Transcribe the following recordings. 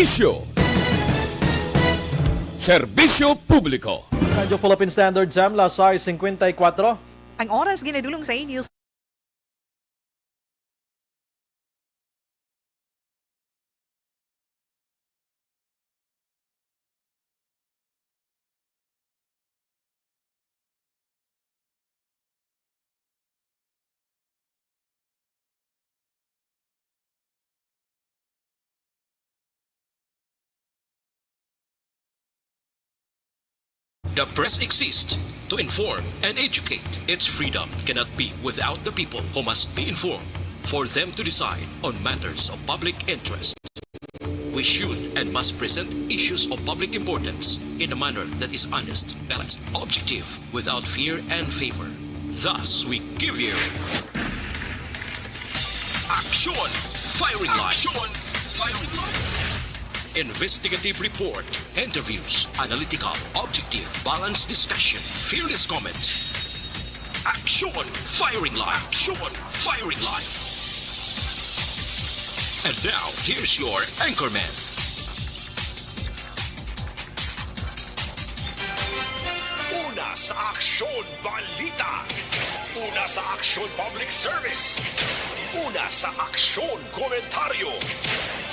isyu. Serbisyo publiko. Radyo Philippine Standard Sam, Lasay 54. Ang oras ginadulong sa inyo. The press exists to inform and educate. Its freedom cannot be without the people who must be informed for them to decide on matters of public interest. We should and must present issues of public importance in a manner that is honest, balanced, objective, without fear and favor. Thus, we give you Action Firing Line. Action Firing Line. Investigative report, interviews, analytical, objective, balanced discussion, fearless comments. Action Firing Line. Action Firing Line. And now, here's your anchorman. Una sa Aksyon Balita. Una sa Aksyon Public Service. Una sa Aksyon Komentaryo.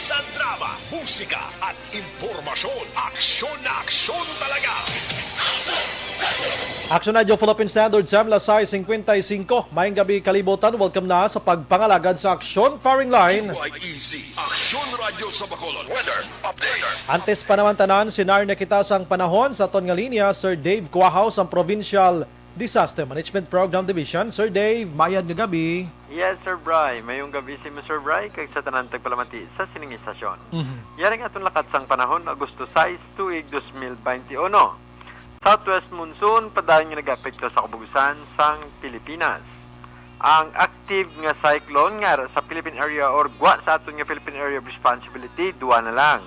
Sa drama, musika at impormasyon, aksyon na aksyon talaga. Action Radio Philippine Standard Sam, Lasay 55. Mayang gabi kalibutan, welcome na sa pagpangalagad sa Aksyon Firing Line. UIEZ, Aksyon Radio sa Bacolod. Weather update. Antes pa naman tanan, sinar na kita sang panahon sa ton nga linya, Sir Dave Cuahaw sa Provincial Disaster Management Program Division. Sir Dave, mayad nga gabi. Yes, Sir Bry. Mayong gabi si Mr. Bry kag sa tanan tagpalamati sa sining istasyon. Yaring atong lakat sang panahon Agosto 6, tuig 2021. Southwest monsoon padayon nga nag-apekto sa kabugusan sang Pilipinas. Ang active nga cyclone nga sa Philippine Area or gwa sa aton nga Philippine Area of Responsibility duwa na lang.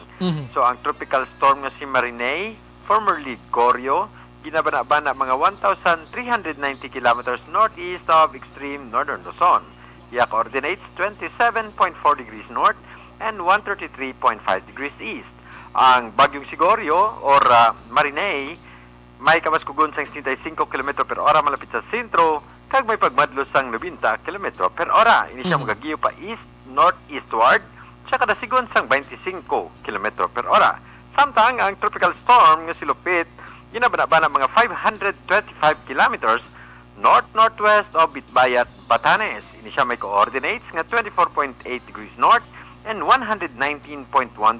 So ang tropical storm nga si Marinay, formerly Goryo, ginabana-bana mga 1,390 kilometers northeast of extreme northern Luzon. Iya coordinates 27.4 degrees north and 133.5 degrees east. Ang bagyong Sigorio or Marinay may kabaskugon sang 65 km per ora malapit sa sentro kag may pagmadlos sang 90 km per ora. Ini siya magagiyo pa east northeastward sa kada sigon sang 25 km per ora. Samtang ang tropical storm nga si Lupit ginabana-bana mga 525 kilometers north-northwest of Bitbayat, Batanes. Ini siya may coordinates nga 24.8 degrees north and 119.1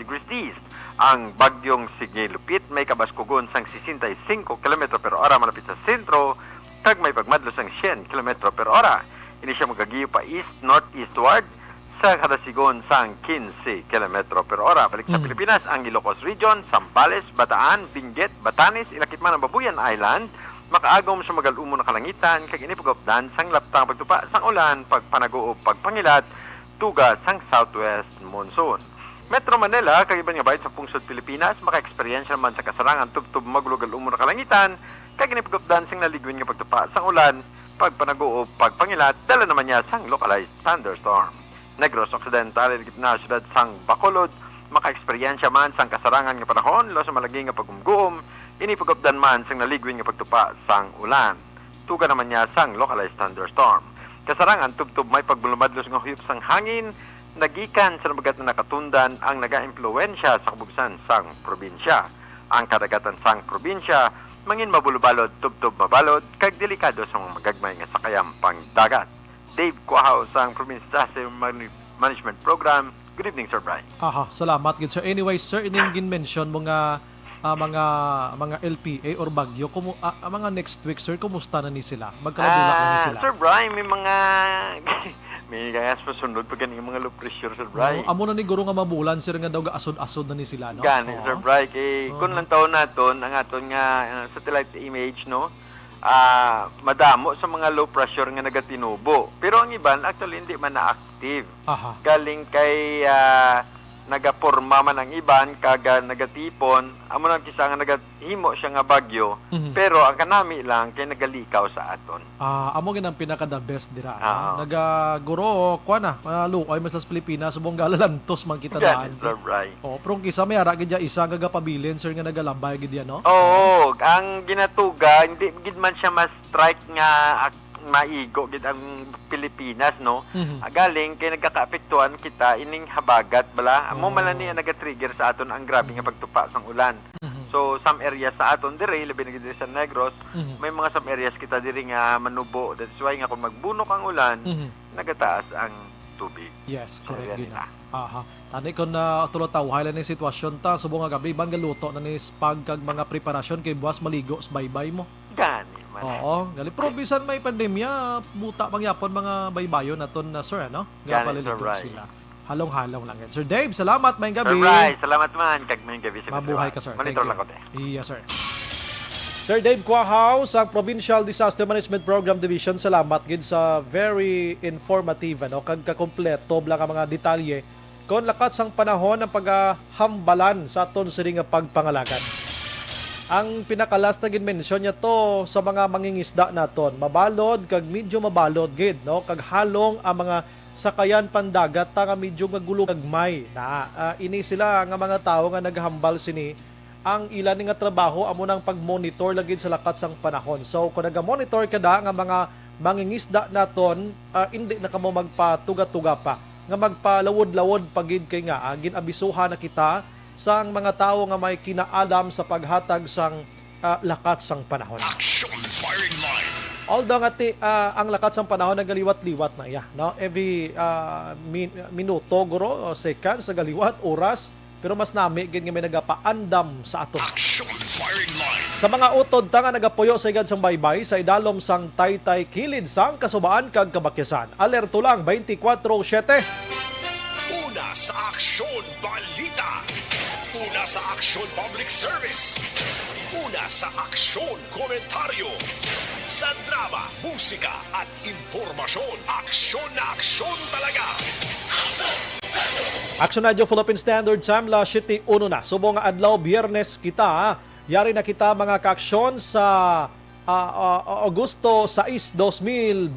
degrees east. Ang bagyong Sige Lupit may kabaskugon sang 65 km per ora malapit sa sentro kag may pagmadlos sang 100 km per ora. Ini siya magagiyo pa east-northeastward sa kadasigon sang 15 km per ora. Balik sa Pilipinas, ang Ilocos Region, Zambales, Bataan, Benguet, Batanes, ilakit man ang Babuyan Island, makaagom sa magalumo na kalangitan, kag inipagopdan sang laptang pagtupa sang ulan, pagpanago o pagpangilat, tuga sang southwest monsoon. Metro Manila, kag iban nga bayad sa pungsod Pilipinas, maka-eksperyensya naman sa kasarangan tubtub maglugal-umo na kalangitan, kag inipagopdan sang naligwin nga pagtupa sang ulan, pagpanago o pagpangilat, dala naman niya sang localized thunderstorm. Negros Occidental, na siyudad sang Bacolod, maka-eksperyensya man sang kasarangan nga panahon, lo sa malagi nga pagumguom, inipagopdan man sang naligwin nga pagtupa sang ulan. Tuga naman niya sang localized thunderstorm. Kasarangan tubtub may pagbulumadlos nga huyop sang hangin, nagikan sa nabagat na nakatundan ang naga-impluwensya sa kabugsan sang probinsya. Ang kadagatan sang probinsya, mangin mabulubalod, tubtub mabalod, kag delikado sa mga magagmay nga sakayam pang dagat. Dave Cuahaw sang Provincial Disaster Management Program. Good evening, Sir Brian. Aha, salamat gid sir. Anyway, sir, ining gin-mention mga LPA or bagyo, mga next week sir, kumusta na ni sila? Magkaladulak na ni sila? Sir Brian, may mga may kayas pasunod pag ganing mga low pressure, Sir Brian. Amo na ni guro nga mabulan sir nga daw asod-asod na ni sila, no? Gani, Sir Brian, kay kung lang taon naton ang aton nga satellite image, no? Madamo sa mga low pressure nga nagatinubo. Pero ang iban, actually, hindi man na-active. Aha. Galing kay nagaporma man ang iban kaga nagatipon amo nang kisa nga nagahimo siya nga bagyo pero ang kanami lang kay nagalikaw sa aton. Amo gid ang pinaka the best dira. Oo. Nagaguro kuan na luoy mas las Pilipinas subong galalantos man kita daan. Ganit, Sir Bry. Prong kisa may ara gid ya isa nga gapabilin sir nga nagalambay gid yan no. Oo, ang ginatuga hindi gid man siya mas strike nga maigo gid ang Pilipinas no. Galing kay nagkakaapektuhan kita ining habagat bala. Amo man lang niya naga-trigger sa aton ang grabe nga pagtupa sang ulan. So some areas sa aton dire labi na gid sa Negros, may mga some areas kita dire nga manubo. That's why nga kung magbunok ang ulan, nagataas ang tubig. Yes, correct So, gid. yan Tani kon na tulotaw highlight ni sitwasyon ta subong nga gabi bang galuto na ni pagkag mga preparasyon kay buwas maligo sa baybay mo. Gani man. Oo, gali probisan may pandemya, buta mangyapon mga baybayon naton na sir ano. Nga Ganit, paliligo Sir Ray. sila. Halong-halong lang yan. Sir Dave, salamat may gabi. Sir Bry, salamat man kag may gabi sa Mabuhay ka sir. Monitor Thank lang ko you. Yes sir. Sir Dave Quahaw sa Provincial Disaster Management Program Division, salamat gid sa very informative ano kag kakompleto bla ka mga detalye kon lakat sang panahon ng paghambalan sa aton sini nga pagpangalagan. Ang pinakalas na gid mention niya to sa mga mangingisda naton, mabalod kag medyo mabalod gid no kag halong ang mga sakayan pandagat ta nga medyo magulo gagmay na ini sila nga mga tawo nga naghambal sini ang ilan nga trabaho amo nang pagmonitor lagid sa lakat sang panahon. So kung naga-monitor kada nga mga mangingisda naton, hindi na kamo magpatuga-tuga pa nga magpalawod-lawod pagid kay nga ginabisuhan na kita sang mga tawo nga may kinaalam sa paghatag sang lakat sang panahon. Action firing line. Although nga ang lakat sang panahon nagaliwat-liwat na iya, no? Every minuto guro, seconds nagaliwat, oras, pero mas nami gid nga may nagapaandam sa aton. Action firing line. Sa mga utod ta nga nagapuyo sa igad sang baybay sa idalom sang Taytay kilid sang kasubaan kag kabakyasan. Alerto lang 24/7. Una sa Aksyon Balita. Una sa Aksyon Public Service. Una sa Aksyon Komentaryo. Sa drama, musika at impormasyon. Aksyon na aksyon talaga. Action Radio Philippine Standard Time la City uno na. Subong nga adlaw Biyernes kita, yari na kita mga kaaksyon sa Agosto 6, 2021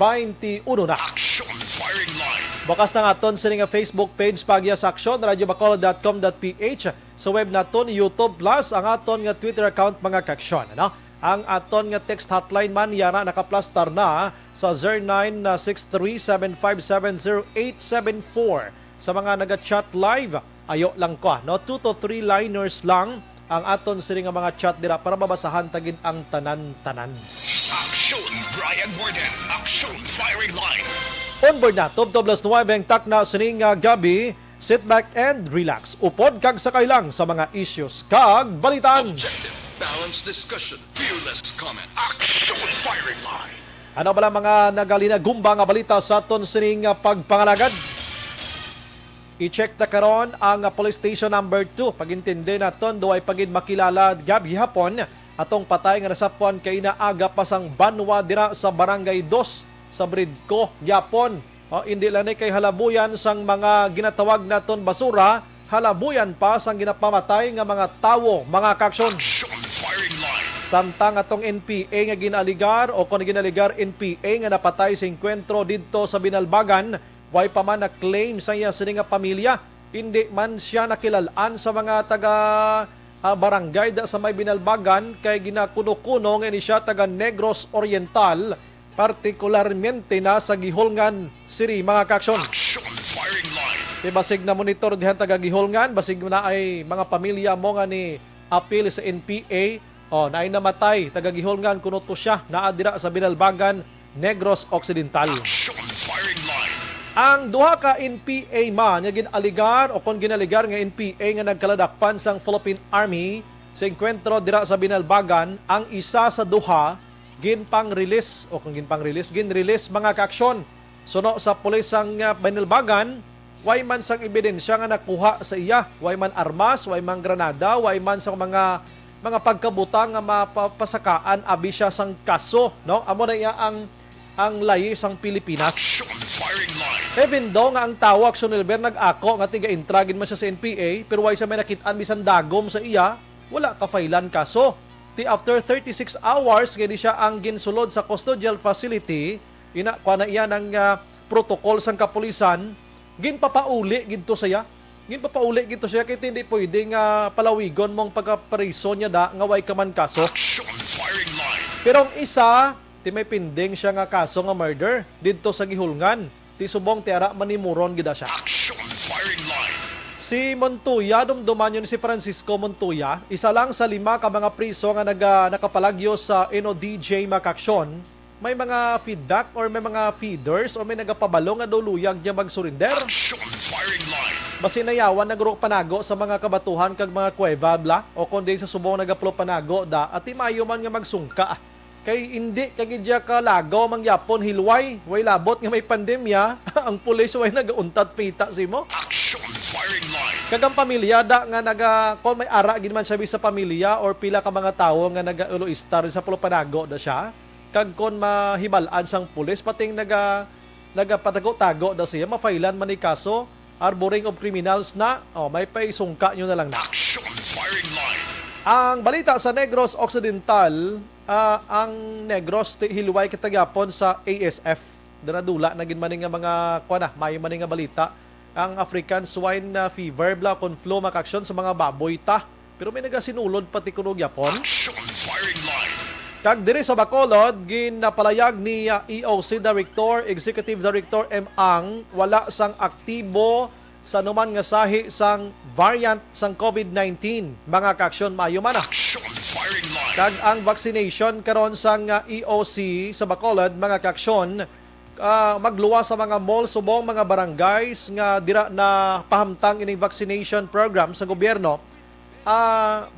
na. Action firing line. Bakas na aton sa nga Facebook page Pagyas Aksyon, radiobacolod.com.ph, sa web naton YouTube Plus, ang aton nga Twitter account mga kaaksyon. Ano? Ang aton nga text hotline man yara nakaplastar na sa 0963-757-0874. Sa mga naga-chat live, ayo lang ko. No? 2 to 3 liners lang ang aton sini nga mga chat dira para mabasahan tagid ang tanan-tanan. Action Brian Warden. Action firing line. Onboard na, Top 9 ang takna sining gabi. Sit back and relax. Upod kag sakay lang sa mga issues kag balitan. Objective, balanced discussion, fearless comment. Action firing line. Ano bala mga nagalina-gumba nga balita sa aton sining pagpangalagad? I-check na karon ang police station number 2. Pagintindi naton do ay pagid makilala gabi hapon atong patay nga nasapwan kay inaaga pasang banwa dira sa barangay 2 sa Bridco, Yapon. Hindi lang kay halabuyan sang mga ginatawag naton basura, halabuyan pa sang ginapamatay nga mga tawo, mga kaksyon. Action firing line. Samtang atong NPA nga ginaligar o kung ginaligar NPA nga napatay sa enkwentro didto sa Binalbagan, way pa man na-claim sa iya sini nga pamilya, hindi man siya nakilalaan sa mga taga barangay da sa may Binalbagan kay ginakuno-kuno nga ni siya taga Negros Oriental, partikularmente na sa Giholngan City, mga kaksyon. Action firing line. Basig na monitor dihan taga Giholngan, basig na ay mga pamilya mo nga ni apil sa NPA, naay namatay taga Giholngan kuno to siya naadira sa Binalbagan, Negros Occidental. Action firing line. Ang duha ka NPA man nga ginaligar o kon ginaligar nga NPA nga nagkaladakpan sang Philippine Army sa enkwentro dira sa Binalbagan, ang isa sa duha ginpang-release o kung ginpang-release, ginrelease mga kaaksyon. Suno sa pulis sang Binalbagan, way man sang ebidensya nga nakuha sa iya, way man armas, way man granada, way man sang mga pagkabutang nga mapapasakaan abi siya sang kaso, no? Amo na iya ang lahi sang Pilipinas. Action firing line. Even though nga ang tawo Action Silver nag-ako nga tiga intragin man siya sa NPA, pero why sa may nakitaan bisan dagom sa iya, wala ka failan kaso. After 36 hours, gani siya ang ginsulod sa custodial facility, kwa na iya ng protocol sang kapulisan, ginpapauli ginto siya. Ginpapauli ginto siya kaya hindi pwedeng palawigon mong pagkapriso niya da nga way ka man kaso. Action firing line. Pero ang isa, ti may pinding siya nga kaso nga murder didto sa gihulngan. Ti subong ti ara manimuron gida siya. Action firing line. Si Montoya, dumduman yun si Francisco Montoya, isa lang sa 5 ka mga priso nga nakapalagyo sa NODJ Makaksyon. May mga feedback or may mga feeders or may nagapabalo nga duluyag niya mag-surrender. Action firing line. Masinayawan nagro panago sa mga kabatuhan kag mga kuweba bla o kundi sa subong nagaplo panago da at mayo man nga magsungka. Kay hindi kagidya ka lagaw mangyapon hilway, way labot nga may pandemya, ang pulis way nagauntat pita simo. Action firing line. Kagang pamilya da nga kung may ara gid man siya sa pamilya or pila ka mga tawo nga nagauloistar sa pulo panago da siya. Kag kon mahibalaan sang pulis pating nagapatago-tago da siya mafailan man ni kaso harboring of criminals na may paisungka nyo na lang na. Action firing line. Ang balita sa Negros Occidental, ang Negros hilway kitagapon sa ASF. Danadula na ginmaning nga mga may maning nga balita. Ang African swine fever bla kon flu makaksyon sa mga baboy ta. Pero may nagasinulod pati kunog yapon. Action firing line. Kag diri sa Bacolod, ginapalayag ni EOC Director, Executive Director M. Ang, wala sang aktibo sa numan nga sahi sang variant sang COVID-19. Mga kaaksyon maayo man. Action firing line. Kag ang vaccination karon sang EOC sa Bacolod, mga kaaksyon, magluwa sa mga mall, subong mga barangays nga dira na pahamtang ining vaccination program sa gobyerno.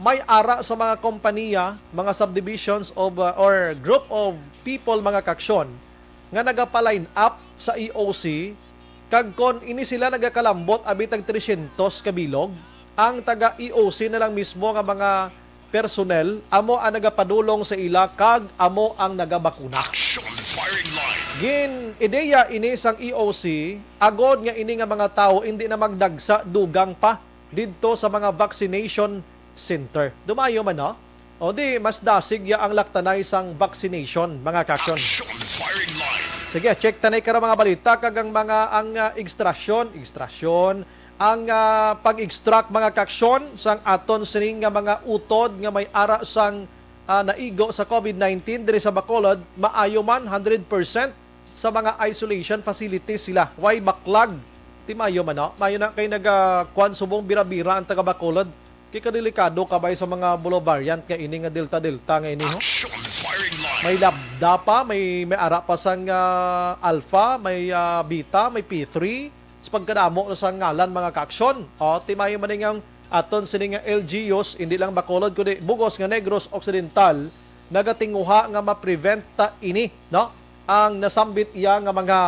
May ara sa mga kompanya, mga subdivisions of or group of people, mga kaksyon nga nagapa-line up sa EOC kag kon ini sila nagakalambot abitag 300 kabilog, ang taga EOC na lang mismo nga mga personnel amo ang nagapadulong sa ila kag amo ang nagabakuna. Action firing line. Gin ideya ini sang EOC agod nga ini nga mga tao hindi na magdagsa dugang pa dito sa mga vaccination center. Dumayo man, no? O di, mas dasig ya ang laktanay sang vaccination, mga kaksyon. Action firing line. Sige, check tanay ka mga balita kagang ang extraction, ang pag-extract mga kaksyon sang aton sining nga mga utod nga may ara sang naigo sa COVID-19 diri sa Bacolod, maayo man 100% sa mga isolation facilities sila. Why backlog? Ti mayo man, no? Mayo na kay nagkuan subong bira-bira ang taga Bacolod. Kay kadelikado kabay sa mga bulo variant nga ini nga delta nga ini ho. Action firing line. May labda pa, may ara pa sang alpha, may beta, may P3. Sa pagkadamo sang ngalan mga kaaksyon. Ti mayo man ang aton sining nga LGUs, hindi lang Bacolod kundi bugos nga Negros Occidental nagatinguha nga ma-prevent ta ini, no? Ang nasambit iya nga mga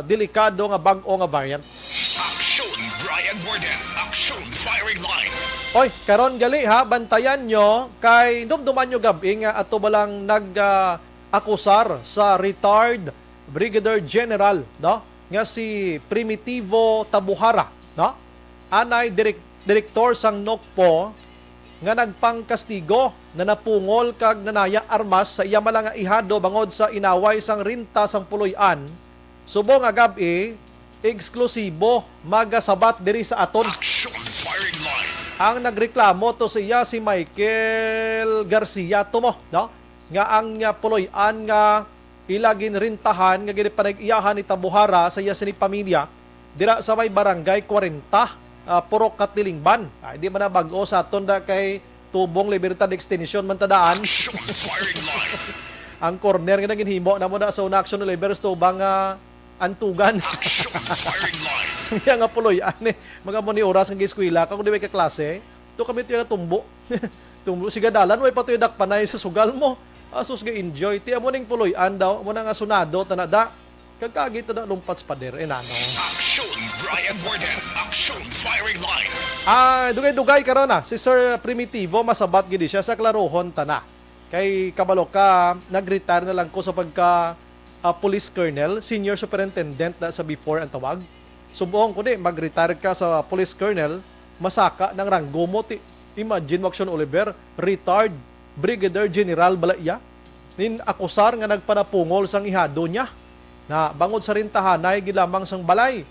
delikado nga bag-o nga variant. Action Brian Warden. Action firing line. Oy, karon gali ha, bantayan nyo kay dumduman nyo gabi nga ato balang nag-akusar sa retired Brigadier General, no? Nga si Primitivo Tabuhara, no? Anay direktor sang NOCPO nga nagpangkastigo na napungol kag nanaya armas sa iya malanga ihado bangod sa inaway sang rinta sang puloy-an. Subong nga gabi, eksklusibo magasabat diri sa aton. Action firing line. Ang nagreklamo to sa iya si Michael Garcia tumo, no? Nga ang puloy-an nga ilagin rintahan nga ginipanag-iyahan ni Tabuhara sa iya sini pamilya dira sa may barangay 40. Purok Katilingban. Hindi man na bago sa aton da kay Tubong Libertad Extension man tadaan. Ang corner nga naginhimo na mo na sa Una Action Libers Tubang antugan. Siya nga puloy ane mga mo ni oras nga eskwela kung di may ka klase, to kami tiyo tumbo. Tumbo siga dalan way patoy dak panay sa sugal mo. Asus ga enjoy ti amo ning puloy-an daw mo na nga sunado tanada. Kagkagit na lumpats pader enano. Action Brian Warden. Action firing line. Dugay-dugay karon na si Sir Primitivo masabat gid siya sa klarohon tana. Kay kabalo ka nag-retire na lang ko sa pagka police colonel, senior superintendent na sa before ang tawag. Subuong ko di, mag-retire ka sa police colonel, masaka ng ranggo mo. Imagine, Action Oliver, retired Brigadier General Balaya, nin akusar nga nagpanapungol sang ihado niya, na bangod sa rintahanay, gilamang sang balay.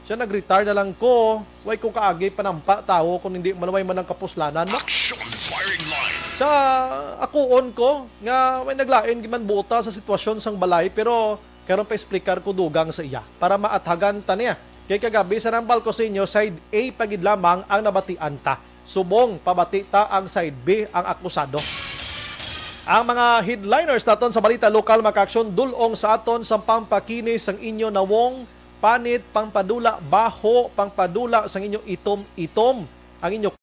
Siya nag-retire na lang ko, way ko kaagi panampa tao kung hindi manaway man ang kapuslanan mo. Action firing line. Sa akuon ko, nga may naglain giman buta sa sitwasyon sang balay, pero karon pa explicar ko dugang sa iya para maathagan ta niya. Kay kagabi sa nambal ko sa inyo, side A pagid lamang ang nabatian ta. Subong pabati ta ang side B ang akusado. Ang mga headliners naton sa balita lokal maka-aksyon dulong sa aton sa pampakinis ang inyo nawong panit, pangpadula, baho, pangpadula sa inyong itom-itom, ang inyong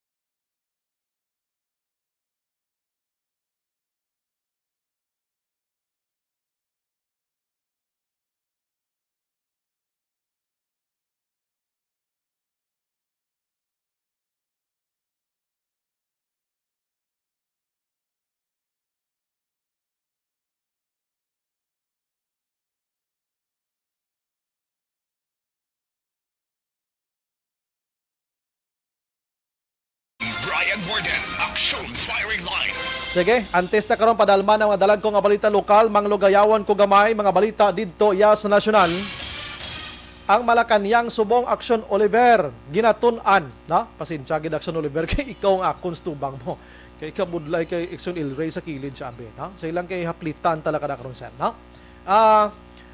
Brian Borden, Action firing line. Sige, antes na karon padalma ng mga dalag ko nga balita lokal, manglugayawan ko gamay mga balita didto iya sa nasyonal. Ang Malacanang subong Action Oliver ginatun-an, na? Pasensya gid Action Oliver kay ikaw ang akong stubang mo. Kay kabudlay kay Action Ilray sa kilid sabi, na? Sa ilang kay haplitan talaga na karon sen, na?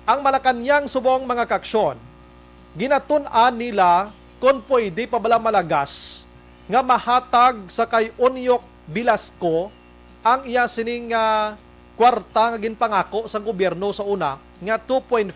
Ang Malacanang subong mga kaksyon ginatun-an nila kung pwede pa bala malagas nga mahatag sa kay Onyok Velasco ang iya sining kwarta nga ginpangako sa gobyerno sa una nga 2.5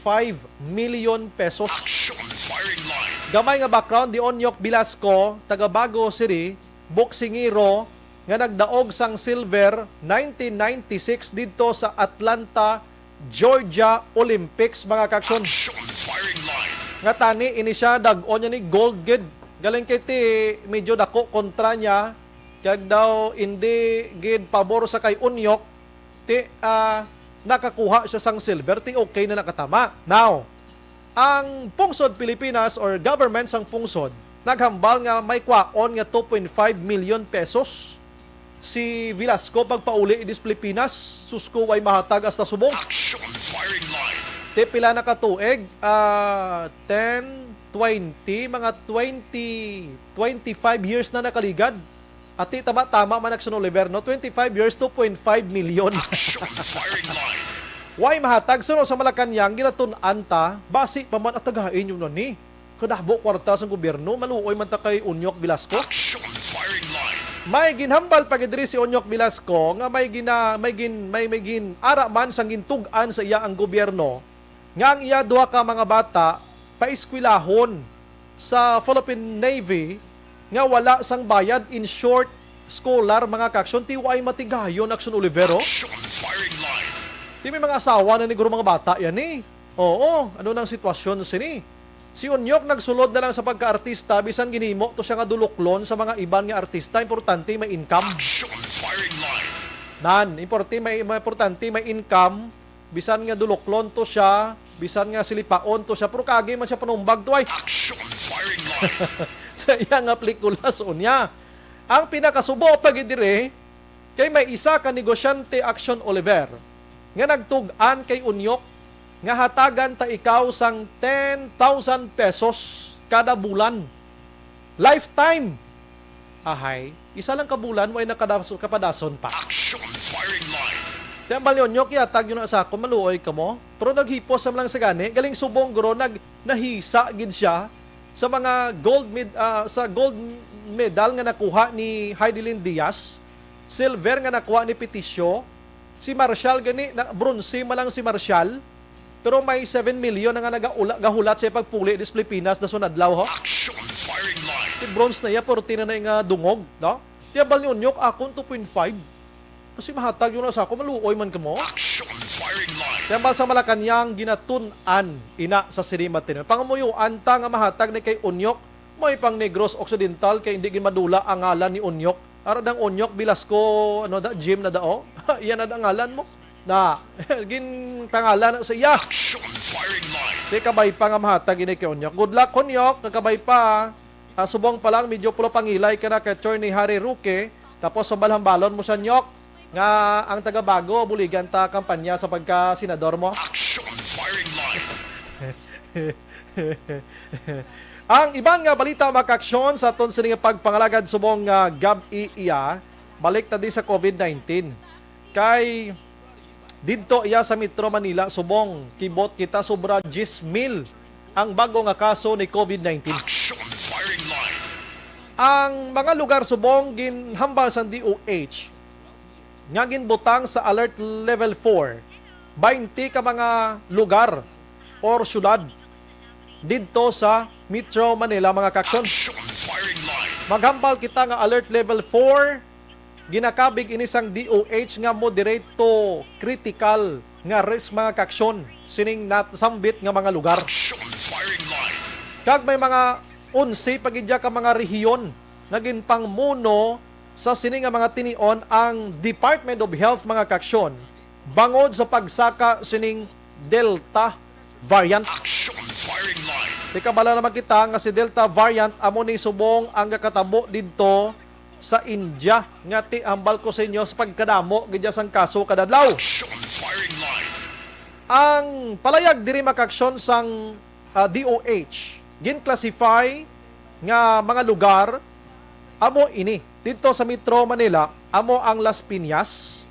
million pesos. Action firing line. Gamay nga background di Onyok Velasco, taga Bago City, boksingero nga nagdaog sang silver 1996 dito sa Atlanta, Georgia Olympics mga kaksyon. Action firing line. Nga tani ini siya dag-on niya ni gold gid. Galing kay ti medyo dako kontra niya kag daw hindi gid pabor sa kay Unyok ti nakakuha siya sang silver ti okay na nakatama. Now, ang Pungsod Pilipinas or government sang Pungsod naghambal nga may kwaon nga 2.5 million pesos si Velasco pagpauli idis Pilipinas. Susko way mahatag hasta subong. Action firing line. Ti pila na katuig 10 20, mga 25 years na nakaligad. At tama-tama man Action Oliver, no? 25 years, 2.5 million. Action firing line. Why mahatag? Suno sa Malacanang, ginatun-an ta, basi pa man at tagahain yung nani. Kadahbo kwarta sa gobyerno, maluoy man ta kay Onyok Velasco. Action firing line. May ginhambal pagidri si Onyok Velasco, nga may ara man sang gintug-an sa iya ang gobyerno, nga ang iya duha ka mga bata, paiskwilahon sa Philippine Navy nga wala sang bayad in short scholar mga kaksyon tiway matigayon Action Olivero. Action firing line. Di may mga asawa na ni guro mga bata yan eh. Oo, ano nang sitwasyon sini? Si Onyok nagsulod na lang sa pagka-artista bisan ginimo to siya nga duluklon sa mga iban nga artista, importante may income. Action firing line. Importante may income bisan nga duluklon to siya, bisan nga silipaon to siya, pero kagi man siya panumbag to ay. Action firing line. Sa iya nga pelikula sa unya. Ang pinakasubo pagidire kay may isa ka negosyante Action Oliver nga nagtug-an kay Unyok nga hatagan ta ikaw sang 10,000 pesos kada bulan. Lifetime. Ahay, isa lang ka bulan way kapadason pa. Action firing line. Tembal yun, Nyok, yatag yun sa ako, maluoy ka mo. Pero naghipos naman lang sa gani, galing subong guro, nahisa gid siya sa mga gold medal nga nakuha ni Heidelin Diaz, silver nga nakuha ni Peticio, si Marshall gani, bronze malang si Marshall, pero may 7 million na nga nagahulat siya pagpuli dis Pilipinas na sunadlaw ho. Action firing line. Si bronze na iya, pero tina na yung dungog, no? Tembal yun, Nyok, akong 2.5. Kasi mahatag yun sa ako, maluoy man ka mo. Action firing line. Tembal sa Malacanang, ginatun-an ina sa Sirimatin. Pangamuyuan ta nga mahatag ni kay Unyok, may pang Negros Occidental kay hindi gimadula ang ngalan ni Unyok. Aradang Unyok, Velasco, Jim na dao. Iyan na ang ngalan mo. na gin pangalan sa iya. Action firing line. Di kabay pa nga mahatag ini kay Onyok. Good luck Onyok, kakabay pa. Subong pa lang medyo pulo pangilay ka na kay Attorney Harry Roque. Tapos subalhang balon mo sa Nyok nga ang taga-bago buligan ta kampanya sa pagka senador mo. Action firing line. Ang ibang nga balita makaksyon sa aton sining pagpangalagad subong gabi iya, balik ta di sa COVID-19. Kay didto iya sa Metro Manila subong kibot kita sobra 10,000 ang bago nga kaso ni COVID-19. Action firing line. Ang mga lugar subong ginhambal sa DOH nga ginbutang sa alert level 4. 20 ka mga lugar or syudad didto sa Metro Manila mga kaksyon. Action firing line. Maghambal kita nga alert level 4, ginakabig inisang DOH nga moderate to critical nga risk mga kaksyon sining nasambit nga mga lugar. Action firing line. Kag may mga 11 pagidya ka mga rehiyon nga ginpangmuno sa sining nga mga tinion ang Department of Health mga kaksyon bangod sa pagsaka sining Delta variant. Action firing line. Di kabala naman kita nga si Delta variant amo ni subong ang kakatabo didto sa India nga ti ambal ko sa inyo sa pagkadamo gidya sang kaso kadadlaw. Action firing line. Ang palayag diri makaksyon sang DOH gin-classify nga mga lugar amo ini dito sa Metro Manila amo ang Las Piñas,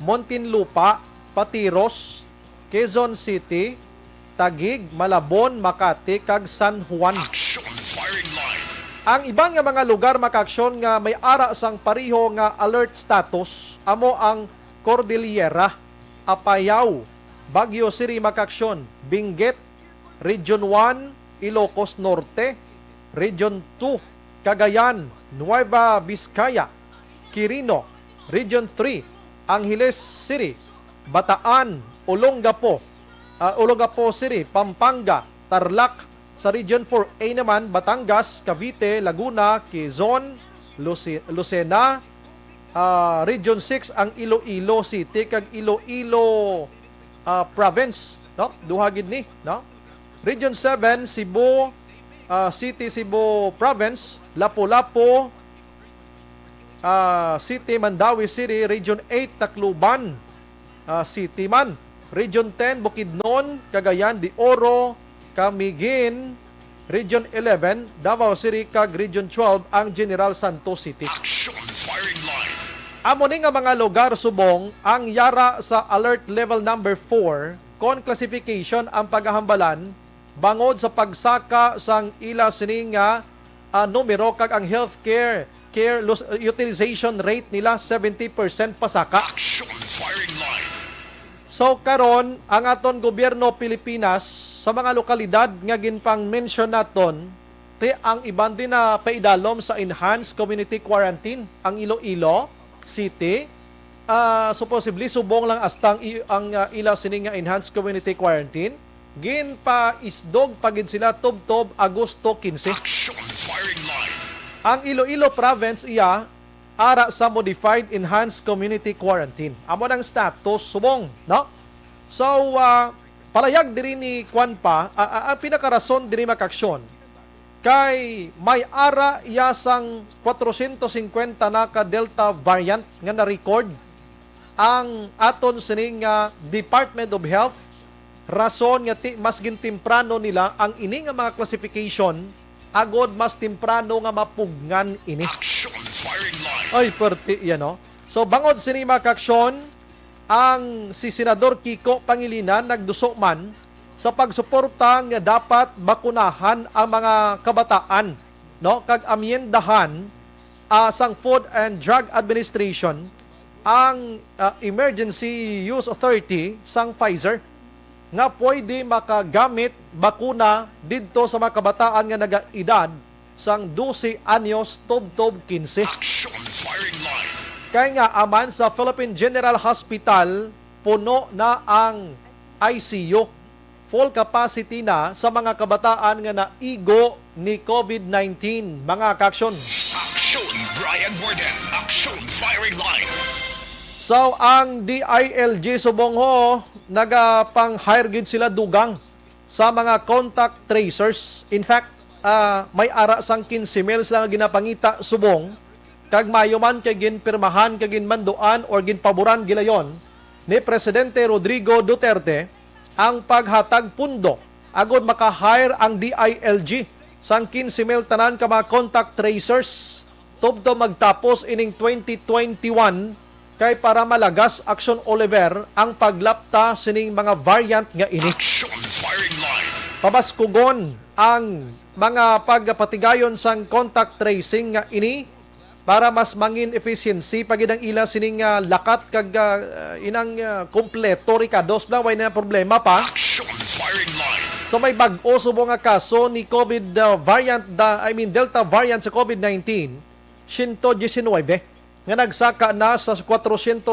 Muntinlupa, Patiros, Quezon City, Taguig, Malabon, Makati, kag San Juan. Action firing line. Ang ibang nga mga lugar makaksyon nga may ara sang pariho nga alert status amo ang Cordillera, Apayao, Baguio City makaksyon, Benguet, Region 1, Ilocos Norte, Region 2, Cagayan, Nueva Vizcaya, Quirino, Region 3, Angeles City, Bataan, Olongapo City, Pampanga, Tarlac, sa Region 4A naman, Batangas, Cavite, Laguna, Quezon, Lucena, Region 6 ang Iloilo City, kag Iloilo Province, no? Duha gid ni, no? Region 7, Cebu City, Cebu Province, Lapu-Lapu City, Mandawi City, Region 8, Tacloban City man. Region 10, Bukidnon, Cagayan de Oro, Camiguin, Region 11, Davao City, kag Region 12 ang General Santos City. Action firing line. Amo ni nga mga lugar subong ang yara sa alert level number 4 kon classification ang paghahambalan bangod sa pagsaka sang ila sining nga numero kag ang healthcare utilization rate nila 70% pasaka. Action firing line. So karon ang aton gobyerno Pilipinas sa mga lokalidad nga ginpang mention naton ti ang iban din na paidalom sa enhanced community quarantine ang Iloilo City supposedly subong lang astang ang ila sining nga enhanced community quarantine ginpa isdog pagid sila tubtob Agosto 15. Action firing line. Ang Iloilo province iya ara sa modified enhanced community quarantine. Amo ng status subong, no? So palayag diri ni Kwan pa ang pinakarason diri makaksyon kay may ara iyasang 450 na ka Delta variant nga na-record ang aton sining Department of Health rason nga mas gintemprano nila ang ini nga mga classification agod mas temprano nga mapugnan ini. Action firing line. Ay, perti yan, no? So, bangod sinima kaksyon, ang si Senador Kiko Pangilinan nagduso man sa pagsuporta nga dapat bakunahan ang mga kabataan, no? Kag amyendahan sang Food and Drug Administration ang Emergency Use Authority sang Pfizer nga pwede makagamit bakuna didto sa mga kabataan nga nagaedad sang 12 anyos tub-tub 15. Action firing line. Kaya nga aman sa Philippine General Hospital puno na ang ICU. Full capacity na sa mga kabataan nga naigo ni COVID-19. Mga kaksyon. Action Brian Warden. Action firing line. So, ang DILG subong ho, nagapang-hire gid sila dugang sa mga contact tracers. In fact, may ara sang 15,000 sila nga ginapangita subong, kag mayo man kay ginpirmahan, kag ginmanduan or ginpaboran gilayon ni Presidente Rodrigo Duterte ang paghatag pundo agod maka-hire ang DILG sang 15,000 tanan ka mga contact tracers tubto magtapos ining 2021 kay para malagas Action Oliver ang paglapta sining mga variant nga ini. Action firing line. Pabaskugon ang mga pagpatigayon sang contact tracing nga ini para mas mangin efficiency pagid ang ila sining lakat kag inang kompleto rikados na way na problema pa. Action firing line. So may bag-o subong nga kaso ni COVID Delta variant sa COVID-19, 119 nga nagsaka na sa 450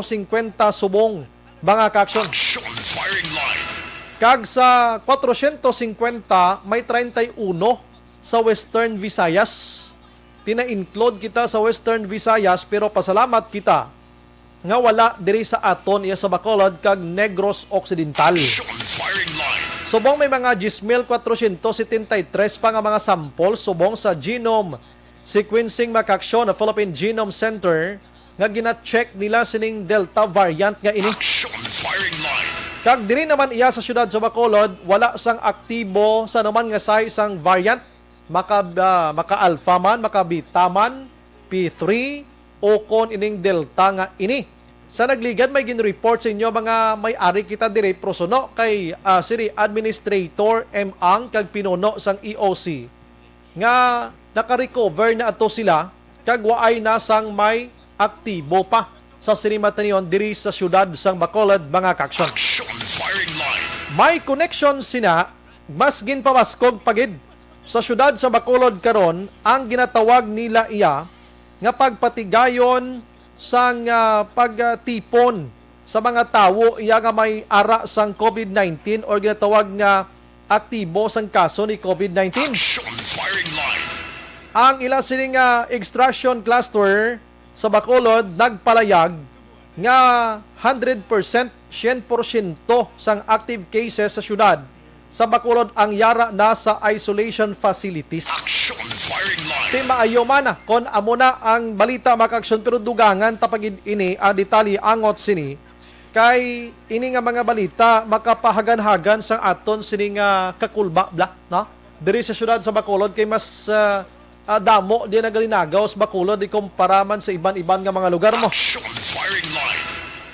subong mga ka-action. Action firing line. Kag sa 450 may 31 sa Western Visayas. Tina-include kita sa Western Visayas pero pasalamat kita nga wala diri sa aton iya sa Bacolod kag Negros Occidental. Action firing line. Subong may mga 10,473 pa nga mga sample subong sa genome sequencing makaksyon na Philippine Genome Center nga gina-check nila sining Delta variant nga ini. Action firing line. Kag diri naman iya sa syudad sa Bacolod, wala sang aktibo sa naman nga size sang variant, maka-alpha man, maka-beta man, P3 o kon ining Delta nga ini. Sa nagligad may gin-report sa inyo mga may-ari kita diri prosuno kay City Administrator M. Ang kag pinuno sang EOC nga naka-recover na ato sila kag waay nasang may aktibo pa sa sinimatan diri sa syudad sang Bacolod mga kaksyon. Action firing line. May connection sina mas ginpawaskog pagid sa syudad sa Bacolod karon ang ginatawag nila iya nga pagpatigayon sang pagtipon sa mga tawo iya nga may ara sang COVID-19 or ginatawag nga aktibo sang kaso ni COVID-19. Action firing line. Ang ila sining extraction cluster sa Bacolod nagpalayag nga 100% 100% sang active cases sa syudad sa Bacolod ang yara na sa isolation facilities. Action firing line. Di maayo man na kon amo na ang balita maka-action pero dugangan tapagid ini ang detalye angot sini kay ini nga mga balita makapahagan-hagan sa aton sini nga kakulba bla no diri sa syudad sa Bacolod kay mas damo di nagalinagaw sa Bacolod di kumpara man sa iban-iban nga mga lugar mo. Action firing line.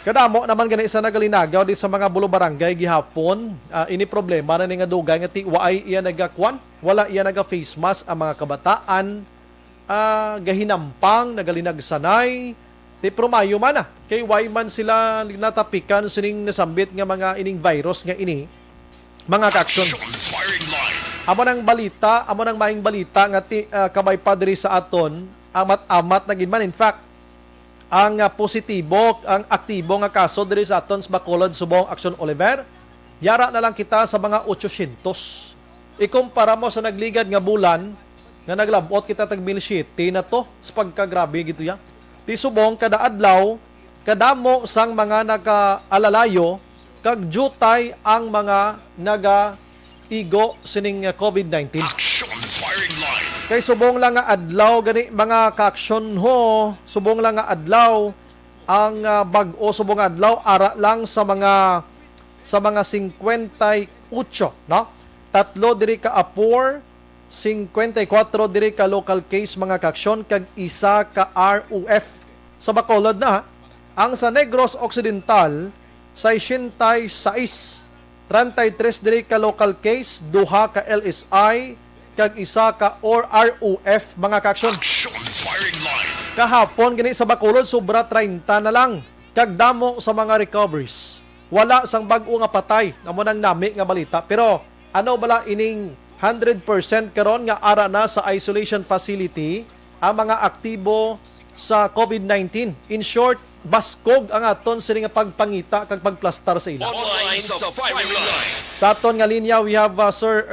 Kadamo naman gani isa nagalinagaw di sa mga bulo barangay gihapon. Ini problema na ni nga dugay nga waay iya nagakwan, wala iya naga face mask ang mga kabataan. Gahinampang nagalinagsanay. Ti promayo man kay why man sila natapikan sining nasambit nga mga ining virus nga ini. Mga ka-action. Action firing line. Amo nang balita, amo nang maing balita nga kamay pa diri sa aton, amat-amat na gid man. In fact, ang positibo, ang aktibo nga kaso diri sa aton sa Bacolod subong Action Oliver, yara na lang kita sa mga 800. Ikumpara mo sa nagligad nga bulan nga naglabot kita tag 1,700 na to sa pagkagrabe gito ya. Ti subong kada adlaw, kadamo sang mga nagaalalayo kag jutay ang mga igo sining COVID-19. Action firing line. Kay subong lang nga adlaw gani mga ka-action ho, subong lang nga adlaw ang bag-o subong adlaw ara lang sa mga 58, no? Tatlo diri ka Apor, 54 diri ka local case mga ka-action kag isa ka RUF sa Bacolod na. Ang sa Negros Occidental 66 33 diri ka local case, duha ka LSI, kag isa ka or RUF mga ka-action. Action firing line. Kahapon gani sa Bacolod sobra 30 na lang kag damo sa mga recoveries. Wala sang bag-o nga patay, amo nang nami nga balita. Pero ano bala ining 100% karon nga ara na sa isolation facility ang mga aktibo sa COVID-19. In short, baskog ang aton sini nga pagpangita kag pagplastar sa ila. Online sa firing line. Sa aton nga linya, we have Sir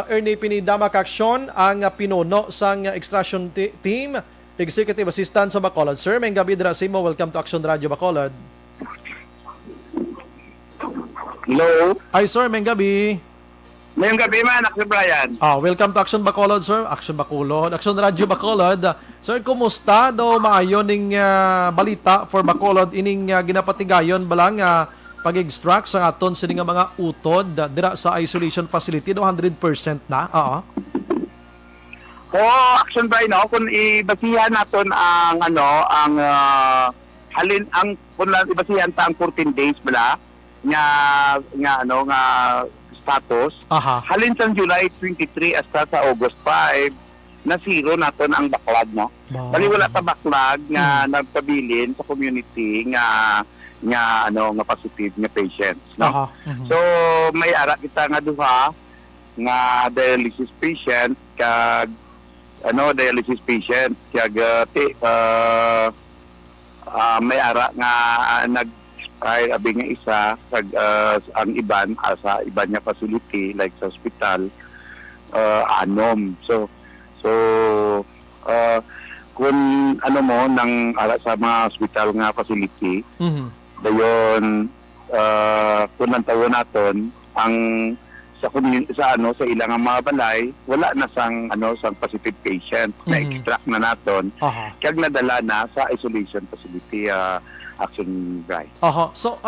Ernie Pineda Makaksyon, ang pinuno sang extraction team, Executive Assistant sa Bacolod. Sir, may gabi dira sa imo. Welcome to Action Radio Bacolod. Hello. Ay sir, may gabi. Ngayong gabi man, Sir Brian. Welcome to Action Bacolod, sir. Action Bacolod. Action Radio Bacolod. Sir, kumusta? Do maayo ning balita for Bacolod ining ginapatigayon balang pag-extract sa aton sining mga utod dira sa isolation facility do 100% na. Action Brian, no, kung ibasihan naton ang kung ibasihan ta ang 14 days bala nga status. Halin sa July 23 hasta sa August 5 na zero naton ang backlog, no. Bali wala ta backlog nga nagpabilin sa community nga positive nga patients, no. So may ara kita nga duha nga dialysis patient kag may ara nga ay abi nga isa kag ang iban sa iban nga facility like sa hospital anom. So kung nang ara sa mga hospital nga facility dayon kung ang tawo naton ang sa ilang mga balay wala na sang positive patient na extract na naton kag nadala na sa isolation facility Action Bright. So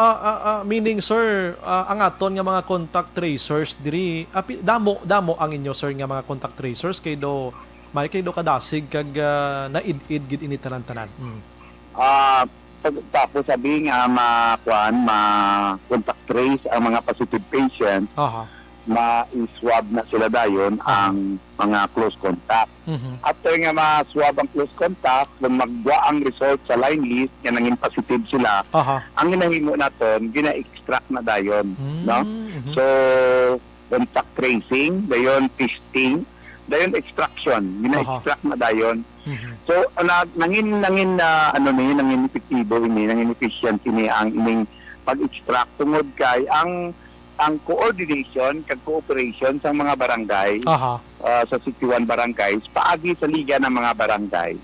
meaning sir, ang aton nga mga contact tracers diri damo ang inyo sir nga mga contact tracers kay do kadasig kag naid-id gid ini tanan-tanan. Tapos sabi nga ma-contact trace ang mga positive patients. Ma-swab na sila dayon ang mga close contact. After nga ma-swab ang close contact, kung magwa ang result sa line list, nga nangin positive sila, ang ginahimo naton, gina-extract na dayon. No? So, contact tracing, dayon testing, dayon extraction, gina-extract na dayon. So, nangin epektibo ini, nangin efficient ini ang ining pag-extract tungod kay ang coordination kag cooperation sa mga barangay sa 61 barangays paagi sa liga ng mga barangay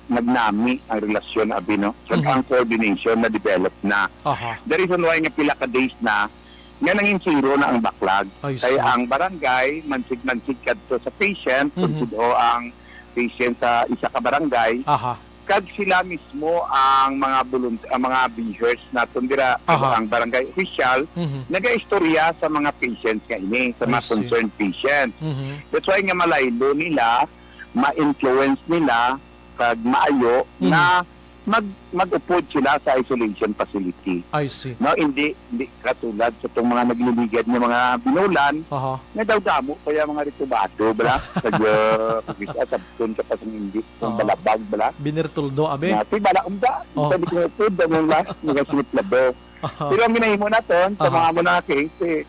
nagnami ang relasyon abi, no, so ang coordination na develop na. The reason why nga pila ka days na nga nangin zero na ang backlog kaya ang barangay mansig kadto sa patient o ang patient sa isa ka barangay kag sila mismo ang mga bihers naton dira ang barangay official nagaistorya sa mga patients nga ini sa mga concerned patients. That's why nga malaylo nila ma-influence nila kag maayo na mag-upod sila sa isolation facility. I see. No, hindi katulad sa itong mga nagliligad ng mga binulan na daw damo kaya mga ritubado bala sabton ka pa sa hindi balabag bala binirtuldo abi nati bala umda sabi ko food da mo la nagasit labo. Pero ang ginahimo naton sa mga muna case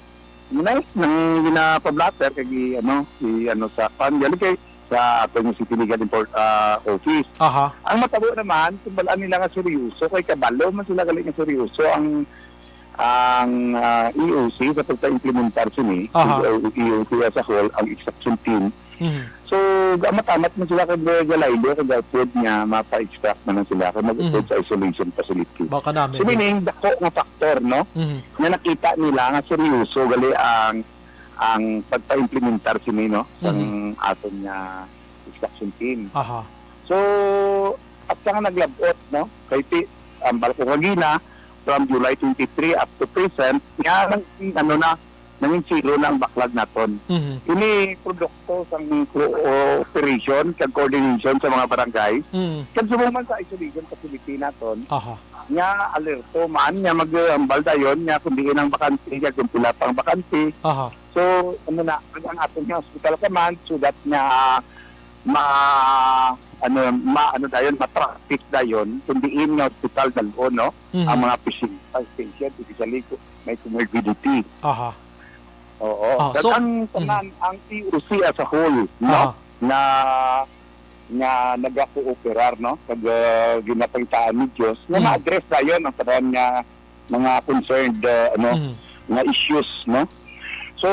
nang ginapablatter kay sa pangyali kay sa atong City Legal Office. Ang matabo naman, kung balaan nila nga seryoso, kay kabalo man sila galing nga seryoso ang EOC sa pagpa-implementar sini, EOC as a whole, ang extraction team. So, matamat man sila kay Galaylo, kay Galford niya, mapa-extract na sila, kay mag-upload sa isolation facility. Baka namin. So, meaning, dako nga faktor, no? Na nakita nila nga seryoso, gali ang pagpa-implementar sini, no, sang aton nga extraction team. So, at saka naglabot, no, kay ang Balcongagina from July 23 up to present, nga nangin zero na ang backlog naton. Ini produkto sang cooperation kag coordination sa mga barangay. Kag sumuman sa isolation facility naton. Nga alerto man nga mag-ambal dayon nga kundi ang bakante kag kung pila pang bakante. So, ang aton nga hospital command so that nga ma-practice dayon kundiin nga hospital dalon, no, ang mga patient especially may comorbidity. So ang TUC as a whole, no, na nagakooperar, no, pag ginapangitaan ni Diyos na ma-address dayon ang tanan nga mga concerned nga issues, no. So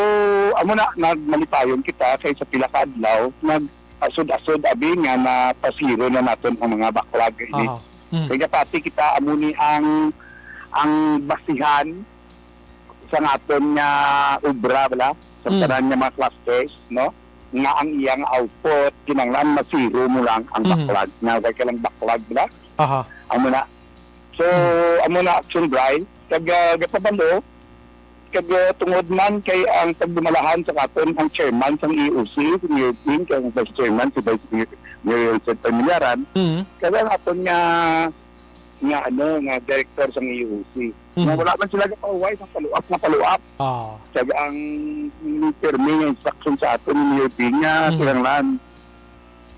amo na nagmalipayon kita kay sa pila ka adlaw asod-asod abi nga na pasiro na naton ang mga backlog ini Kaya pati kita amuni ang basihan sa aton nga ubra bala sa tanan nga mga clusters, no? Nga ang iyang output kinanglan masiro mo lang ang backlog. Nga kay lang backlog bala. Aha. Amo na. So amo na action drive kag gapabalo kag tungod man kay ang pagdumalahan sa aton ang chairman sa EOC, si Mayor Ping, kay ang vice chairman si Vice Mayor Pamilaran. Kaya ang aton nga director sa EOC. Nga wala man sila gapaway sa paluap. Kaya ang permi nga instruction sa aton ni Mayor Ping nga kinanglan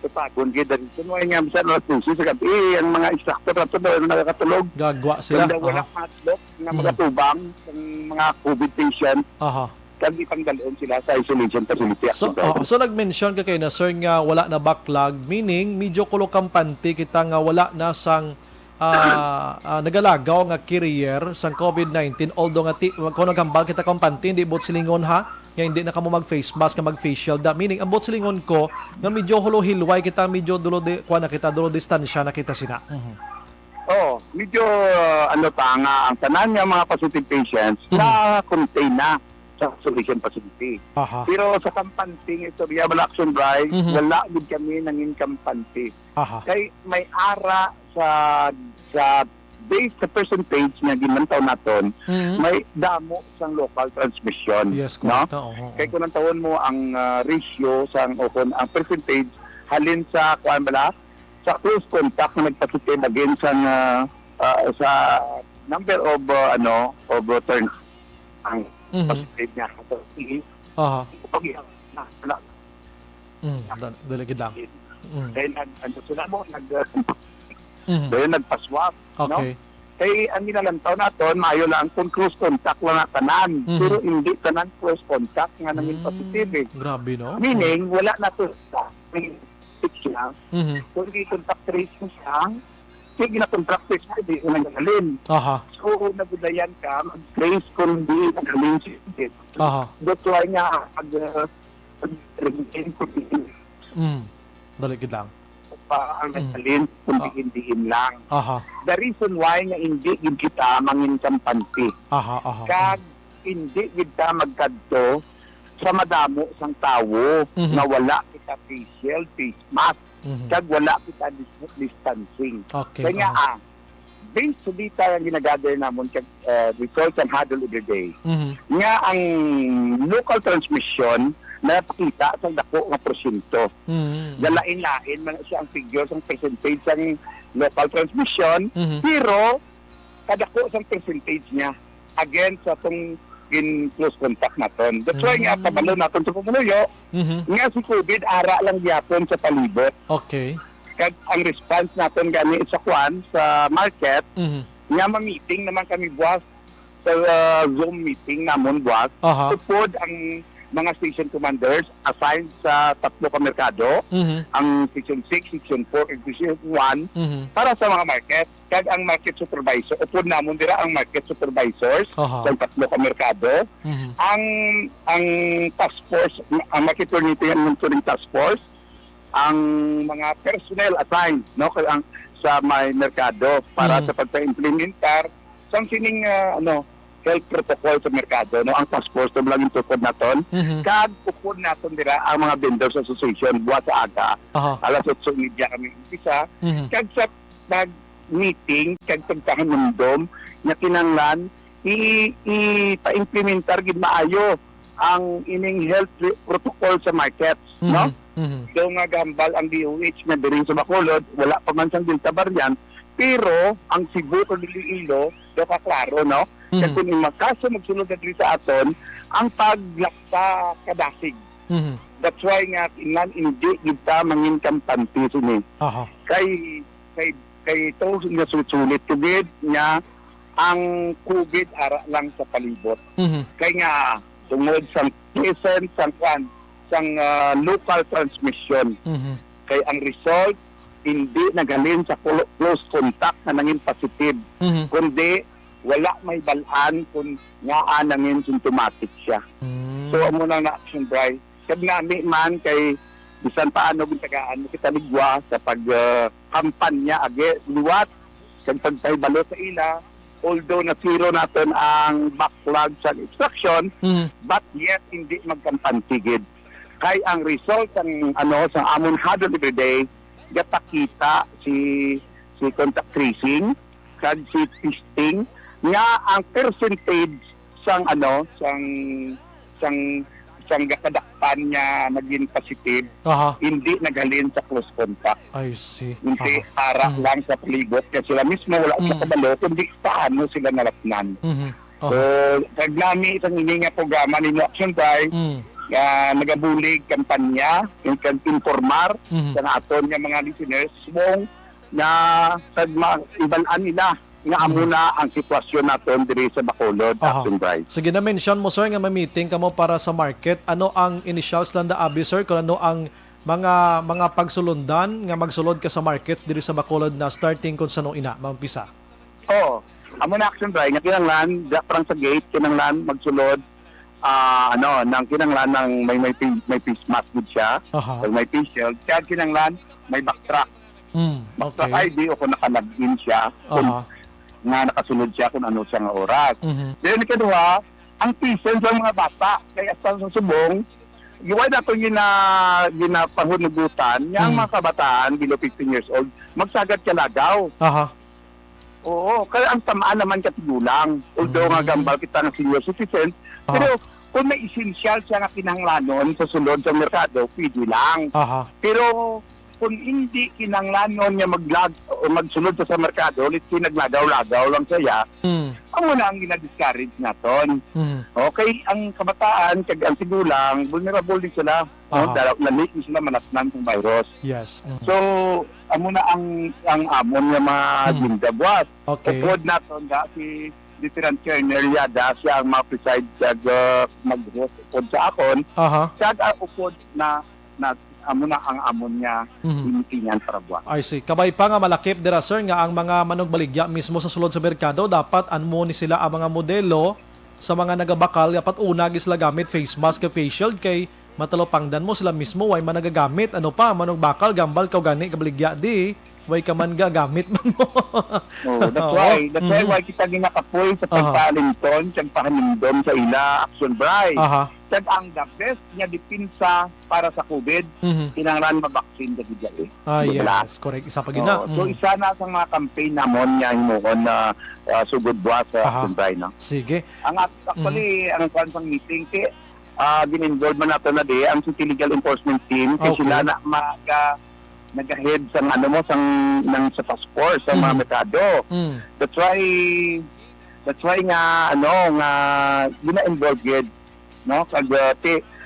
pagod gid dito mo nga bisan na tusi sa gabi ang mga instructor nato na nakakatulog gagwa sila wala matlock nga magatubang ng mga COVID patient kag ipangdalon sila sa isolation facility. So nag-mention ka kayo na sir nga wala na backlog, meaning medyo kulo kampante kita nga wala na sang nagalagaw nga carrier sang COVID-19, although nga kung nagambal kita kampante hindi bot silingon ha nga hindi na kamo mag-face mask, nga mag-face shield. Meaning, ang bot silingon ko, nga medyo hulo-hilway kita, medyo dulo distansya na kita sina. Medyo nga, ang tanan nga mga positive patients na contain na sa isolation facility. Pero sa kampanting istorya, wala action drive, wala din kami nangin kampante. Kay may ara sa based sa percentage nga gimantaw naton, may damo sang local transmission. Yes, no? Kaya kung tawon mo ang ratio sang ang percentage halin sa sa close contact na nagpositive against sa number of turns ang positive niya. Daligid lang. Kaya nagpaswap. Okay. No? Kaya ang ginalantaw naton, maayo lang kung close contact lang na tanan. Pero hindi tanan close contact nga namin positive. Grabe, no? Meaning, wala na to sa siya. Kung i-contact tracing siya, sige na contact tracing siya, hindi ko nagagalin. So, nagudayan ka, mag-trace kung hindi nagagalin siya. That's why nga, daligid lang. Ang nagalin, kundi hindiin lang. The reason why nga hindi kita mangin kampante. Kag hindi kita magkadto sa madamo sang tawo na wala kita facial, face mask. Kag wala kita distancing. Kaya nga, based sa data ang ginagather namon kag results and huddle every day. Nga ang local transmission napakita sa dako nga porsyento. Dalain-lain man siya ang figure sa percentage ng local transmission, pero kadako sa percentage niya against sa itong in close contact naton. That's why nga pabalo naton sa pumunuyo, nga si COVID ara lang gyapon sa palibot. Okay. Kag ang response naton gani sa sa market, nga ma-meeting naman kami buwas sa Zoom meeting namon buwas. Tupod ang mga station commanders assigned sa tatlo ka merkado, ang Section 6, Section 4, and Section 1 para sa mga market. Kag ang market supervisor, upod namon dira ang market supervisors sa tatlo ka merkado. Ang task force, ang market monitoring task force, ang mga personnel assigned ang sa may merkado para sa pagpa-implementar sa sining health protocol sa merkado, ang task force na lang tukod naton. Kag upod naton dira ang mga vendors association buhat sa aga. Alas 8 media kami umpisa. Kag sa meeting kag pagkahanumdom na kinanglan ipa-implementar gid maayo ang ining health protocol sa markets, no? So nga gambal ang DOH na diri sa Bacolod, wala pa man sang Delta variant, pero ang Cebu o Iloilo do klaro, no? Kaya kung magkaso magsunod na dito sa aton, ang paglaksa kadasig. That's why nga inan hindi kita mangin kampante sini. Kay ito nga sulit tugid nga ang COVID ara lang sa palibot. Kaya nga tungod sang present sang local transmission. Kay ang result hindi nagaling sa close contact na nangin positive, kundi wala may balaan kung nga nangin symptomatic siya. So amo na action drive. Kag nami man kay bisan paano gintagaan mo kita ligwa sa pag kampanya age liwat kag pagpaybalo sa ila, although na zero natin ang backlog sa extraction, but yet hindi magkampantigid. Kay ang result ng sa amon hadlok every day, gatakita si contact tracing, kag si testing, nga ang percentage sang gakadakpan niya naging positive, hindi naghalin sa close contact. I see. Hindi para lang sa palibot kasi sila mismo wala sa kabalo, kundi paano sila nalatnan. So, kagnami itong ini nga programa ni Action Drive, nagabulig kampanya, informar sa aton nga mga listeners mong na ibalaan nila nga amuna ang sitwasyon natin diri sa Bacolod Action Drive. Sige na mention mo sir nga ma-meeting kamo para sa market. Ano ang initials lang da abi sir kung ano ang mga pagsulundan nga magsulod ka sa markets diri sa Bacolod na starting kung sano ina mampisa? Amuna Action Drive nga kinanglan parang sa gate kinanglan magsulod nang kinanglan ng may face mask gud siya, may face shield, kaya kinanglan may backtrack. Backtrack ID o kung nakalagin siya nga nakasunod siya kung ano siya nga oras. Then ikaduha, ang patience ng mga bata. Kaya sa subong, iwan na ito ginapahunugutan niya ang mga kabataan below 15 years old, magsagad ka lagaw. Oo, kaya ang tamaan naman katigulang. Although nga gambal kita ng senior citizen, pero kung may essential siya nga kinahanglanon sa sulod sa merkado, pwede lang. Pero kung hindi kinanglanon niya magsulod sa merkado, ulit naglagaw-lagaw lang siya, amo na ang ginadiscourage naton. Okay, ang kabataan, kag ang sigulang, vulnerable din sila. Lamig sila manatnan ng virus. Yes. So, amo na ang amon nga mga gindabwas. Upod naton si Lieutenant Colonel Yada, siya ang ma-preside sa mag-host upod sa akon. Siya ang upod na amo na ang amon niya initingan para buwan. I see. Kabay pa nga malakip dira sir nga ang mga manok baligya mismo sa sulod sa merkado dapat anmo ni sila ang mga modelo sa mga nagabakal dapat una sila gamit face mask ka face shield kay matalopangdan mo sila mismo way managagamit ano pa manok bakal gambal kaw gani kabaligya di way ka man gagamit man mo. That's why kita ginakapoy sa pagpalinton sa pahanindom sa ila Action Bright. Kag ang the best niya dipinsa para sa COVID, kinanglan mabaksin dagiti dili. Yes, correct. Isa pa gina. So isa na sa mga campaign namon niya himuon na sugod buwas sa Action Bright, no? Sige. Ang actually ang kansang meeting gin-involve man nato na di ang City Legal Enforcement Team kasi sila na nag-ahead sa task force sa mga merkado. That's why nga gina-involve gid, no? Kag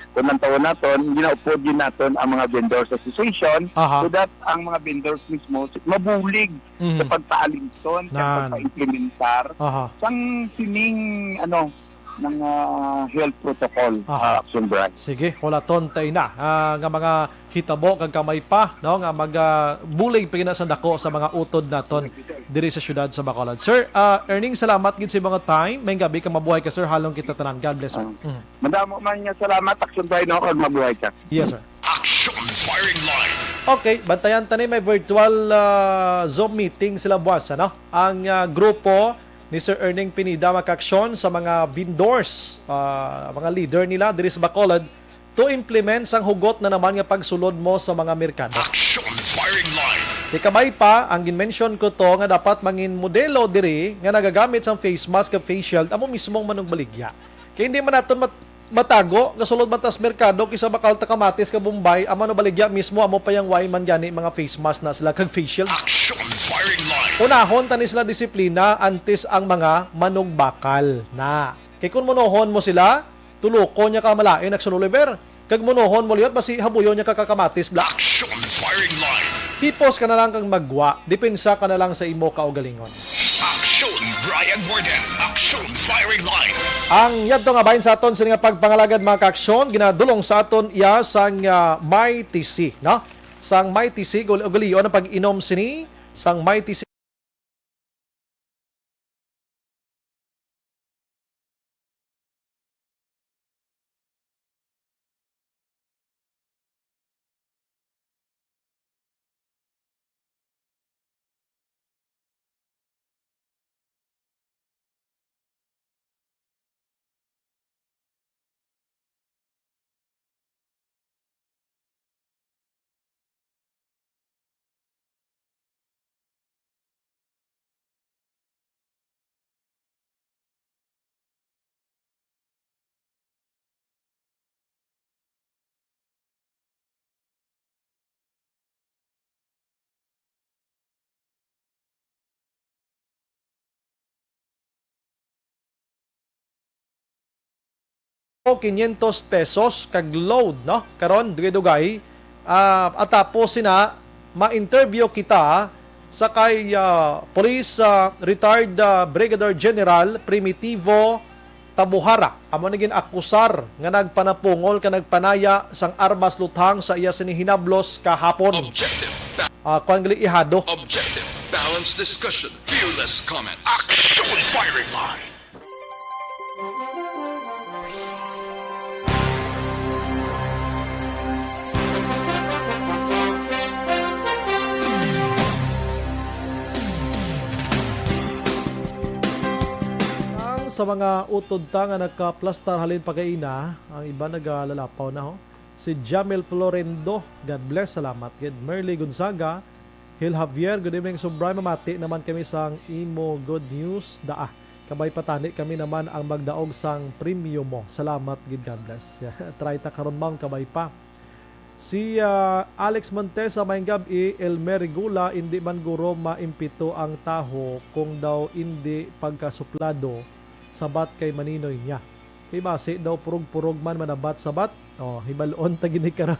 kung nang taon naton ginaupod din naton ang mga vendors association so that ang mga vendors mismo mabulig sa pagpaalinton sa pag-implementar sang sining ng health protocol Action Bright. Sige, hulaton tay na nga mga hitabo kag kamay pa no nga bulig pagina sa dako sa mga utod naton diri sa syudad sa Bacolod. Sir, Erning, salamat gid sa mga time. May gabi ka mabuhay ka sir, halong kita tanan. God bless you. Madamo man nga salamat Action Bright no kag mabuhay ka. Yes sir. Action Firing Line. Okay, bantayan tani may virtual Zoom meeting sila buwas ano. Ang grupo ni Sir Erning Pinida makaksyon sa mga vendors, mga leader nila diri sa Bacolod to implement sang hugot na naman nga pagsulod mo sa mga merkado. Action Firing Line. Ikabay pa, ang ginmention ko to nga dapat mangin modelo diri nga nagagamit sang face mask at face shield amo mismong manong baligya. Kaya hindi man naton matago nga sulod man tas merkado kisa bakal ta kamatis ka Bombay amo no baligya mismo amo pa yang way man gani mga face mask na sila kag face shield. Action Firing Line. Unahon tanis sila disiplina antes ang mga manugbakal na. Kay kung monohon mo sila, tuloko niya ka malain nagsunuliber. Kag monohon mo liot basi habuyon niya kakamatis bla. Action Firing Line. Hipos ka na lang kang magwa, depensa ka na lang sa imo kaugalingon. Action Brian Warden. Action Firing Line. Ang yadto nga bahin sa aton sa nga pagpangalagad mga kaaksyon, ginadulong sa aton iya sang MyTC, no? Sang MyTC galion ang pag-inom sini sang MyTC 500 pesos kag load, no? Karon dugay-dugay. At tapos sina ma-interview kita sa kay Police Retired Brigadier General Primitivo Tabuhara. Amo naging akusar nga nagpanapungol ka nagpanaya sang armas luthang sa iya sinihinablos kahapon. Objective. Kuan gali ihado. Objective. Balanced discussion. Fearless comments. Action firing line. Sa mga utod ta nga nagka-plastar halin pagaina, ang iba nagalalapaw na ho. Si Jamil Florendo, God bless, salamat. Good. Merly Gonzaga, Hil Javier, good evening. Sobray mamati naman kami sang imo good news. Kabay patani kami naman ang magdaog sang premium mo. Salamat, God bless. Try ta karon mang kabay pa. Si Alex Montesa, may gabi, Elmer Regula, hindi man guro maimpito ang taho kung daw hindi pagkasuplado sabat kay maninoy niya. Kay base daw purog-purog man manabat sabat. Hibaloon ta gini karon.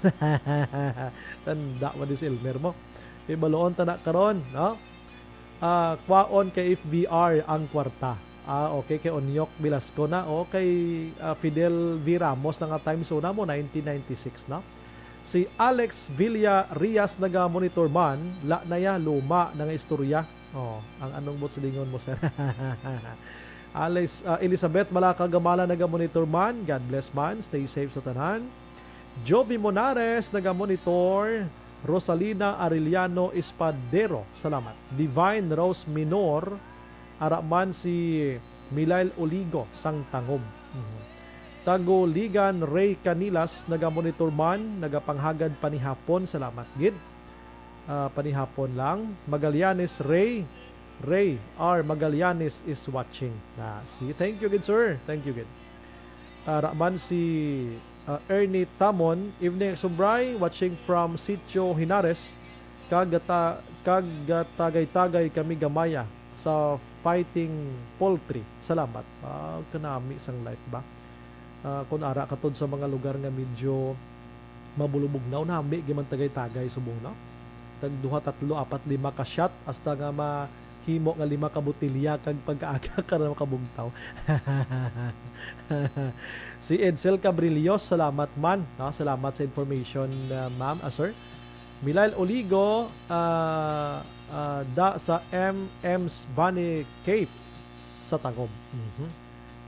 Tanda mo dis Elmer mo. Hibaloon ta na karon, no? Kwaon kay FVR ang kwarta. Okay kay Onyok Velasco na. Okay, Fidel V. Ramos na nga time zone mo 1996, no? Si Alex Villa Rias naga-monitor man, la na ya luma nga istorya. Ang anong bot sa lingon mo sir. Elizabeth Malaka Gamala naga-monitor man. God bless man. Stay safe sa tanan. Joby Monares naga-monitor. Rosalina Arellano Espadero. Salamat. Divine Rose Minor. Araman si Milail Oligo sang Tangob. Tagoligan Ray Canilas naga-monitor man. Nagapanghagad panihapon. Salamat gid. Panihapon lang. Magallanes Ray R. Magallanes is watching. Thank you, good sir. Thank you, good. Raman si Ernie Tamon. Evening, Sobray. Watching from Sitio Hinares. Kagatagay-tagay kami gamaya sa fighting poultry. Salamat. Kanami sang life ba? Kung ara katod sa mga lugar nga medyo mabulubog na, nami giman tagay-tagay subong na. Tag 2, 3, 4, 5 ka shot hasta nga himo nga 5 ka botilya kag pag-aga ka na makabugtaw. Si Edsel Cabrillos, salamat man. Salamat sa information, ma'am, sir. Milail Oligo, sa MM's Bunny Cave sa Tagom.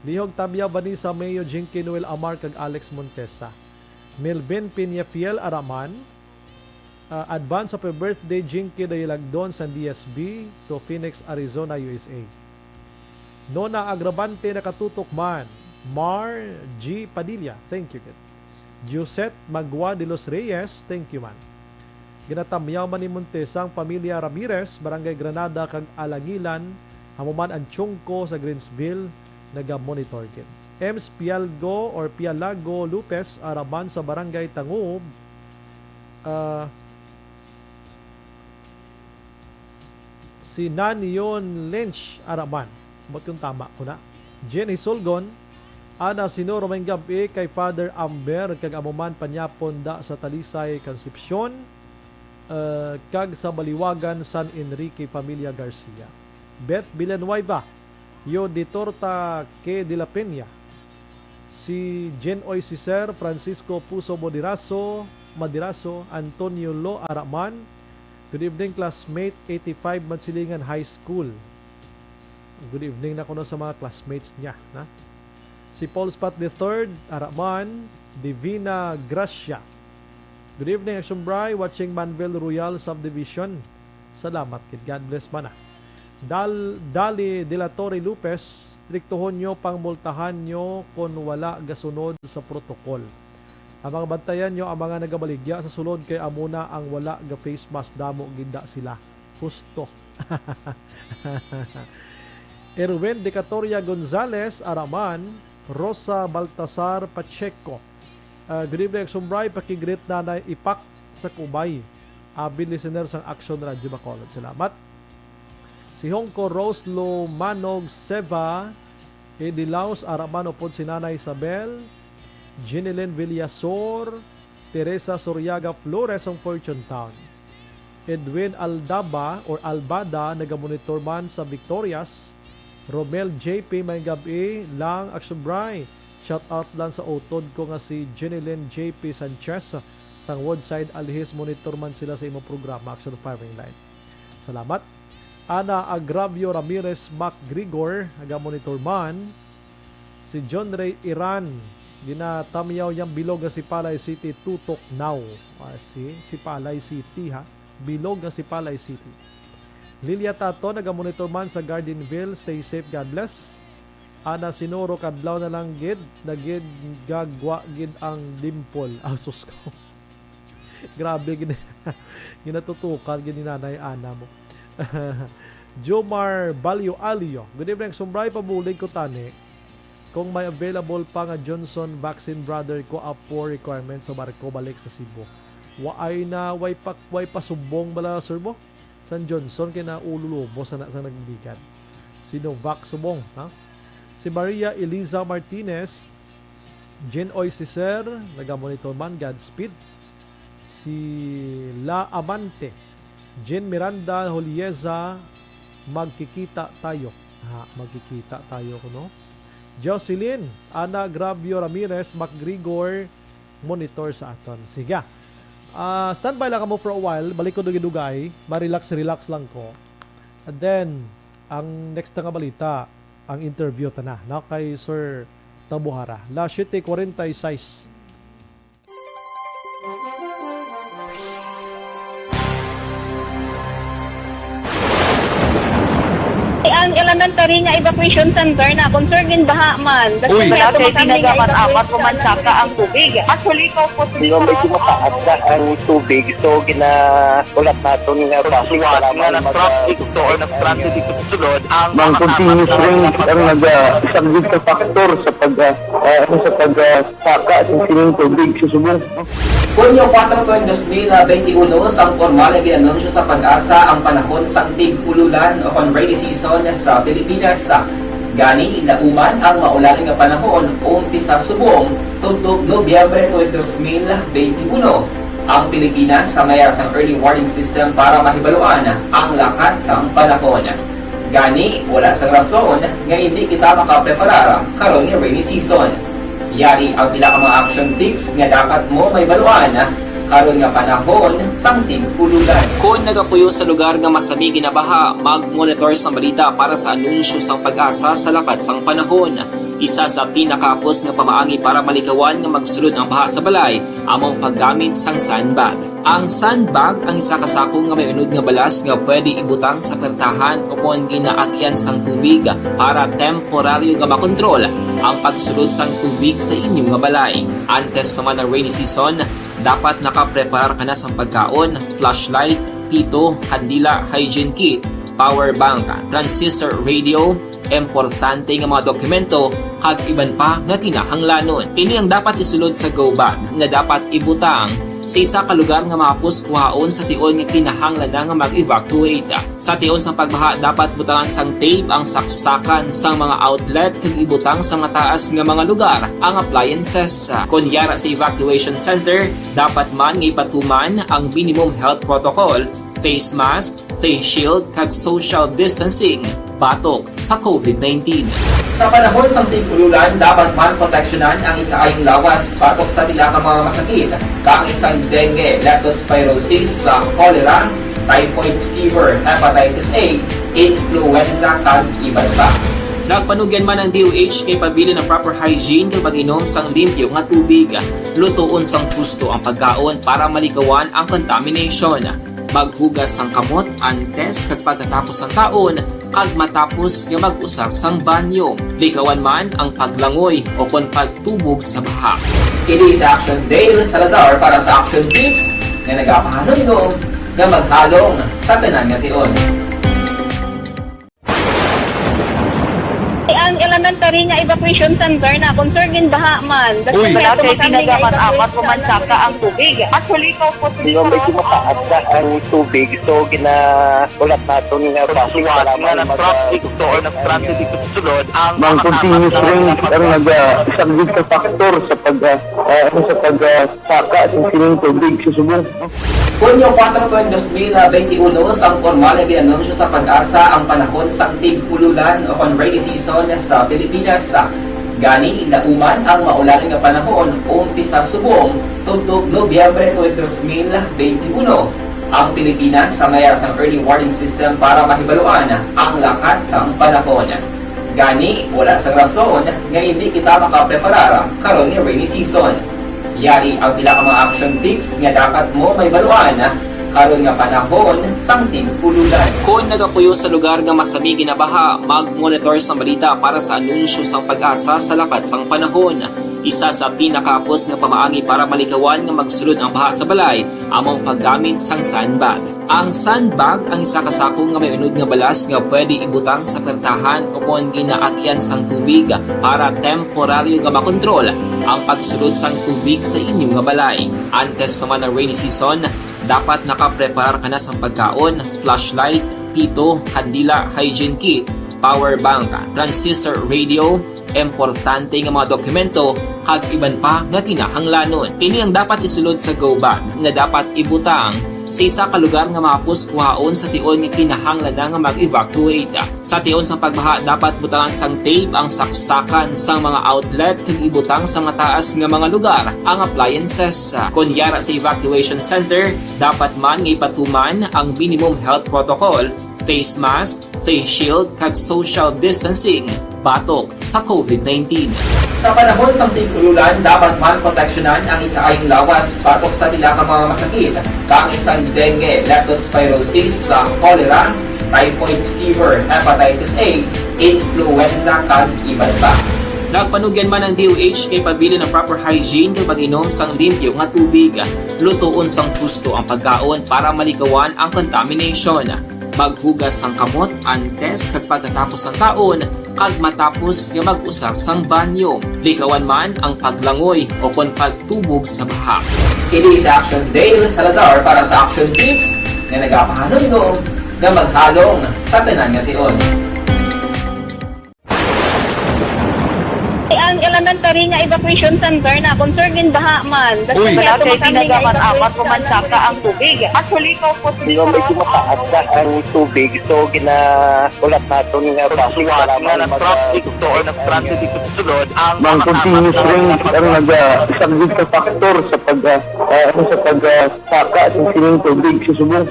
Lihog Tabya Bani sa Mayo Jinky Noel Amar kag Alex Montesa. Melvin Piñafiel Araman, advance happy birthday Jinky Dayalagdon sa DSB to Phoenix, Arizona, USA. Nona Agrabante nakatutok man. Mar G. Padilla, thank you. Josette Magua de los Reyes, thank you man. Ginatamyaw man ni Montesang pamilya Ramirez, Barangay Granada kag Alangilan, hamuman ang Chungko sa Greensville, naga-monitor gid. Ems Pialgo or Pialago Lupes araman sa Barangay Tangub, si Nanion Lynch araman. Ba't yung tama ko na? Jenny Solgon, ana sinuro may gabi kay Father Amber kag amuman panyapon da sa Talisay, Concepcion, kag sa Baliwagan, San Enrique, Familia Garcia. Beth Villanueva, Yo de Torta K. de la Peña, si Jen Oy Cicer, Francisco Puso Madiraso, Antonio Lo Araman. Good evening, classmate 85 Mansilingan High School. Good evening na kuno sa mga classmates niya. Na? Si Paul Spat III, Araman, Divina Gracia. Good evening, Action Bray, watching Manville Royal Subdivision. Salamat, kid. God bless man. Dali de la Torre Lupes, triktohon nyo pang multahan nyo kung wala gasunod sa protokol. Ang mga bantayan nyo ang mga nagabaligya sa sulod kay amuna ang wala ga face mask damo ginda sila. Husto. Erwin Decatoria Gonzales Araman, Rosa Baltasar Pacheco. Good evening, Sumbray, pakigreet na ipak sa Kubay. Abil listener sang Action Radio Bacolod. Salamat. Si Hongko Roslo Manog Seva Edilaus Araman upod si Nanay Isabel Jeneline Villasor, Teresa Soriaga Flores ang Fortune Town. Edwin Aldaba or Albada, nagamonitor man sa Victorias. Romel JP, may gabi lang Action Bray. Shout out lang sa utod ko nga si Jeneline JP Sanchez sa Woodside Alhis, monitor man sila sa imong programa Action Firing Line. Salamat. Ana Agravio Ramirez MacGregor, nagamonitor man. Si John Ray Iran, ginatamyaw yung bilog nga si Palay City, tutok now. Si Palay City ha. Bilog nga si Palay City. Lilia Tato, nagamonitor man sa Gardenville. Stay safe, God bless. Ana Sinoro, kadlaw na lang gid. Nagid gagwa gid ang dimple. Asus ko. Grabe, ginatutukan gid ni Nanay Ana mo. Jomar Balyo Alio. Good evening, Sumbray, pabulig ko tani. Kung may available pa nga Johnson vaccine brother ko up for requirements sa barko balik sa Cebu. Way pa subong bala sir mo? San Johnson kina ululubo sa nagbigan. Sinovac subong, ha? Si Maria Eliza Martinez, Jen Oy Cicer, nagamonitor man, Godspeed. Si La Amante, Jen Miranda Julieza, magkikita tayo. Magkikita tayo ko, no? Jocelyn, Ana Gravio Ramirez, MacGregor, monitor sa aton. Sige. Standby lang kamo for a while. Balik ko dugay. Relax lang ko. And then, ang next na nga balita, ang interview ta na kay Sir Tabuhara. La 7:46. Ang elementary nga evacuation center na concern din baha man. Uy! Kasi tinagaman apat pumansaka ang tubig. Actually, ko po Yung medyo mataas na ang tubig, so ginaulat natin nga Pasiwat nga ng traffic to or ng-transit dito sa sulod ang Mang continuous range ang nag-subject sa factor sa pagsaka sa sining tubig sa subong. Hunyo 4, 2021, sang formal na ginanunsyo sa Pag-asa ang panahon sa tig-ululan o rainy season sa Pilipinas. Gani, nauman ang maulan nga panahon umpisa subong tugtog Nobyembre 2021. Ang Pilipinas sa mayar sang early warning system para mahibaluan ang lakat sang panahon. Gani, wala sang rason nga hindi kita makapreparar karon nga rainy season. Yari ang pila ka mga action tips nga dapat mo may baluan karon nga panahon sang tig-ululan. Kung nagapuyo sa lugar nga masami ginabaha, mag-monitor sa balita para sa anunsyo sang Pag-asa sa lakat sang panahon. Isa sa pinakapos nga pamaagi para malikawan nga magsulod ang baha sa balay, among paggamit sang sandbag. Ang sandbag ang isa ka sako nga may unod nga balas nga pwede ibutang sa pertahan o kung ginaagyan sang tubig para temporaryo nga makontrol ang pagsulod sang tubig sa inyong nga balay. Antes naman ng rainy season, dapat nakaprepare ka na sa pagkaon, flashlight, pito, kandila, hygiene kit, power bank, transistor radio, importante nga mga dokumento, kag iban pa nga kinahanglanon. Ini ang dapat isulod sa go bag nga dapat ibutang sa isa ka lugar nga mapos kuhaon sa tion nga kinahanglan nga mag-evacuate. Sa tion sa pagbaha, dapat butangan sang tape ang saksakan sang mga outlet kag ibutang sa mataas nga mga lugar ang appliances. Kunyara sa evacuation center, dapat man nga ipatuman ang minimum health protocol, face mask, face shield kag social distancing batok sa COVID-19. Sa panahon sa tig-ululan, dapat man proteksyonan ang ikaayong lawas batok sa pila ka mga masakit, kang isang dengue, leptospirosis, cholera, typhoid fever, hepatitis A, influenza, kag iban pa. Nagpanugyan man ang DOH kay pabili ng proper hygiene kay pag-inom sang limpyo nga tubig. Lutuon sang gusto ang pagkaon para malikawan ang contamination. Maghugas sang kamot antes kag pagkatapos ang kaon kag matapos nga mag-usar sang banyo. Likawan man ang paglangoy o kon pagtubog sa baha. Kini sa Action Dale Salazar para sa Action Tips na nagapahanundong nga maghalong sa tanan nga tion. ang ang elementary nga evacuation center na concern din baha man. Uy. Wala kayo ginagaman apat pumansaka ang tubig. Actually, ikaw po Di ba medyo mataas na ang tubig, so ginaulat nato nga Siwala nga ng traffic to or ng transit dito sa sulod ang Mang continuous rain ang nag-sagbit sa factor sa pagsaka sa sining tubig sa subong. Hunyo 4, 2021, sang formal na ginanunsyo sa pag-asa ang panahon sang tig-ululan o kon rainy season sa Pilipinas. Gani, lauman ang maulan nga panahon umpisa subong tugtog Nobyembre 2021. Ang Pilipinas sa mayroon sang early warning system para mahibaluan ang lakat sang panahon. Gani, wala sa rason nga hindi kita makapreparar karon ni rainy season. Yari ang pila ka mga action tips nga dapat mo may baluan karon nga panahon sang tig-ululan. Kung nagapuyo sa lugar nga masami ginabaha, mag-monitor sa balita para sa anunsyo sang pag-asa sa lakat sang panahon. Isa sa pinakapos nga pamaagi para malikawan nga magsulod ang baha sa balay among paggamit sang sandbag. Ang sandbag ang isa kasakong nga may unod nga balas nga pwede ibutang sa pertahan o kung ginaakyan sang tubig para temporaryo nga makontrol ang pagsulod sang tubig sa inyong nga balay. Antes naman ng rainy season, dapat nakapreparar ka na sa pagkaon, flashlight, pito, kandila, hygiene kit, power bank, transistor radio, importante nga mga dokumento, kag iban pa nga kinahanglanon. Ini ang dapat isulod sa go bag nga dapat ibutang sa isa ka lugar nga mapus kuhaon sa tion nga kinahanglan nga mag-evacuate. Sa tion sa pagbaha dapat butangan sang tape ang saksakan sang mga outlet kag ibutang sa mga taas nga mga lugar ang appliances. Kunyara sa evacuation center, dapat man nga ipatuman ang minimum health protocol, face mask, face shield kag social distancing batok sa COVID-19. Sa panahon sa tig-ululan, dapat man proteksyonan ang ikaayong lawas batok sa nila ka mga masakit, kang isang dengue, leptospirosis, cholera, typhoid fever, hepatitis A, influenza, kag iban pa. Nagpanugyan man ang DOH kay pabili ng proper hygiene kay pag-inom sang limpyo nga tubig, lutuon sang gusto ang pagkaon para malikawan ang contamination. Maghugas sang kamot antes kag pagkatapos ang kaon kag matapos nga mag-usar sang banyo. Likawan man ang paglangoy o kon pagtubog sa baha. Kini sa Action Dale Salazar para sa Action Tips nga nagapahanundong nga maghalong sa tanan nga tion. Ang elementary nga evacuation center na concern din baha man. Uy. Wala kayo ginagaman apat pumansaka ang tubig. Actually, ikaw po Di ba medyo mataas na ang tubig, so ginaulat nato nga Siwala nga ng traffic to or ng transit dito sa sulod ang Mang continuous rain ang nag-sagbit sa factor sa pagsaka sa sining tubig sa subong.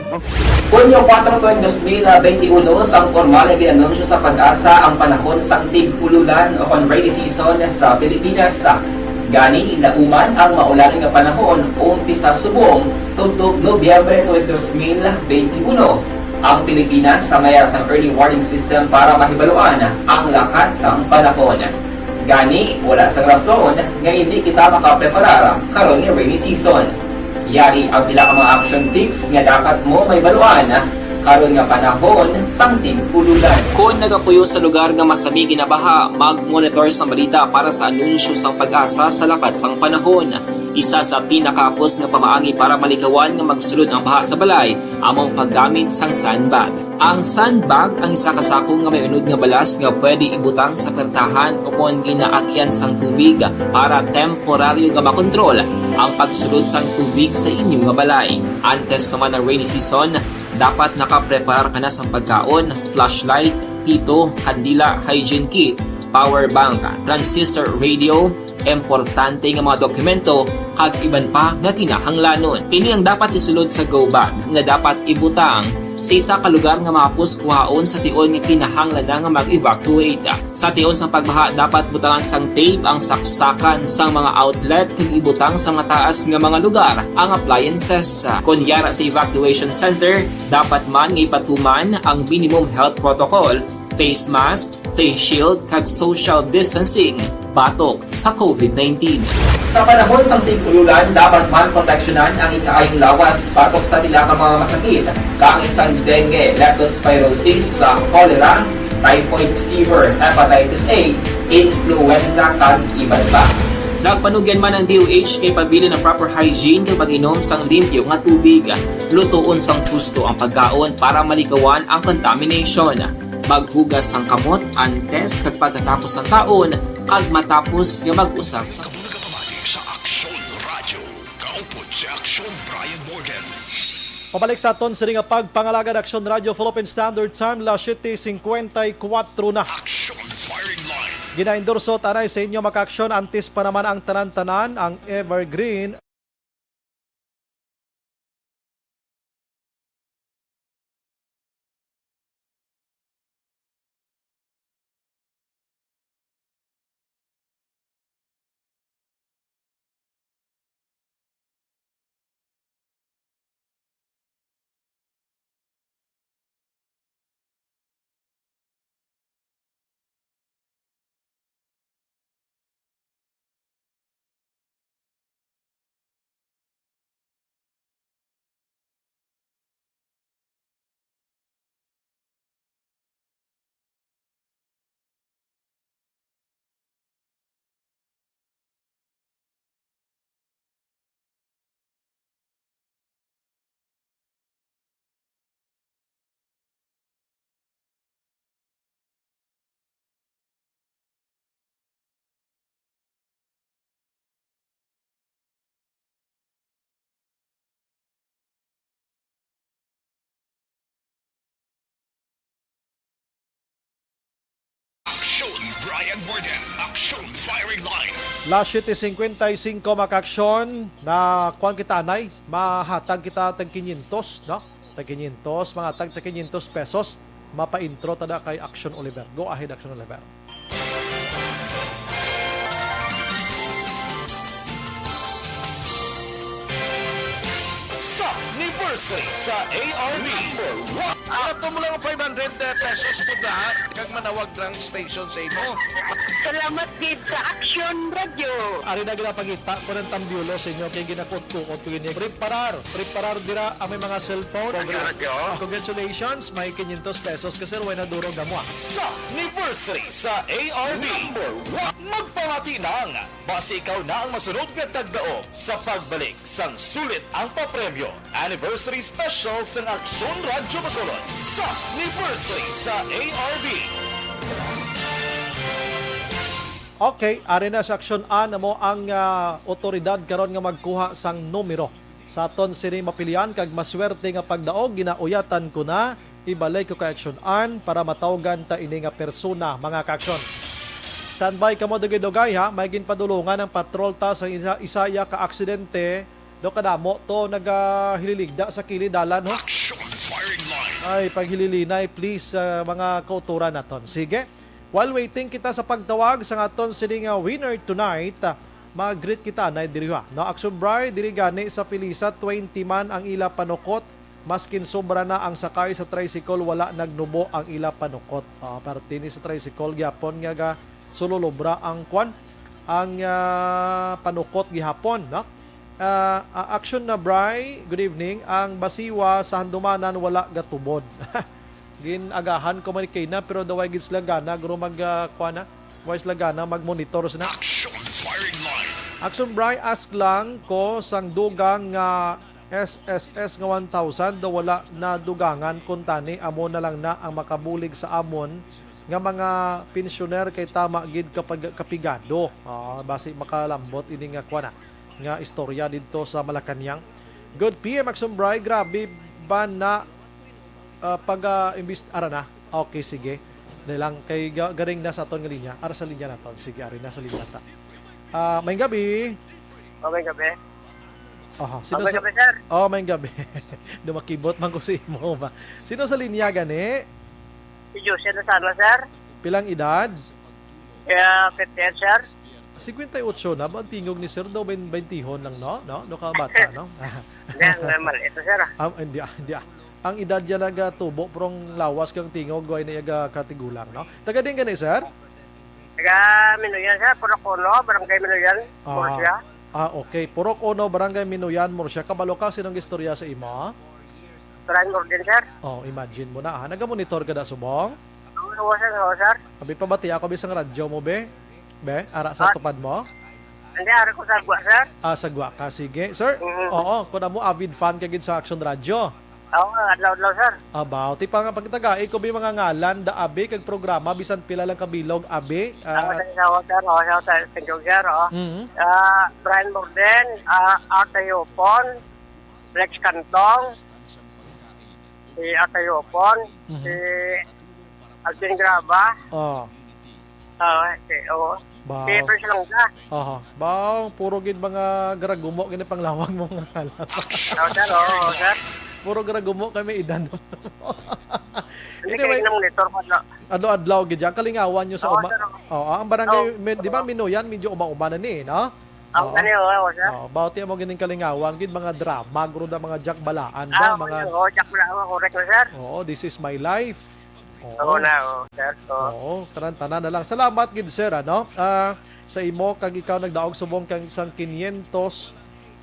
Hunyo 4, 2021, sang formal na ginanunsyo sa pag-asa ang panahon sang tig-ululan o kon rainy season sa Pilipinas. Gani, lauman ang maulan nga panahon umpisa subong tugtog Nobyembre 2021. Ang Pilipinas sa mayroon sang early warning system para mahibaluan ang lakat sang panahon. Gani, wala sa rason nga hindi kita makapreparar karon ni rainy season. Yari ang pila ka mga action tips nga dapat mo may baluan karon nga panahon sang tig-ululan. Kung nagapuyo sa lugar nga masami ginabaha, mag-monitor sa balita para sa anunsyo sang pag-asa sa lakat sang panahon. Isa sa pinakapos nga pamaagi para malikawan nga magsulod ang baha sa balay among paggamit sang sandbag. Ang sandbag ang isa kasakong nga may unod nga balas nga pwede ibutang sa pertahan o kung ginaakyan sang tubig para temporaryo nga makontrol ang pagsulod sang tubig sa inyong nga balay. Antes naman ng rainy season, dapat nakapreparar ka na sa pagkaon, flashlight, pito, kandila, hygiene kit, power bank, transistor radio, importante nga mga dokumento, kag iban pa nga kinahanglanon. Ini ang dapat isulod sa go bag nga dapat ibutang sa isa ka lugar nga mapus kuhaon sa tion nga kinahanglan nga mag-evacuate. Sa tion sa pagbaha dapat butangan sang tape ang saksakan sang mga outlet kag ibutang sa mataas nga mga lugar ang appliances. Kunyara sa evacuation center, dapat man nga ipatuman ang minimum health protocol, face mask, face shield kag social distancing batok sa COVID-19. Sa panahon sa tig-ululan, dapat man proteksyonan ang ikaayong lawas batok sa nila ka mga masakit, kang isang dengue, leptospirosis, cholera, typhoid fever, hepatitis A, influenza, kag iban pa. Nagpanugyan man ang DOH kay pabili ng proper hygiene kay pag-inom sang limpyo nga tubig. Lutuon sang husto ang pagkaon para malikawan ang contamination. Maghugas ang kamot antes kag pagkatapos ang kaon kag matapos nga mag-usap. Kabulaga pamati sa Aksyon Radio. Kaupod si Aksyon Brian Morgan. Pabalik sa aton sa nga pagpangalaga ng Aksyon Radio Philippine Standard Time, 7:54 na. Aksyon Firing Line. Gina-endorso tanay sa inyo maka-aksyon antes pa naman ang tanan-tanan ang Evergreen Aksyon Brian Morgan. Aksyon Firing Line. 7:55 maka-aksyon na kuan kita anay, mahatag kita tag 500, no? Tag 500, mga tag 500 pesos, mapa-intro tada kay Action Oliver. Go ahead, Action Oliver. Sa Anniversary sa ARB. Ato mo lang 500 pesos po na kag manawag drang station sa imo. Salamat gid sa Action Radio. Ari na ginapagita ko ng tambyulo sa inyo kay ginakot-kukot ko gini. Preparar dira ang may mga cellphone. Congratulations, may 500 pesos kasi way na durog na mo. Sa Anniversary sa ARB. Magpamati nang base ikaw na ang masunod nga tagdao sa pagbalik sang sulit ang papremyo. Anniversary Special sa Aksyon Radyo Bacolod sa Anniversary sa ARB. Okay, ari na sa aksyon A na mo ang otoridad karon nga magkuha sang numero. Sa aton sini mapilian kag maswerte nga pagdaog ginauyatan ko na ibalik ko kay aksyon an para matawgan ta ini nga persona mga kaaksyon. Standby ka mo dugay-dugay ha, may ginpadulungan ng patrol ta sa isaya ka aksidente do kadamo to nagahililigda sa kilidalan ho. Aksyon Firing Line. Ay paghililinay please mga kauturan naton. Sige. While waiting kita sa pagtawag sa aton sini nga winner tonight, mag-greet kita na diri ha. No action bray diri gani sa Pilisa 20 man ang ila panukot, maskin sobra na ang sakay sa tricycle wala nagnubo ang ila panukot. Parte ni sa tricycle gyapon nga ga sululobra ang kwan ang panukot gihapon, no? Action na bray, good evening. Ang basiwa sa handumanan wala gatubod. Ginagahan ko man kay na pero daway gid sila gana guro mag kuana wise lagana mag-monitor na. Action Firing Line. Action Bry ask lang ko sang dugang nga SSS nga 1,000 daw wala na dugangan kun tani amo na lang na ang makabulig sa amon nga mga pensyoner kay tama gid kapag kapigado. Basi makalambot ini nga kuana nga istorya didto sa Malacañang. Good PM Action Bry, grabe ba na pag-imbist ara na. Okay, sige. Dahil lang kay garing na sa aton nga linya. Ara sa linya naton. Sige, ari na sa linya ta. May gabi. May gabi. Sino May gabi, sir. May gabi. Dumakibot man ko si mo ba. Sino sa linya gani? Si Jose na sana, sir. Pilang edad? Kaya 50, sir. 58 na ba? Tingog ni sir daw 20 lang, no? No ka bata, no? Normal. Ito, sir. Hindi. Ang edad niya nagatubo prong lawas kang tingog goy na yaga katigulang, no? Taga din gani, sir? Taga Minuyan, sir. Puro-Kono, Barangay Minuyan. Murcia. Okay. Purok Ono, Barangay Minuyan, Murcia. Kabalo ka, sinong istorya sa imo? Brian Morgan, sir. Imagine mo na, nagamonitor ka da subong? sir. Abi pa bati ako bisang radyo mo, be? Be, ara sa tupad mo? Hindi, ari ko sa gwa, sir. Sagwa ka. Sige. Sir, oo, kung mo avid fan ka gid sa Action Radio. Oo, adlaw-adlaw, sir. About, ti pa nga pagtagay ko bi mga ngalan, da abi, kag programa, bisan pila lang kabilog, abi. Ako sa isawa, sir. Oo, sir. Thank you, sir. Brian Borden, Artayo Pon, Rex Cantong, si Artayo Pon, si Alvin Graba, Bao. si First Langga. Bao, puro gid mga garagumo gini panglawag mo nga ngalan. Oo, sir. Oo, sir. Puro garagumo kami idan. Hindi kayo monitor pa na. Adlaw gid yan kalingawan nyo sa Oo, uma. sir. Ang barangay, di ba Minoyan medyo uma-uma na ni, no? Ang kani, oo, sir. Bawti mo gining kalingawan gid mga drama, guro da mga Jack Balaan ba mga. Oo, Jack Balaan, correct na, sir. This is my life. Oo na, sir. Tanan na lang. Salamat gid sir, ano? Sa imo kag ikaw nagdaog subong kang isang 500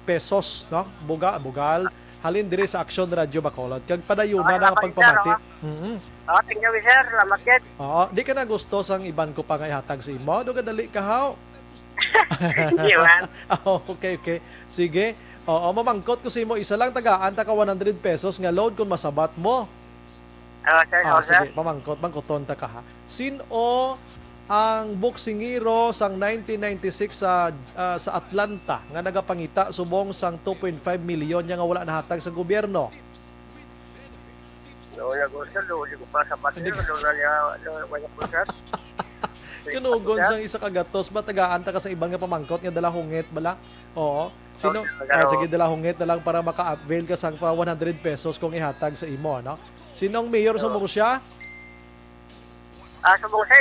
pesos, no? Bugal. Halin diri sa Action Radio Bacolod. Kag padayunan ang pagpamati. Thank you, sir. Salamat gid. Di ka na gusto sang iban ko pa nga ihatag sa imo. Do kadali ka haw. Hindi man. Okay. Sige. Mamangkot ko sa imo isa lang tagaan ta ka 100 pesos nga load kung masabat mo. Sir. Sige, mangkoton ta ka ha. Sino ang boksingero sang 1996 sa Atlanta nga nagapangita subong sang 2.5 million nga wala nahatag sa gobyerno? Ko pa sa pati. Kinugon sang isa ka gatos ba tagaan ta ka sa ibang nga pamangkot nga dala hungit bala? Oo. Sino? Sige, dala hungit na lang para maka-avail ka sang pa 100 pesos kung ihatag sa imo, no? Sinong mayor sa Murcia? Subong si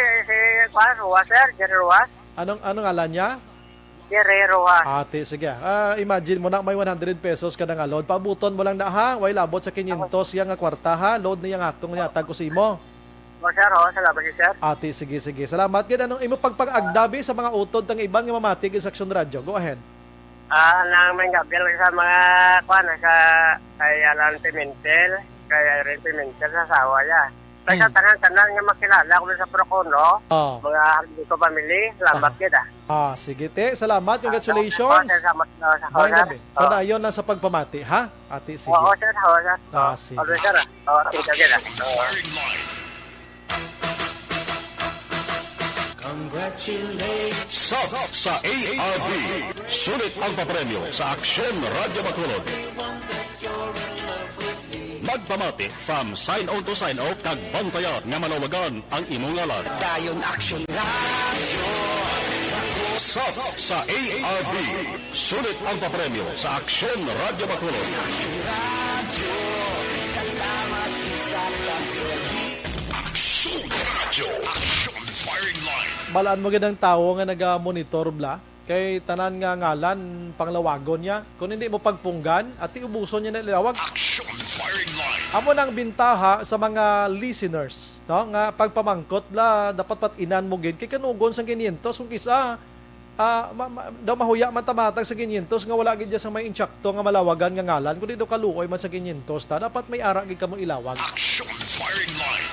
Ruas, sir. Jerry Ruas. Anong ngalan niya? Jerry Ruas. Ate, sige. Imagine mo na may 100 pesos ka na nga load. Pabuton mo lang na ha. Way labot sa 500 yang nga kwarta ha. Load na yung atong yatag ko sa imo. Sir. Salamat sir. Ate, sige. Salamat. Anong imo pagpag-agdabi sa mga utod ng ibang nga mamatig sa Action Radio? Go ahead. Nang may gabil sa mga kay Alan Pimentel, kay Irene Pimentel sa sawa niya. Kaya tanan nga makilala ko sa Procono, mga Hardito family, salamat kita. Sige te, salamat, congratulations. Salamat sa gabi. Padayon na sa pagpamati, ha? Ate, sige. Oo, sir. Sige. Sir. Thank you kita. Sabak sa ARB. Sulit ang papremyo sa Aksyon Radio Bacolod. Magpamati from sign-on to sign-off kag bantayan nga malawagan ang imong ngalan. Dayon Action Radio. Sabak sa ARB. Sulit ang papremyo sa Aksyon Radio Bacolod. Salamat sa pagsali. Aksyon Radio. Aksyon Firing Line. Balaan mo gid ang tawo nga naga-monitor bla kay tanan nga ngalan panglawagon niya. Kung hindi mo pagpunggan at iubuson niya na ilawag. Aksyon Firing Line. Amo nang bintaha sa mga listeners, no? Nga pagpamangkot la dapat patinan mo gid kay kanugon sa 500 kung kisa daw mahuya man tamatag sa 500 nga wala gid sa may insyakto nga malawagan nga ngalan kundi do kaluoy man sa 500 ta dapat may ara gid kamo ilawag. Aksyon Firing Line.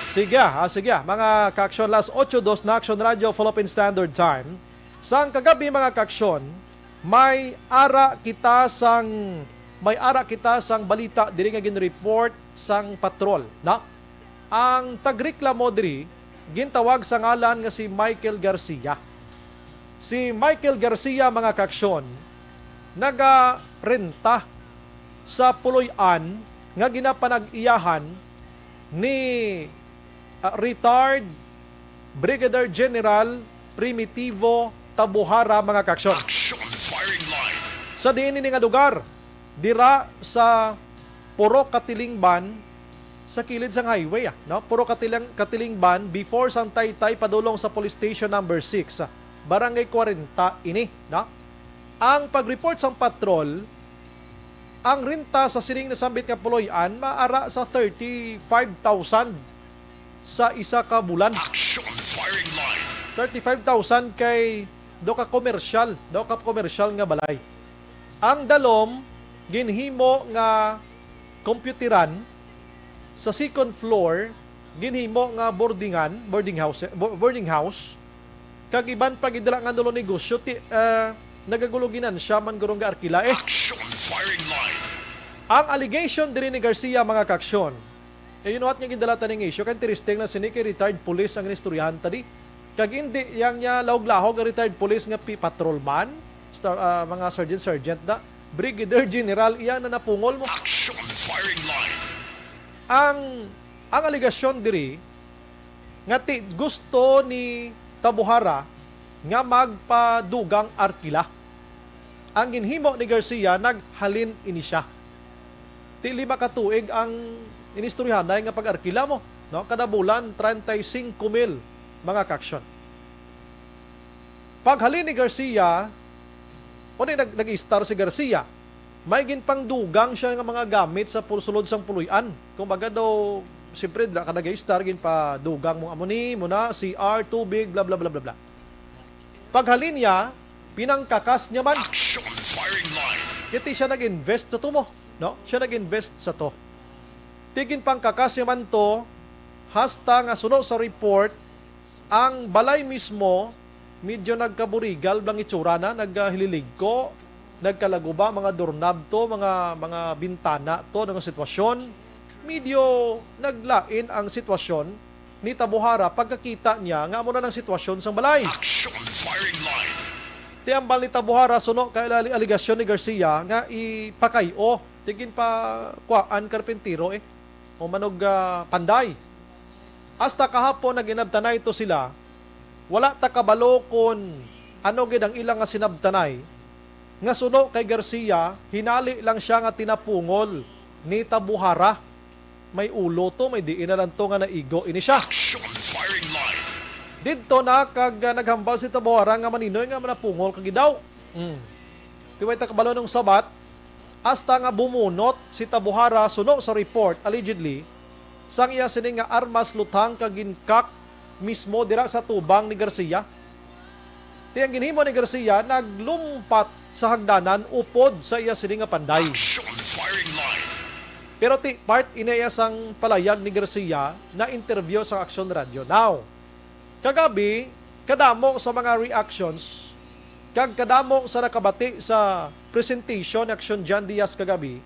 Sige, mga kaksyon, last 8:02 na Action Radio Philippine Standard Time. Sang kagabi mga kaksyon, may ara kita sang balita diri nga gin-report sang patrol, na? Ang tagreklamo diri gintawag sa ngalan nga si Michael Garcia. Si Michael Garcia mga kaksyon naga-renta sa puloy-an nga ginapanag-iyahan ni retired Brigadier General Primitivo Tabuhara mga kaksyon. Action Firing Line. Sa diin ini nga lugar, dira sa Puro Katilingban sa kilid sang highway, no? Puro Katilingban before sang Taytay padulong sa Police Station number 6, Barangay 40 ini, no? Ang pag-report sang patrol, ang renta sa sining nasambit nga puloy-an maara sa 35,000 sa isa ka bulan. Action Firing Line. 35,000 kay do ka commercial nga balay. Ang dalom ginhimo nga computeran sa second floor ginhimo nga boarding house kag iban pag idala nga nulo negosyo ti nagaguluginan siya man gurong ga arkila Action firing line. ang allegation diri ni Garcia mga kaksyon you know what nga gindala taning issue kan tiristing na sini kay retired police ang inistoryahan tadi kag hindi yang nya lawg-lahog nga retired police nga patrolman mga sergeant da brigadier general iyan na napungol mo Action firing line. ang aligasyon diri nga gusto ni Tabuhara nga magpadugang arkila. Ang ginhimo ni Garcia naghalin ini siya. Ti 5 ka tuig ang inistoryahan nga pag-arkila mo, no? Kada bulan 35,000 mga kaksyon. Paghalin ni Garcia, nag-star si Garcia. May ginpangdugang siya nga mga gamit sa sulod sang puluyan. Kung baga daw siyempre ka nag-star gin pa dugang mo amoni muna CR tubig bla bla bla bla bla. Paghalin niya, pinangkakas niya man. Action firing line. Kiti siya nag-invest sa to mo, no? Siya nag-invest sa to. Tigin pangkakas niya man to, hasta nga sunod sa report, ang balay mismo medyo nagkaburigal blang itsura na, naghililig ko, nagkalaguba mga doorknob to, mga bintana to ng sitwasyon. Medyo naglain ang sitwasyon ni Tabuhara pagkakita niya nga muna ng sitwasyon sa balay. Action firing line. Tiambal ni Tabuhara suno kay aligasyon ni Garcia nga ipakayo tigin pa kuan karpentero o manog panday. Hasta kahapon naginabtanay to sila. Wala ta kabalo kon ano gid ang ilang nga sinabtanay. Nga suno kay Garcia hinali lang siya nga tinapungol ni Tabuhara. May ulo to, may diin na lang to nga naigo ini siya. Action firing line. Dito na kag naghambal si Tabuhara nga maninoy nga manapungol kag idaw. Tiway ta kabalo ng sabat hasta nga bumunot si Tabuhara suno sa report allegedly sang iya sini nga armas lutang kag ginkak mismo dira sa tubang ni Garcia. Tiyang ginhimo ni Garcia naglumpat sa hagdanan upod sa iya sini nga panday. Action firing line. Pero part inayas ang palayag ni Garcia na interview sa Action Radio. Now, kagabi, kadamo sa mga reactions, kadamo sa nakabati sa presentation ni Action John Diaz kagabi,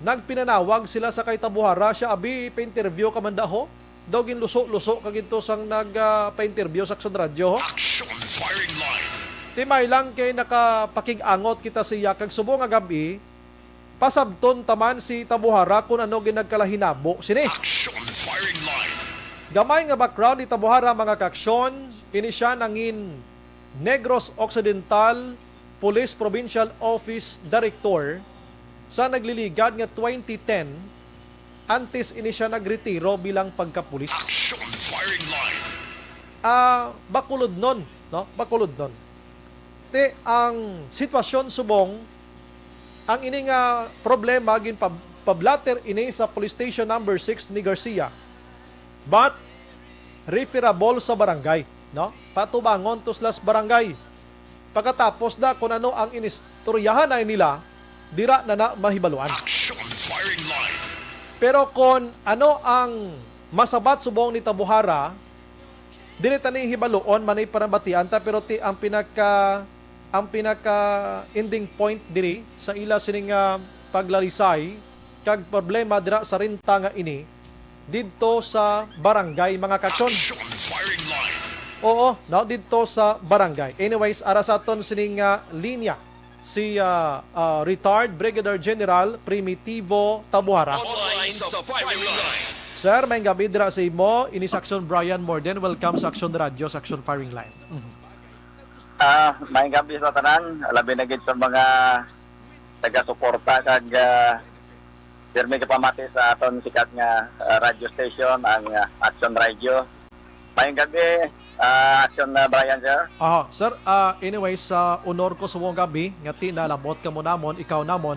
nagpinanawag sila sa kay Tabuhara, siya abi, pa-interview ka man daho, daw ginluso-luso kaginto sang nagpa-interview sa Action Radio. Action firing line. Timay lang kay nakapakig-angot kita siya, kag subo nga gabi, pasabton taman si Tabuhara kung ano ginagkalahinabo sini. Action firing line. Gamay nga background ni Tabuhara mga kaksyon, ini siya nangin Negros Occidental Police Provincial Office Director sa nagliligad nga 2010 antes ini siya nagretiro bilang pagkapulis. Action firing line. Bakulod nun, no? Bakulod nun. Ang sitwasyon subong ang ini nga problema gin pablater ini sa police station number 6 ni Garcia. But referable sa barangay, no? Patubangon to slas barangay. Pagkatapos na kung ano ang inistoryahan na nila, dira na mahibaluan. Action firing line. Pero kung ano ang masabat subong ni Tabuhara, dili tani hibaluon manay parabatian ta pero ang pinaka ending point diri sa ila sining paglalisay kag problema dira sa renta nga ini didto sa barangay mga kaksyon. Firing line. Oo, no, didto sa barangay. Anyways, ara sa aton sining linya si retired Brigadier General Primitivo Tabuhara. Online sa firing line. Sir, may gabi dira sa imo. Ini sa Action Brian Morden. Welcome sa Action Radio, sa Action Firing Line. May gabi sa tanan, labi na gid sa mga taga-suporta kag pirmi ka pamati sa aton sikat nga radio station ang Action Radio. May gabi Action Brian sir. Sir, anyways, honor ko sa mong gabi nga nalabot ka mo namon, ikaw namon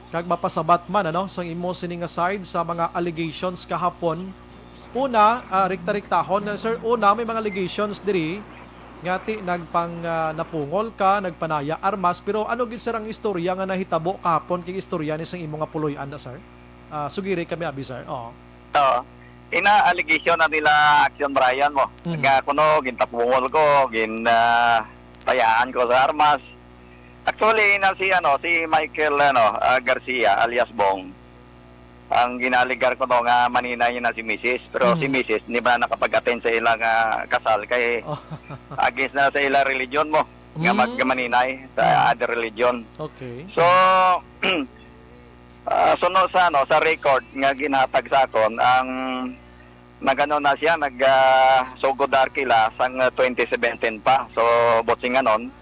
kag mapasabat man ano sa imo sining side sa mga allegations kahapon. Una, rikta-riktahon na sir, una may mga allegations diri ngati nagpang napungol ka, nagpanaya armas, pero ano gid sir ang istorya nga nahitabo kahapon kay istorya ni sang imo nga puloy-an na sir? Sugiri kami abi sir. Oo. ina-allegation na nila Action Brian mo. Nga kuno, gintapungol ko, tayaan ko sa armas. Actually, si Michael Garcia alias Bong, ang ginaligar ko no nga maninay na si Mrs. Pero si Mrs. hindi ba nakapag-attend sa ilang kasal kay against na sa ilang religion mo nga magmaninay sa other religion. Okay. So sunod sa record nga ginatag sa akon ang nagano na siya sugod arkila sang 2017 pa. So botsing anon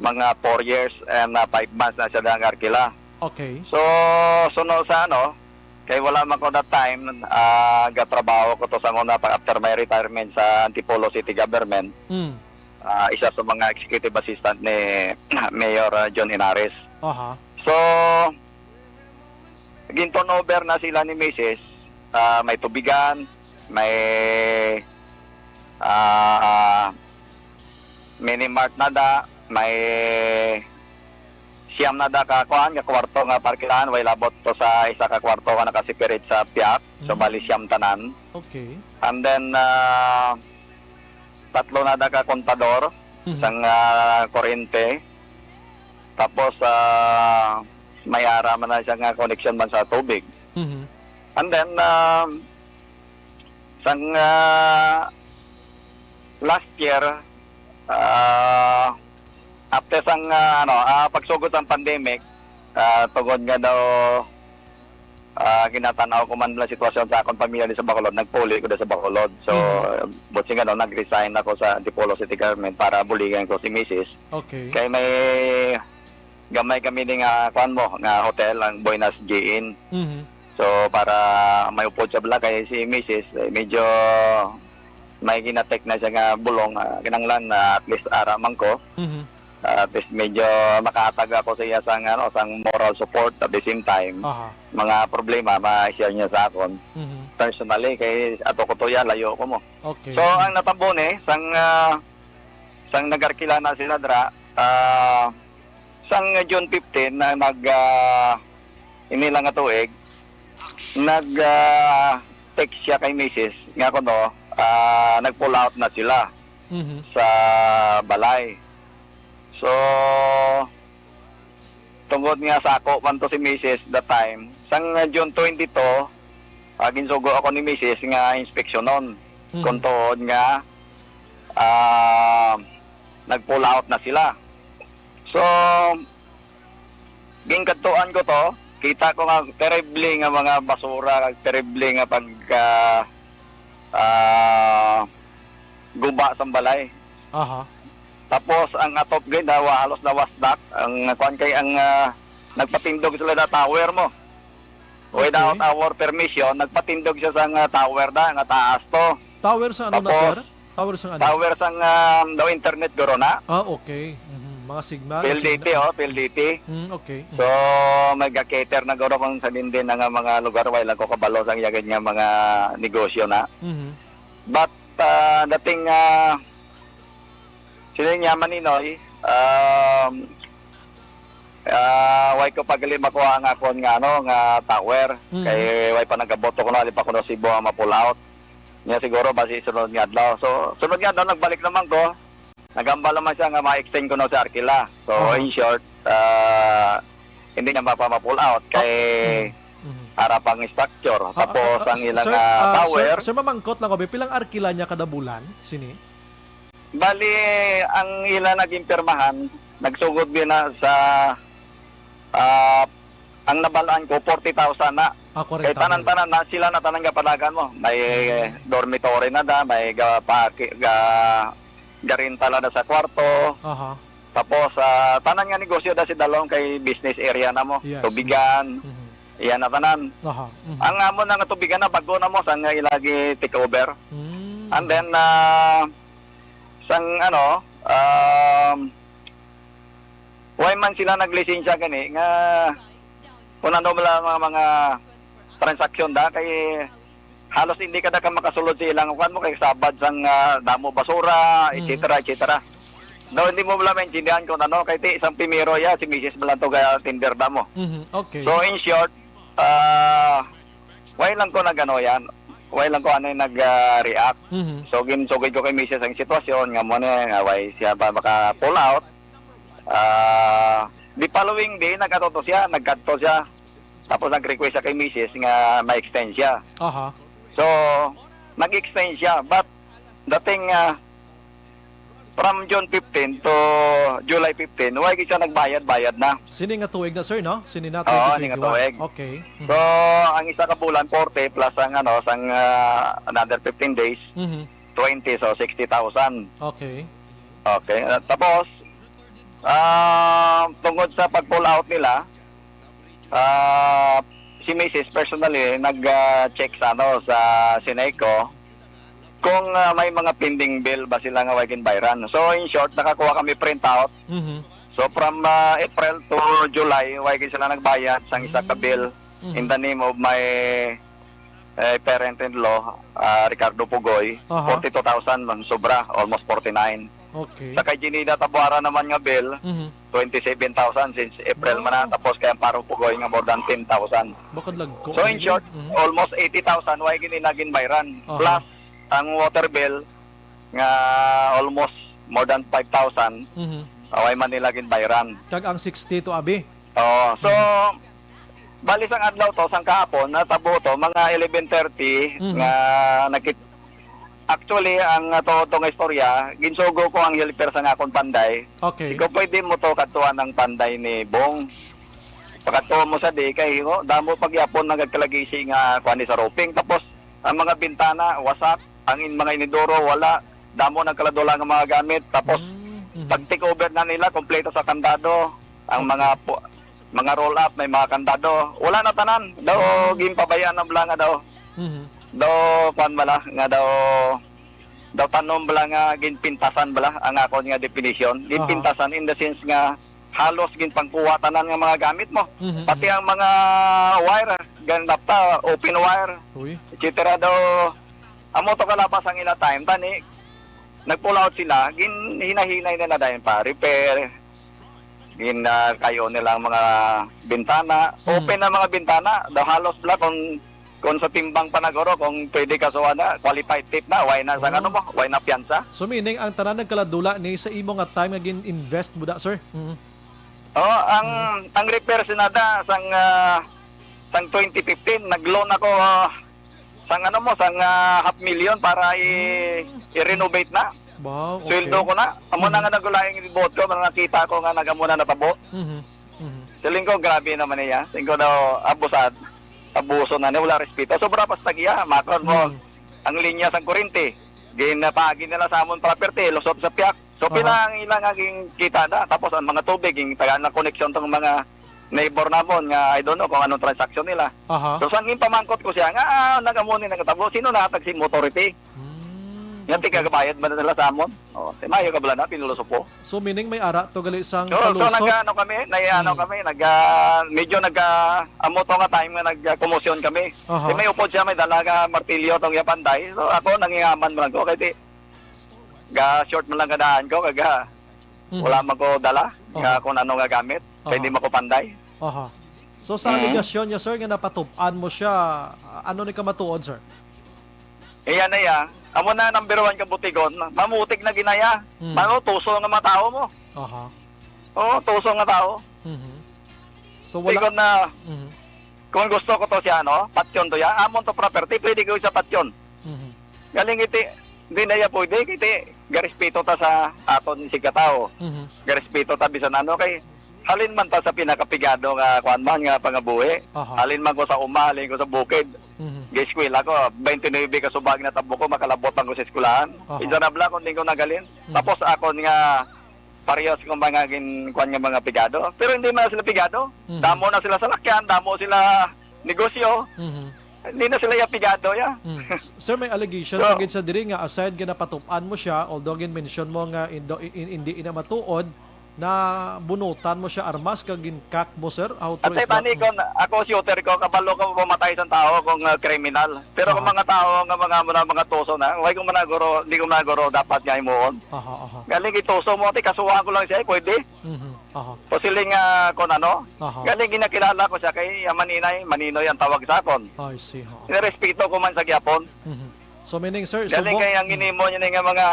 mga 4 years and 5 months na siya ang arkila. Okay. So sunod sa kay wala man ko that time, gatrabaho ko to sa muna after my retirement sa Antipolo City Government. Isa sa mga executive assistant ni Mayor John Inares. So, ginturnover na sila ni Mrs. May tubigan, may mini-mart na may siyam na ka kwarto nga parkilahan, way labot to sa isa ka kwarto nga nakasipirit sa piyak, so bali siyam tanan. Okay. And then, tatlo na ka kontador, sang kuryente, tapos may ara man na siya nga connection man sa tubig. And then, sang last year, after sang pagsugod ng pandemic, tungod nga daw ginatanaw ko man lang sitwasyon sa akong pamilya sa Bacolod, nagpuli ko sa Bacolod. So, buti nga nag-resign ako sa Antipolo City Government para buligan ko si Mrs. Okay. Kaya may gamay kami nga hotel, ang Buenas G-In. So, para may upod sa bala kay si Mrs. Medyo may ginatek na siya nga bulong, kinanglan na at least aramang ko. At least medyo makatag ako sa iya sang moral support at the same time. Mga problema ma-share niya sa akon. Personally kay ato ko to layo ko mo. Okay. So ang natambone sang nagarkila na sila dra sang June 15 na inilang nga tuig text siya kay Mrs. nga kuno nag-pull out na sila sa balay. So, tungod nga sa ako, man to si Mrs. that time, sang June 22, ginsugo ako ni Mrs. nga inspeksyon nun. Kung tuod nga, nag-pull out na sila. So, gingkatuan ko to, kita ko nga terrible nga mga basura, terrible nga guba sa balay. Tapos ang atop gid halos na wasdak ang nagpatindog sila na tower mo. Without our permission, nagpatindog siya sa tower nga taas to. Tower sa ano. Tapos, na sir? Tower sa ano? Tower sa daw internet guro na. Okay. Mga signal. PLDT PLDT. Okay. So mag-cater na guro kung sa din nga mga lugar wala ko kabalo sang yagad nga mga negosyo na. But dating sila niya maninoy, way ko pagali makuha nga akon nga tower. Kay way pa nagaboto ko na ali pa kuno Cebu ang ma-pull out. Niya siguro basi sunod nga adlaw. So sunod nga daw nagbalik naman ko. Nagambal naman siya nga ma-extend ko na sa Arkila. So in short, hindi niya ma-pull out kay harapang structure. Tapos ang ilang tower. Sir, mamangkot lang ko, pilang arkila niya kada bulan? Sini? Bali, ang ilan naging pirmahan, nagsugod din na sa ang nabalaan ko 40,000 na. Kay tanan-tanan na sila na tanang kapalagan mo. May dormitory na da, may garintala na sa kwarto. Tapos tanan nga negosyo da si dalong kay business area na mo. Tubigan. Iyan na tanan. Ang amo na nga tubigan na bago na mo sang ilagi take over. And then sang why man sila naglisensya gani nga kung ano mga transaksyon da kay halos hindi ka makasulod sa ilang kwan mo kay sabad sang damo basura etc. No, hindi mo wala maintindihan kung ano kay ti isang primero si Mrs. Blanto kaya tinder damo. Okay. So in short, why lang ko na gano yan. way lang ko ano yung nag-react. So ginsugid ko kay Mrs. ang sitwasyon nga mo nga way siya ba maka pull out. The following day nagkadto siya. Tapos nag-request siya kay Mrs. nga ma-extend siya. So nag-extend siya, but dating from June 15 to July 15, why siya nagbayad na. Sini nga tuig na, sir, no? Sini na Oo, 2021. nga tuig. Okay. So, ang isa ka bulan, 40 plus ang another 15 days, 20, so 60,000. Okay. Okay. Tapos, tungkol sa pag-pull out nila, si Mrs. personally nag-check sa Sineco kung may mga pending bill ba sila nga wakin bayran. So in short, nakakuha kami printout. So from April to July, wakin sila nagbayad sang isa ka bill in the name of my parent-in-law, Ricardo Pugoy, 42,000 man sobra, almost 49. Okay. Sa kay Ginida Tabuara naman nga bill, 27,000 since April man na, tapos kay Amparo Pugoy nga more than 10,000. Bakit lagko? So in short, almost 80,000 way gininagin bayran. Plus ang water bill nga almost more than 5,000. Away man nila ginbayran. Kag ang 60 to abi. So bali sang adlaw to sang kahapon natabo to mga 11:30 nga actually ang to nga istorya ginsugo ko ang helper sa akong panday. Okay. Ikaw pwede mo to katuan ng panday ni Bong. Pagkatuwa mo sa di kay damo pagyapon nagkalagisi nga kuan sa roping, tapos ang mga bintana wasak, ang mga inidoro wala, damo nagkaladola nga mga gamit, tapos pag take over na nila kompleto sa kandado, ang mga roll up may mga kandado wala na tanan daw, gimpabayaan na bala nga daw kuan bala nga daw tanom bala nga ginpintasan bala ang ako nga definition, ginpintasan in the sense nga halos ginpangkuha tanan nga mga gamit mo, pati ang mga wire ganapta open wire etc. daw amo to kalabas ang ila time tani nag-pull out sila, hinahinay na dayon pa repair, kayo nilang mga bintana, open na mga bintana daw halos bla kung sa timbang panagoro kung pwede ka na qualified tip na why na sa mo, why na piyansa. So meaning ang tanan nagkaladula ni sa imo nga time nga gin-invest mo da, sir? Ang repair sinada sang 2015 nag-loan ako sang sang 500,000 para i-renovate na. Wow, okay. Sweldo ko na. Amo na nga nagulaing ibot ko, nakita ko nga nagamo na natabo. Siling ko grabe naman niya. Siling ko daw abuso na niya, wala respeto. Sobra pas tagiya, makon mo ang linya sang kurente. Ginapagi nila sa amon property, lusot sa piyak. So pinang ilang aging kita na. Tapos ang mga tubig, yung tagaan na connection tong mga neighbor namon nga I don't know kung anong transaction nila. So saan yung pamangkot ko siya nga nagamunin ng tabo, sino natag si authority? Yan ti kagabayad man nila sa amon. Mayo ka bala na pinulusok po. So meaning may ara to gali sang so palusot. kami, medyo amo to nga time nga nag-commotion kami. May upod siya, may dalaga martilyo tong yapanday. So ako nangingaman man ko kay short man lang kadaan ko kaga wala man ko dala nga kung ano nga gamit. Kaya di makupanday. So sa aligasyon niya, sir, nga napatupan mo siya, ano ni ka matuod, sir? Iyan na ya. Amo na number 1 ka butigon, mamutik na ginaya. Tuso nga mga tao mo. Tuso nga tao. So wala Tigon na kung gusto ko to siya patyon to ya. Amon to property, pwede ko sa patyon. Galing iti, hindi na ya pwede kiti garespeto ta sa aton si katao. Garespeto ta bisan kay halin man ta sa pinakapigado nga kuan man nga pangabuhi. Halin man ko sa halin ko sa bukid. Eskwela ako, 29 ka subag na tabo ko, makalabot lang ko sa eskwelahan. Isanabla kung di ko nagalin. Tapos ako nga parehas kong mga kuan nga mga pigado. Pero hindi man sila pigado. Damo na sila sa lakyan, damo sila negosyo. Hindi na sila yapigado ya. Sir, may allegation pagin sa diri nga aside nga napatupan mo siya, although gin mention mo nga hindi ina matuod, na bunutan mo siya armas kag ginkak mo sir? How At true is that? tani kon ako shooter ko kabalo ko pumatay sa tao kung kriminal. Pero kung mga tao nga mga tuso na, why kung managuro, hindi ko managuro dapat nga imuon. Galing ituso mo ti kasuhan ko lang siya, pwede. Posiling kon ano? Galing ginakilala ko siya kay Maninoy ang tawag sa akon. I see. Nirespeto ko man sa gyapon. So meaning sir, Galing kay ang ginimo niya nga mga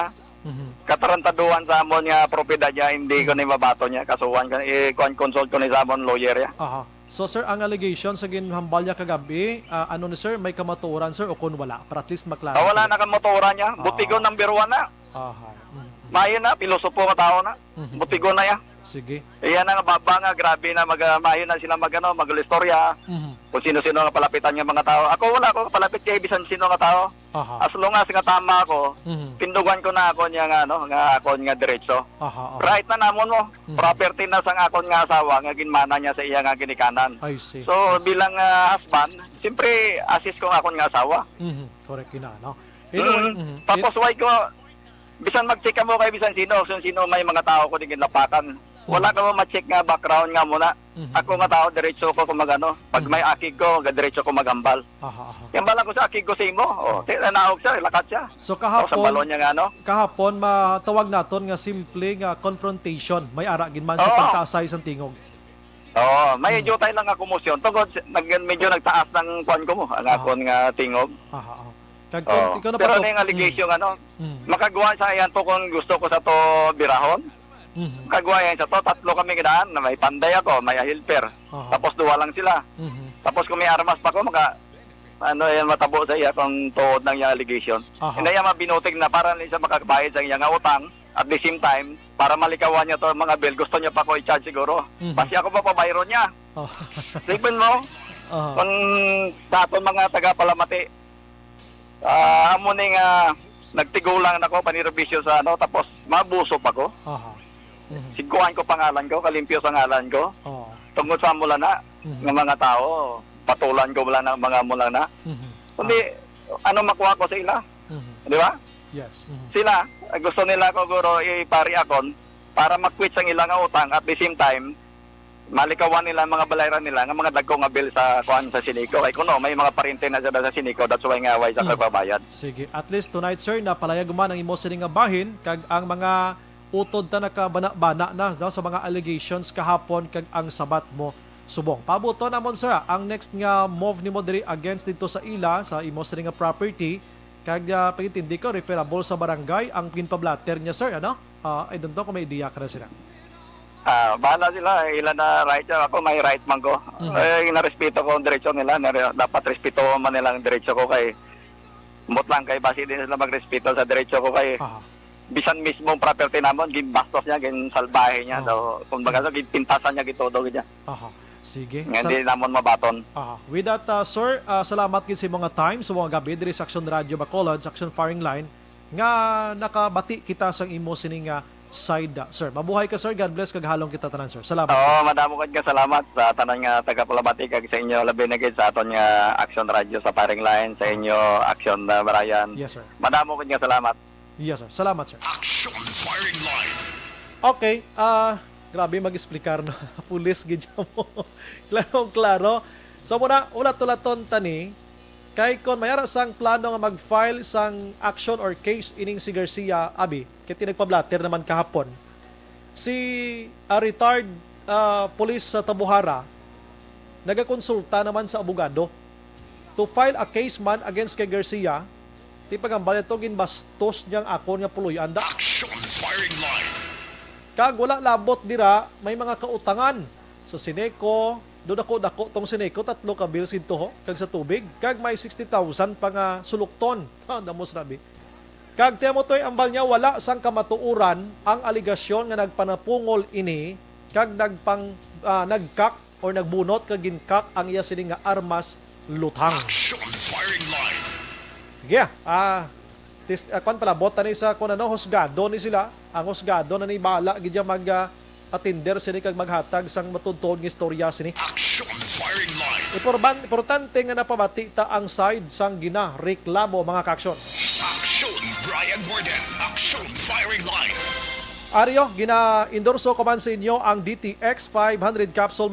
katarantaduhan sa amon nga propiedad niya, hindi ko ni mabato niya kasuhan ko consult ko ni sa amon lawyer ya. So sir, ang allegation sa ginhambal niya kagabi, ano ni sir, may kamatuoran sir o kun wala? Para at least maklaro. Wala na kang motoran niya. Butigo number 1 na. Mayo na, pilosopo nga tao na. Butigo na ya. Sige. Iyan nga baba nga, grabe na mayo na sila mag-istorya. Kung sino-sino nga palapitan nga mga tao. Ako wala ko palapit kay bisan sino nga tao. As long as nga tama ako, pindugan ko na ako niya nga akon nga diretso. Right na namon mo. Property na sang akon nga asawa nga ginmana niya sa iya nga ginikanan. I see. So bilang husband, siyempre assist ko nga akon nga asawa. Correct ina, no? Tapos why ko bisan mag-check mo kay bisan sino may mga tao ko din lapakan. Wala ka mo ma-check nga background nga muna. Ako nga tao, diretso ko kung magano. Pag may akig ko, diretso ko magambal. Yan bala ko sa akig ko sa imo. Naog siya, lakat siya. So sa balon niya nga, no? kahapon matawag naton nga simple nga confrontation. May ara gin man sa pagkaasay sa tingog. May jutay lang nga kumusyon. Tungod, medyo nagtaas ng kwan ko mo. Ang akon nga tingog. Pero na yung allegation, makagawa sa yan to kung gusto ko sa to birahon. Kagawa yan sa to, 3 kami ginaan na may panday ako, may helper. Tapos 2 lang sila. Tapos kung may armas pa ko, matabo sa iya kung tuod ng yung allegation. Hindi yan mabinutig na para siya makakabayad sa iya nga utang. At the same time, para malikawan niya to mga bill, gusto niya pa ko i-charge siguro. Kasi ako pa pabayro niya. Tignan mo, kung sa aton mga taga-palamati, amuning nagtigulang na ko, panirabisyo sa tapos mabuso pa ko. Siguan ko pangalan ko, kalimpyo sa ngalan ko. Tungkol sa mula na, ng mga tao, patulan ko wala na mga mula na. Kundi, makuha ko sa ila? Di ba? Yes. Sila, gusto nila ko guro ipari akon para mag-quit sa ilang utang at the same time, malikawan nila mga balayran nila nga mga dagko nga bill sa kuan sa Sinico. Kay kuno may mga parente na sa Sinico, that's why nga away sa pagbabayad. Sige, at least tonight sir, napalayag man ang imo sining nga bahin kag ang mga utod na nakabana-bana na sa mga allegations kahapon kag ang sabat mo subong. Pabuto namon sir, ang next nga move nimo diri against dito sa ila sa imo sining nga property kag pagintindi ko referable sa barangay ang pinpablatter niya sir, I don't know kung may idea ka na sila. Bahala sila, ilan na right ako, may right man ko. Inarespeto ko ang diretsyo nila, dapat respeto man nilang diretsyo ko kay mut lang kay basi din sila magrespeto sa diretsyo ko kay bisan mismong property namon ginbastos niya, ginsalbahe niya. So, kumbaga ginpintasan niya gitodo niya. Sige. Hindi namon mabaton. With that, sir, salamat gid sa mga time sa mga gabi diri sa Action Radio Bacolod, sa Action Firing Line nga nakabati kita sang imo sining side, sir. Mabuhay ka, sir. God bless kag halong kita tanan, sir. Salamat. Madamo kad nga salamat sa tanan nga taga-Palamati kag sa inyo labi na gid sa aton nga Action Radio sa Firing Line, sa inyo Action Brian. Yes, sir. Madamo kad nga salamat. Yes, sir. Salamat, sir. Action Firing Line. Okay, grabe mag-explicar no. Pulis gid mo. Klaro. So muna ulat-ulaton tani kay kon mayara sang plano nga mag-file sang action or case ining si Garcia Abi kay tinagpablatter naman kahapon. Si retired police sa Tabuhara nagakonsulta naman sa abogado to file a case man against kay Garcia. Ti pagambal ito ginbastos niyang akon nga puloy anda. Action Firing Line. Kag wala labot dira, may mga kautangan sa Sineco, doon dako tong Sineco, 3 ka bills ito kag sa tubig, kag may 60,000 pa nga sulukton. Damos rabi. Kag tiamo toy ambal niya wala sang kamatuuran ang aligasyon nga nagpanapungol ini kag nagkak or nagbunot kag ginkak ang iya sining nga armas lutang. Action Firing Line. Yeah, kwan pala bota ni sa husgado ni sila. Ang husgado na ni bala gid mag attender sini kag maghatag sang matuntun nga istorya sini. Action Firing Line. Importante nga napabati ta ang side sang ginareklamo mga kaaksyon. Action Brian Borden. Action Firing Line. Aryo, gina-endorso ko man sa inyo ang DTX 500 capsule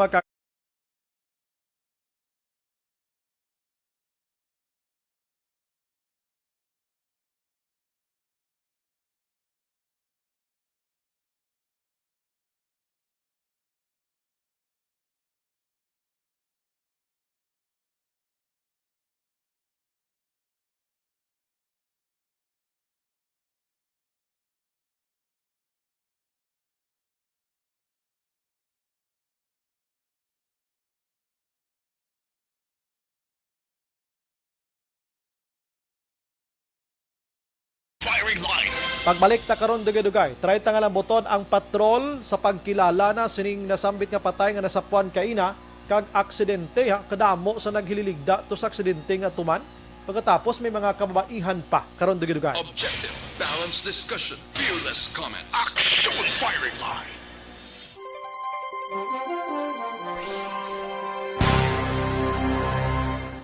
Firing line. Pagbalik ta karon dugay-dugay, try ta nga lang buton ang patrol sa pagkilala na sining nasambit nga patay nga nasapuan kaina kag aksidente ha, kadamo sa naghililigda to sa aksidente nga tuman. Pagkatapos may mga kababaihan pa karon dugay-dugay. Objective, balanced discussion, fearless comments. Action firing line.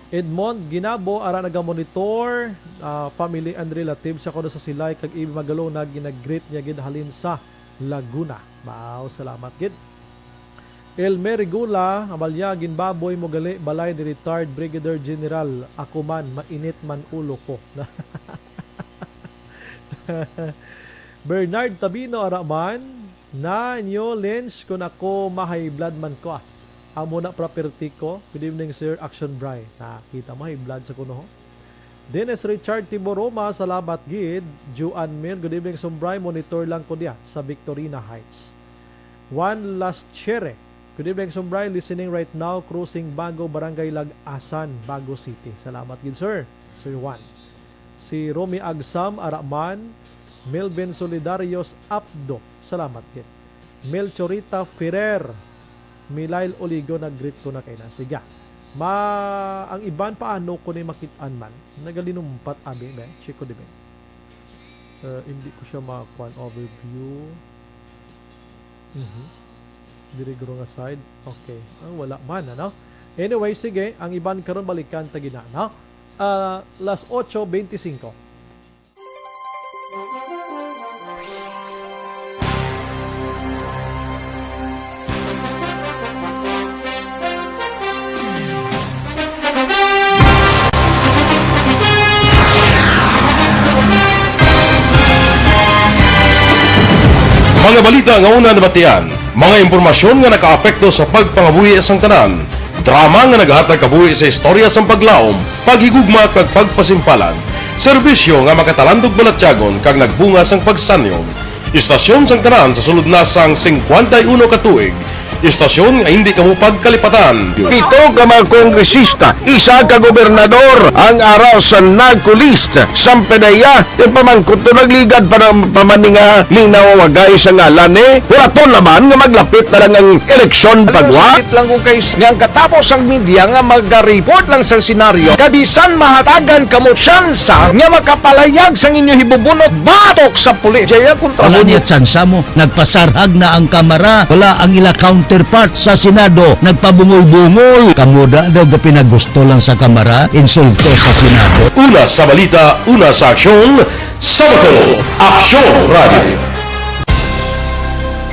Edmond Ginabo ara naga-monitor family and relatives sa kuno sa Silay kag ibi magalo na ginag-greet niya gid halin sa Laguna. Wow, salamat gid. Elmer Regula, Amalya Ginbaboy mo gali balay ni retired Brigadier General. Ako man mainit man ulo ko. Bernard Tabino araman na nyo lens kung ako mahay blood man ko. Amo na property ko. Good evening, Sir Action Bry. Nakita mo, high blood sa kuno. Dennis Richard Tiboroma, salamat gid. Juan Mil, good evening, Sombray. Monitor lang ko diya sa Victorina Heights. Juan Laschere, good evening, Sombray. Listening right now, cruising Bago, Barangay Lag-asan, Bago City. Salamat gid, Sir. Sir Juan. Si Romy Agsam, Araman. Melvin Solidarios Abdo, salamat gid. Melchorita Ferrer, Milail Oligo, nag-greet ko na kayo na. Sige. Ang iban paano ko na makitaan man. Nagalinumpat abi. Check ko din. Hindi ko siya makakuan overview. Dirigro nga side. Okay. Wala man, ano? Anyway, sige. Ang iban karon balikan tagina, no? Las 8:25. Mga balita nga una nabatian, mga impormasyon nga nakaapekto sa pagpangabuhi sang tanan, drama nga naghatag kabuhi sa istorya sang paglaom, paghigugma kag pagpasimpalan, serbisyo nga makatalandog balatyagon kag nagbunga sang pagsanyon, istasyon sang tanan sa sulod na sang 51 ka tuig, istasyon nga hindi kamo pagkalipatan. Ito ka mga kongresista, isa ka gobernador ang araw sa nagkulist sa pedaya yung pamangkot to nagligad para pamaninga linaw wagay sa ngalan wala naman nga maglapit na lang ang eleksyon pagwa. Sakit lang kung kayo nga katapos ang media nga mag-report lang sa senaryo kabisan mahatagan kamo tsansa nga makapalayag sa inyo hibubunot batok sa pulis. Jaya kontra wala niya tsansa mo, nagpasarhag na ang kamera, wala ang ila counterpart sa Senado, nagpabungol-bungol. Kamuda daw pinagusto lang sa kamera, insulto sa Senado. Una sa balita, una sa aksyon, Sabado, Aksyon Radio.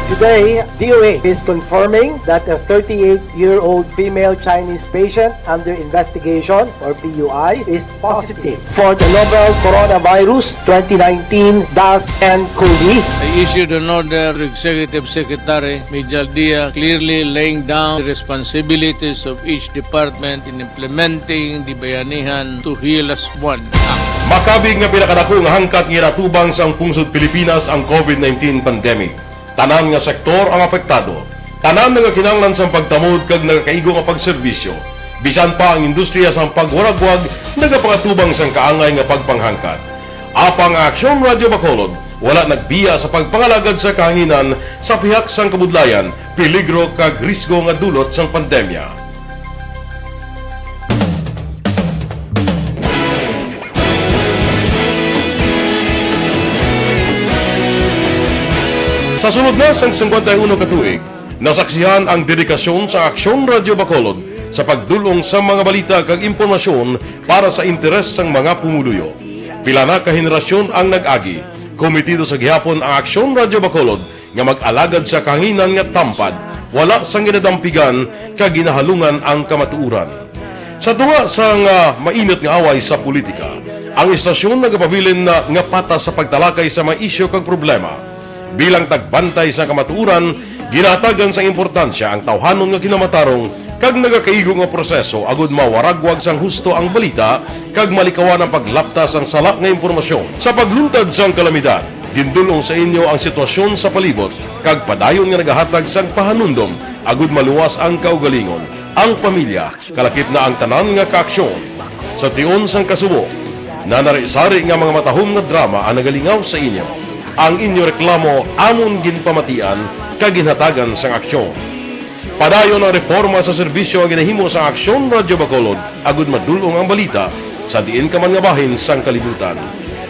Today, DOA is confirming that a 38-year-old female Chinese patient under investigation, or PUI, is positive for the novel coronavirus 2019-nCoV. I issued an order to Executive Secretary Mijal Dia clearly laying down the responsibilities of each department in implementing the Bayanihan to Heal as One Act. Makabig nga pinakadako nga hangkat nga natubang sa pungsod Pilipinas ang COVID-19 pandemic. Tanan nga sektor ang apektado. Tanan nga kinahanglan sa pagtamod kag nagakaigo nga pagserbisyo. Bisan pa ang industriya sa pagwaragwag nagapakatubang sang kaangay nga pagpanghangkat. Apang Aksyon Radio Bacolod wala nagbiya sa pagpangalagad sa kahanginan sa pihak sang kabudlayan, peligro kag risgo nga dulot sang pandemya. Sa sunod na sang 51 katuig, nasaksihan ang dedikasyon sa Aksyon Radio Bacolod sa pagdulong sa mga balita kag impormasyon para sa interes sang mga pumuluyo. Pila na ka henerasyon ang nag-agi. Komitido sa gihapon ang Aksyon Radio Bacolod nga mag-alagad sa kahanginan nga tampad, wala sang ginadampigan kag ginahalungan ang kamatuuran. Sa tunga sang mainit nga away sa politika, ang istasyon nagapabilin na nga patas sa pagtalakay sa mga isyu kag problema. Bilang tagbantay sa kamatuuran, ginatagan sa importansya ang tawhanon nga kinamatarong kag nagakaigo nga proseso agud mawaragwag sang husto ang balita kag malikawan ang paglaptas ang salak nga impormasyon. Sa pagluntad sang kalamidad, gindulong sa inyo ang sitwasyon sa palibot kag padayon nga nagahatag sang pahanundom agud maluwas ang kaugalingon, ang pamilya, kalakip na ang tanan nga kaaksyon. Sa tion sang kasubo, nanari-sari nga mga matahom nga drama ang nagalingaw sa inyo. Ang inyo reklamo amon ginpamatian kag ginhatagan sang aksyon. Padayon ang reforma sa serbisyo ang ginahimo sa Aksyon Radyo Bacolod agud madulong ang balita sa diin ka man nga bahin sang kalibutan.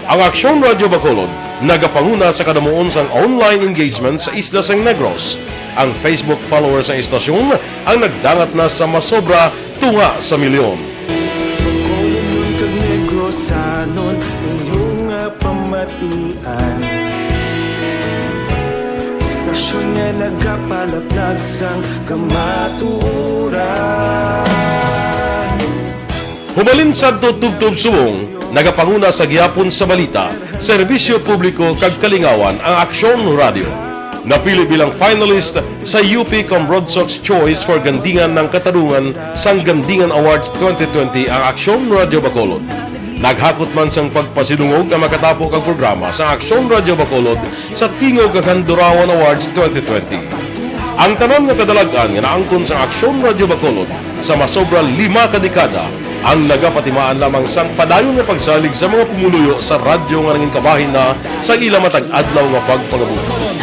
Ang Aksyon Radyo Bacolod nagapanguna sa kadamuon sang online engagement sa Isla San Negros. Ang Facebook followers sa istasyon ang nagdangat na sa masobra tunga sa milyon. Kag negrosanon inyong pamatian. Istasyon nga nagapalaplag sang kamatuuran. Humalin sa tutubtub subong, nagapanguna sa gihapon sa balita, serbisyo publiko kag kalingawan ang Aksyon Radio. Napili bilang finalist sa UP Comrade Sox Choice for Gandingan ng Katarungan sang Gandingan Awards 2020 ang Aksyon Radio Bacolod. Naghakot man sang pagpasidungog ang makatapo kang programa sa Aksyon Radio Bacolod sa Tingog kag Handurawan Awards 2020. Ang tanan nga kadalagan nga naangkon sa Aksyon Radio Bacolod sa masobra 5 kadekada ang nagapatimaan lamang sang padayon nga pagsalig sa mga pumuluyo sa radyo nga nangin kabahin na sa ila matag adlaw nga pagpangabuhi.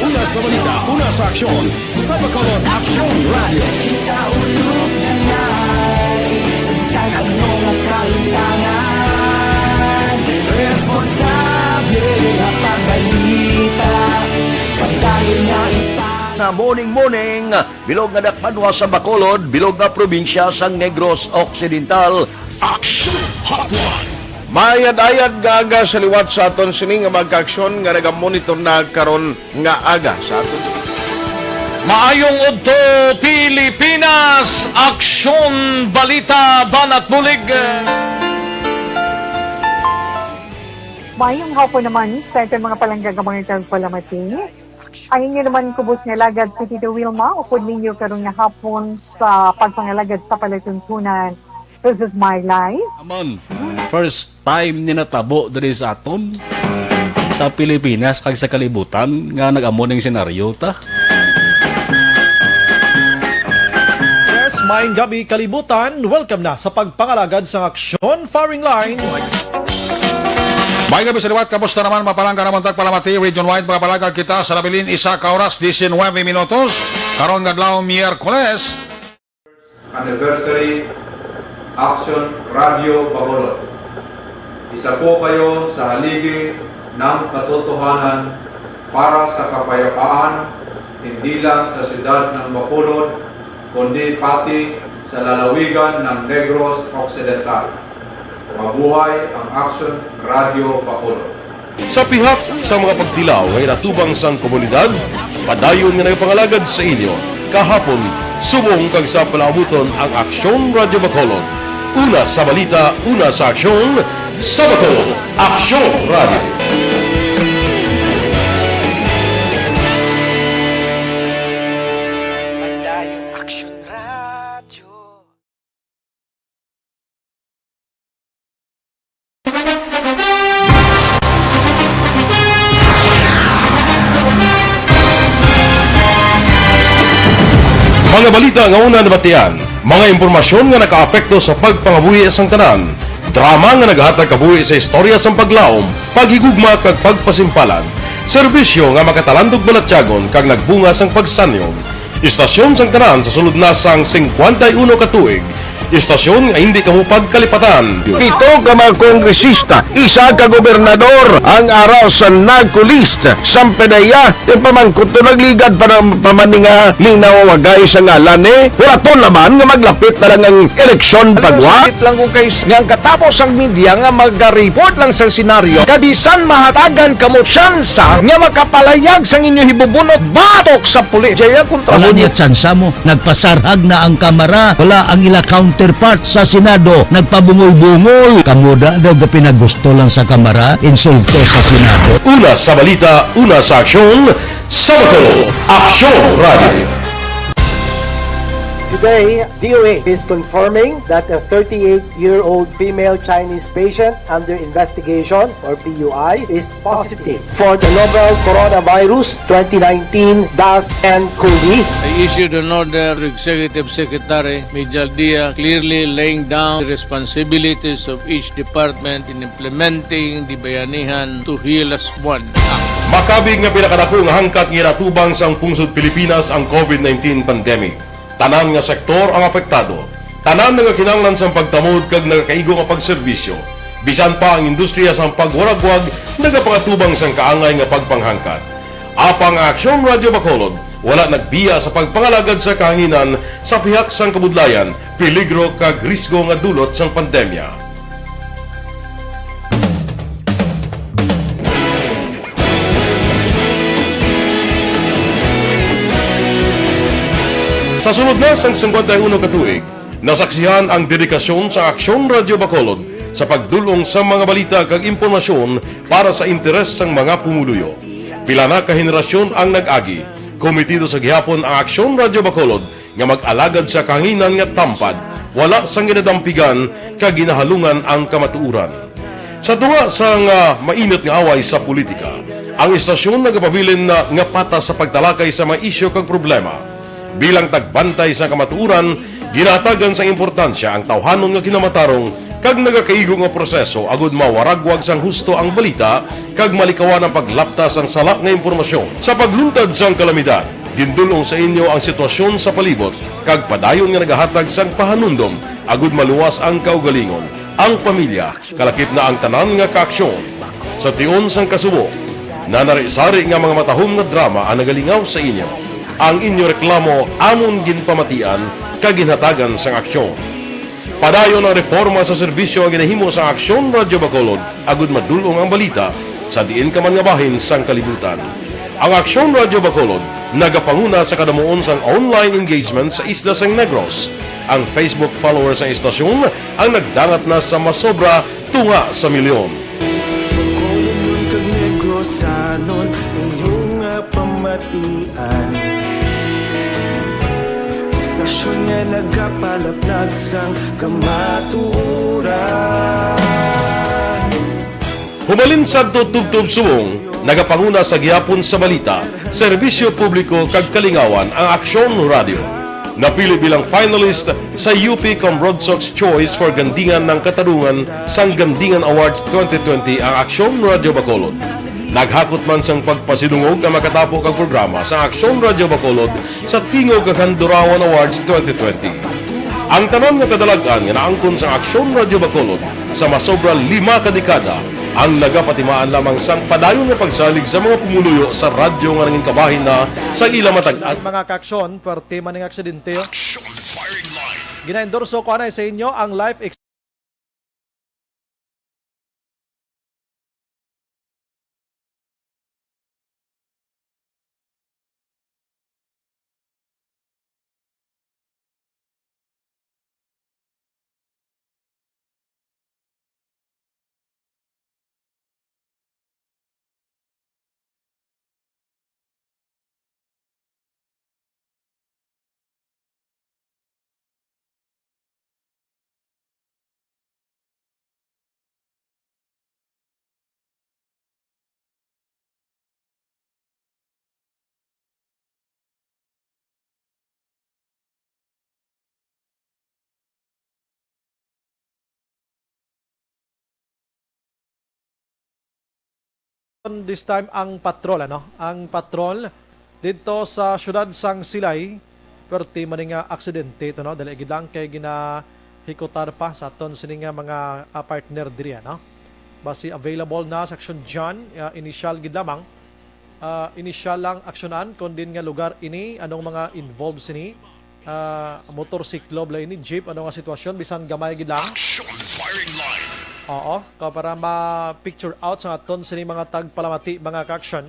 Una sa balita, una sa aksyon, sa Bacolod Aksyon Radio. Kita ulog na ngay, sa anong kailangan. Responsable na pagbalita, pagdayo na na morning, bilog nga dakpanwa sa Bacolod, bilog nga probinsya sang Negros Occidental. Action Hotline! Mayad-ayad nga aga sa liwat sa aton sini nga magka-aksyon nga nagamonitor na karon nga aga sa aton. Maayong udto Pilipinas, Aksyon Balita Banat Bulig. Mayong hapon naman sa itong mga palanggagamang itong palamati. Ang inyo naman kubos nga lagad sa Tito Wilma, upod ninyo karong nga hapon sa pagpangalagad sa palatuntunan. This is my life. Amon, first time ni natabo diri sa aton sa Pilipinas kag sa kalibutan nga nag-amon ning senaryo ta. Yes, maayong gabi kalibutan. Welcome na sa pagpangalagad sa Aksyon Firing Line. May gabi sa liwat, kamusta naman mapalangga naman tagpalamati, region-wide mga palagag kita sa labilin isa ka oras, 19 minutos, karon gadlaw Miyerkules. Anniversary Aksyon Radio Bacolod. Isa po kayo sa haligi ng katotohanan para sa kapayapaan, hindi lang sa siyudad ng Bacolod, kundi pati sa lalawigan ng Negros Occidental. Mabuhay ang Aksyon Radio Bacolod. Sa pihak sa mga pagtilaw ngay natubang sang komunidad, padayon nga nagpangalagad sa inyo. Kahapon, subong kag sa palaabuton ang Aksyon Radio Bacolod. Una sa balita, una sa aksyon, sa Bacolod, Aksyon Radio. Mga balita nga una nabatian, mga impormasyon nga nakaapekto sa pagpangabuhi sang tanan, drama nga naghatag kabuhi sa istorya sang paglaom, paghigugma kag pagpasimpalan, serbisyo nga makatalandog balatyagon kag nagbunga sang pagsanyon, istasyon sang tanan sa sulod na sang 51 ka tuig, Istasyon nga hindi kamo pagkalipatan. Ito ka mga kongresista, isa ka gobernador ang araw sa nagkulist sa PDEA yung pamangkot to nagligad para pamaninga linaw wagay sa ngalan wala to naman nga maglapit na lang ang eleksyon pagwa. Sakit lang kung guys nga katapos ang media nga mag-report lang sa senaryo kabisan mahatagan kamo tsansa nga makapalayag sa inyo hibubunot batok sa pulis. Jaya kontra Wala niya tsansa mo. Nagpasarhag na ang kamara. Wala ang ila counterpart sa Senado. Nagpabungol-bungol. Kamuda daw pinagusto lang sa kamara. Insulto sa Senado. Una sa balita, una sa aksyon, Sabado, Aksyon Radio. Today, DOA is confirming that a 38-year-old female Chinese patient under investigation, or PUI, is positive for the novel coronavirus 2019 DAS-CoV. I issued an order to Executive Secretary Major Dia clearly laying down the responsibilities of each department in implementing the Bayanihan to Heal as One Act. Makabig nga pinakadako nga hangkat nga natubang sang pungsod Pilipinas ang COVID-19 pandemic. Tanan nga sektor ang apektado. Tanan nga kinahanglan sa pagtamod kag nagakaigo nga pagserbisyo. Bisan pa ang industriya sa pagwaragwag nagapangatubang sang kaangay nga pagpanghangkat. Apang Aksyon Radio Bacolod wala nagbiya sa pagpangalagad sa kahanginan sa pihak sang kabudlayan, peligro kag risgo nga dulot sang pandemya. Sa sunod na sang 51 katuig, nasaksihan ang dedikasyon sa Aksyon Radio Bacolod sa pagdulong sa mga balita kag impormasyon para sa interes sang mga pumuluyo. Pila na ka henerasyon ang nag-agi, komitido sa gihapon ang Aksyon Radio Bacolod nga mag-alagad sa kahanginan nga tampad, wala sang ginadampigan kag ginahalungan ang kamatuuran. Sa tunga sang mainit nga away sa politika, ang istasyon nagapabilin na nga patas sa pagtalakay sa mga isyu kag problema. Bilang tagbantay sa kamatuuran, ginatagan sa importansya ang tawhanon nga kinamatarong kag nagakaigo nga proseso agud mawaragwag sang husto ang balita kag malikawan ang paglaptas ang salak nga impormasyon. Sa pagluntad sang kalamidad, gindulong sa inyo ang sitwasyon sa palibot kag padayon nga nagahatag sang pahanundom agud maluwas ang kaugalingon. Ang pamilya, kalakip na ang tanan nga kaaksyon. Sa tion sang kasubo, nanarisari nga mga matahom nga drama ang nagalingaw sa inyo. Ang inyo reklamo amon ginpamatian kag ginhatagan sang aksyon. Padayon ang reforma sa serbisyo ang ginahimo sa Aksyon Radio Bacolod agud madulong ang balita sa diin ka man nga bahin sang kalibutan. Ang Aksyon Radio Bacolod nagapanguna sa kadamuon sang online engagement sa isla sang Negros. Ang Facebook followers sa istasyon ang nagdangat na sa masobra tunga sa milyon. Bacolod kag Negros sanon inyong pamatian. Stasyon nga nagapalaplag sang kamaturan. Humalin sa tutubtub suwong, nagapanguna sa gihapon sa balita, serbisyo publiko kag kalingawan ang Aksyon Radio. Napili bilang finalist sa UP Broadsox Choice for Gandingan ng Katarungan sang Gandingan Awards 2020 ang Aksyon Radio Bacolod. Naghakot man sang pagpasidungog ang makatapo kang programa sa Aksyon Radio Bacolod sa Tingog kag Handurawan Awards 2020. Ang tanan nga kadalagan nga naangkon sa Aksyon Radio Bacolod sa masobra 5 ka dekada ang nagapatimaan lamang sang padayon nga pagsalig sa mga pumuluyo sa radyo nga nangin kabahin na sa ila matag-at. Mga kaaksyon, per tema ng aksidente, gina-endorso ko na sa inyo ang life this time ang patrol ang patrol dito sa syudad sang Silay perti man nga aksidente ito dahil gidang kay gina hikutar pa sa aton sini nga mga partner diri no. Basi available na sa action dyan, initial gid lamang. Initial lang aksyonan kung din nga lugar ini, anong mga involved sini. Motorsiklo bala ini, jeep, ano nga sitwasyon, bisan gamay gid lang. Action firing line. Oo, para ma-picture out sa aton sini mga tagpalamati, mga kaksyon.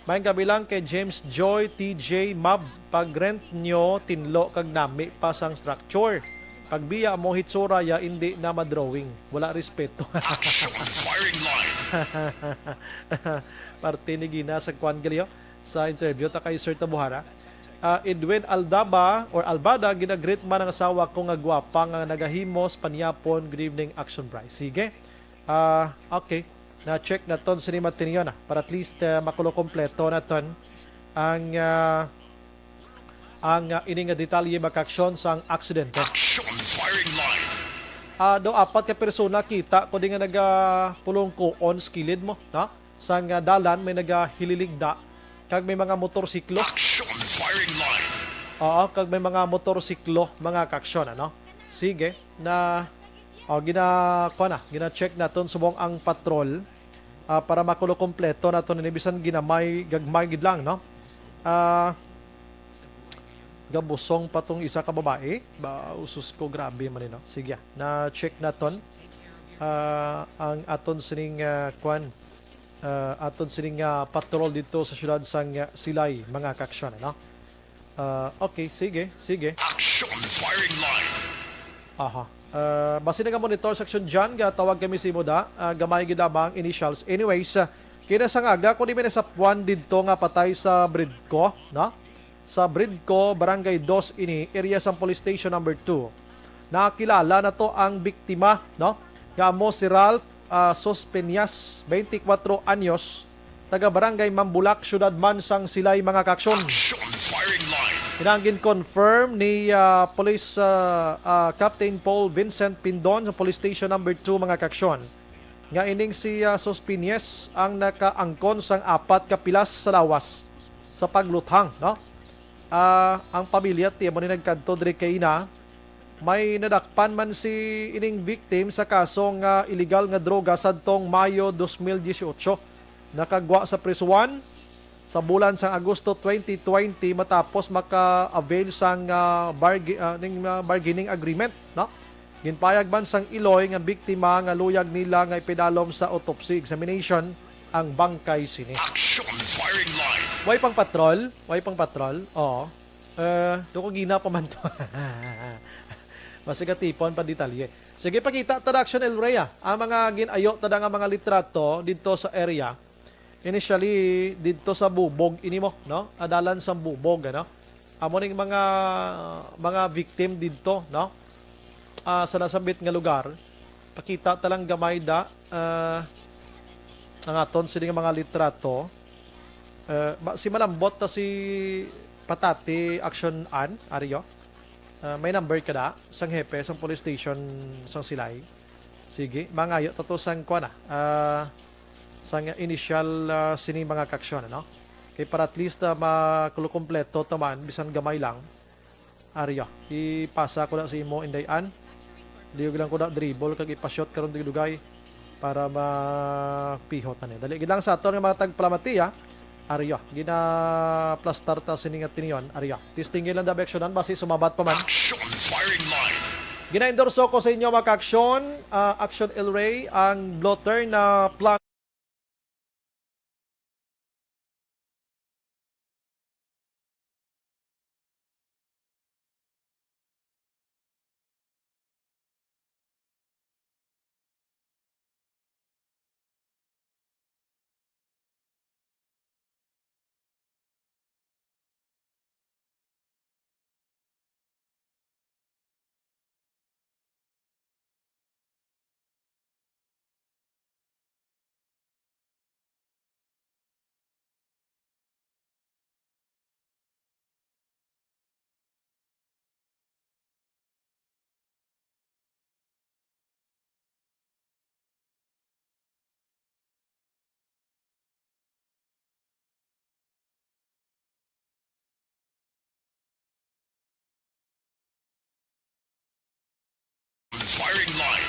May kabilang kay James Joy, TJ, Mab, pag-rent nyo, tinlo kag nami pa sang structure. Pagbiya mo hitsura ya hindi na madrawing. Wala respeto. Action firing line. Parte ni Gina sa Kwan Galio sa interview ta kay Sir Tabuhara. Edwin Aldaba or Albada ginagreet man ang asawa ko nga gwapa nga nagahimos panyapon. Good evening, Action Prize. Sige. Okay. Na-check na ton sini matinyo na para at least makulo kompleto na ton ang ini nga detalye makaksyon sa aksidente. Action firing line. Do apat ka persona kita ko di nga nagapulong ko on skilled mo na sa nga dalan may nagahililigda kag may mga motorsiklo. Action firing line. Oo, kag may mga motorsiklo, mga kaksyon ano. Sige na gina-check naton subong ang patrol para makulo kompleto naton ni bisan ginamay gagmay gid lang no. Gabusong patong isa ka babae. Usus ko, grabe man no. Sige, na-check naton ang aton sining aton sining patrol dito sa syudad sang Silay, mga kaksyon no. Okay, sige. Action firing line. Aha. Basi nga monitor section dyan, tawag kami si Muda, gamay gidamang initials. Anyways, kina sa ngaga, kung di may nasa puwan dito nga patay sa Bridco, no? Sa Bridco, Barangay 2 ini, area sa Police Station number 2. Nakilala na to ang biktima, no? Gamo si Ralph Sospenias, 24 anyos, taga Barangay Mambulak, Syudad Mansang Silay, mga kaksyon. Action firing line. Hinangin confirm ni Police Captain Paul Vincent Pindon sa Police Station number 2, mga kaksyon. Nga ining si Sospenias ang nakaangkon sang 4 kapilas sa lawas sa pagluthang, no? Ang pamilya tiya mo ni nagkanto diri kay ina, may nadakpan man si ining victim sa kasong illegal nga droga sadtong Mayo 2018. Nakagwa sa prisuan sa bulan sang Agosto 2020 matapos maka-avail sang bargaining agreement, no? Ginpayag man sang Iloy nga biktima nga luyag nila nga ipidalom sa autopsy examination ang bangkay sini. Action firing line. Way pang patrol. Oo. Do ko gina pa man to. Masikatipon pa detalye. Sige, pakita tada Action El Rhea. Ang mga ginayo tada nga mga litrato dito sa area. Initially dito sa Bubog ini mo, no? Adalan sa Bubog, ano? Amo ning mga victim dito, no? Sa nasambit nga lugar. Pakita talang gamay da ang aton sila mga litrato. Si malambot ta si Patati Action An Ario. May number ka da sang hepe sang police station sang Silay. Sige, mangayo tato sang kuana. Sang initial sini mga kaksyon, no? Kay para at least makulo-kompleto taman bisan gamay lang. Ario, ipasa ko na si imo indayan. Liog lang ko na dribble kag ipashot karon dugay para mapihot ani. Dali gid lang sa aton nga mga tagpalamatiya. Ario, gina-plastar ta siningat tiniyon. Ario, testing lang dabe aksyonan basi sumabat pa man. Action firing line. Gina-endorso ko sa inyo mga aksyon, Action El Rey, ang blotter na plan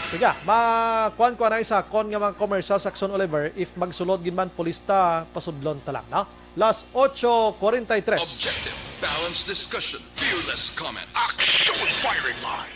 Sige, makuan ko na isa kon nga mga commercial sa Action Oliver if magsulod gin man polista pasudlon ta lang, no? Las 8:43. Objective, balanced discussion, fearless comment. Action firing line.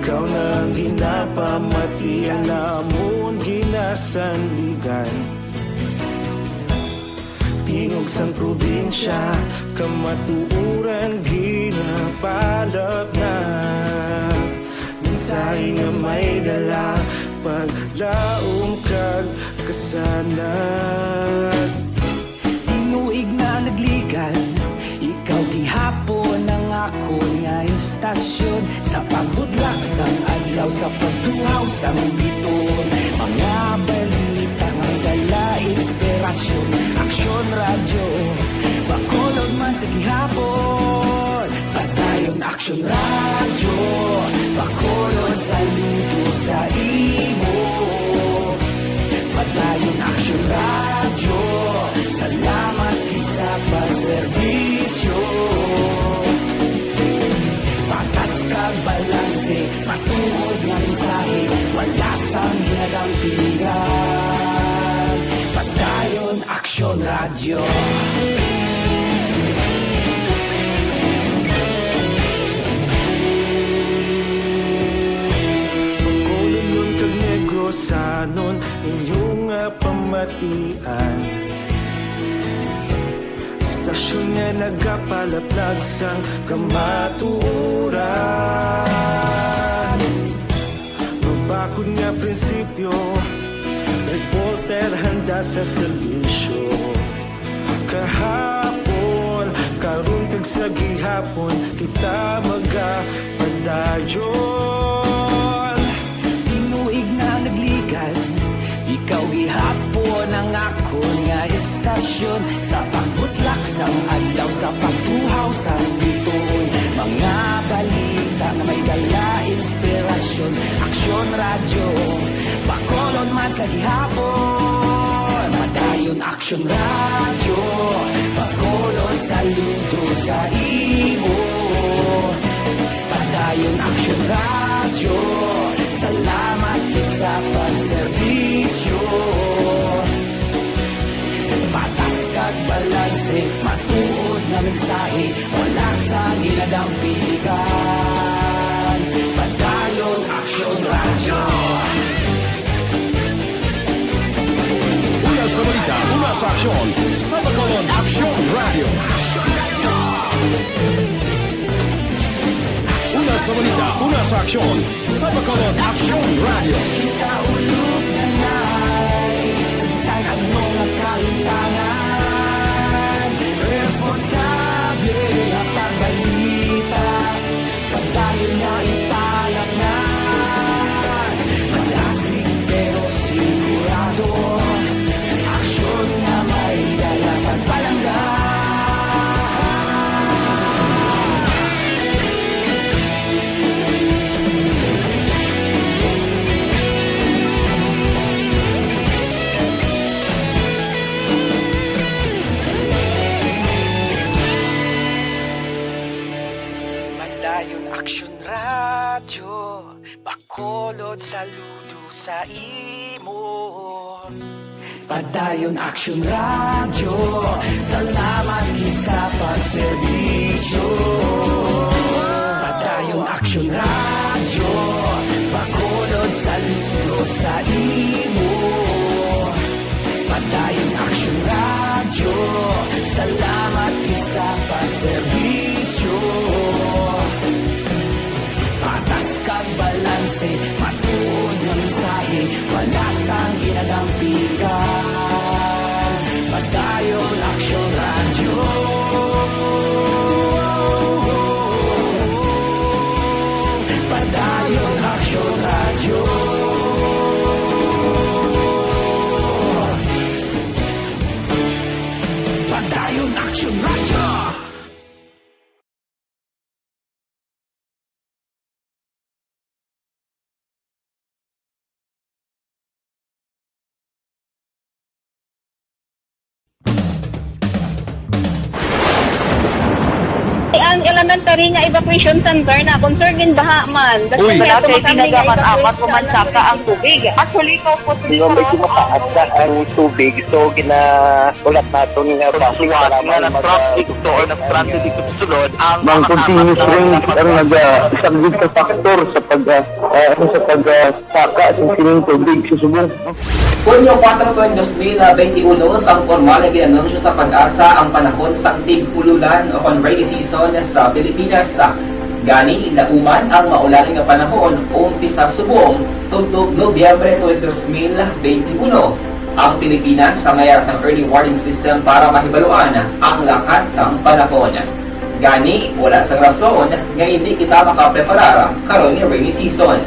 Ikaw nang ginapamatian namon ginasandigan. Tingog sang probinsya kamatuuran ginapalap na. Minsay nga may dala paglaom kag kasanad. Tinuig na nagligan, ikaw gihapon ang ako nga istasyon. Sa pagbudlak sang adlaw, sa pagtuhaw sang biton, mga balita nga dala inspirasyon. Aksyon radyo, bakolog man sa gihapon. Padayon aksyon radyo, bakolog saludo sa imo. Padayon aksyon radyo, salamat sa pagserbisyo. Patas kag balanse, patuod nga mensahe, wala sang hinagang pilihan. Padayon aksyon radyo. Pagkolon kag negrosanon, inyong pamatian. Istasyon nga nagapalaplag sang kamatuuran. Mabakod nga prinsipyo, reporter handa sa serbisyo. Kahapon, karon kag sa gihapon, kita magapadayon. Tinuig na nagligan, ikaw gihapon ang ako nga istasyon. Sa pagbutlak sang adlaw, sa pagtuhaw sang biton, mga balita na may dala inspirasyon. Aksyon radyo, bakolon man sa gihapon. Padayon aksyon radyo, bakolon saludo sa imo. Padayon aksyon radyo, salamat sa pagserbisyo. Patas kag balanse, matuod na mensahe, wala sa ginadang piligan. Padayon aksyon radyo. Una sa balita, una sa aksyon, sa Bacolod Aksyon Radio. Una sa balita, una sa aksyon, sa Bacolod Aksyon Radio. Kita ulog na na'y sabisan ang mga kaintangan. Responsable at pagbalita, pagdayon na italak na. Malasig pero sigurado, aksyon na may dala pagpalanggan. Aksyon radyo, bakolod saludo sa imo. Padayon Action Radio, salamat gid sa pagserbisyo. Padayon Action Radio, bakulod saludo sa imo. Padayon Action Radio, salamat gid sa pagserbisyo. Patas kag balanse, matuod ng mensahe, wala sang ginadampigan. Padayon Action Radio. Padayon Action Radio. Padayon Action Radio. Ang elementary nga evacuation center na concern din baha man. Uy. Wala Kaya tinagaman-amat kumansaka ang tubig. Actually, ikaw po Hindi mo medyo mataas na ang tubig. So, ulat nato nga pasuwat nga ng traffic to or ng traffic dito sa sulod. Ang continuous rain ang nag-isang sa factor sa pagsaka sa sining tubig sa subong. Hunyo 4, 2021, sang formal na ginanunsyo sa Pag-asa ang panahon sa tig-ululan o rainy season sa Pilipinas. Gani, lauman ang maulaling nga panahon umpisa subong tuntog Nobyembre 2021. Ang Pilipinas sa mayar sang early warning system para mahibaluan ang lakat sang panahon. Gani, wala sang rason nga hindi kita makapreparar karon nga rainy season.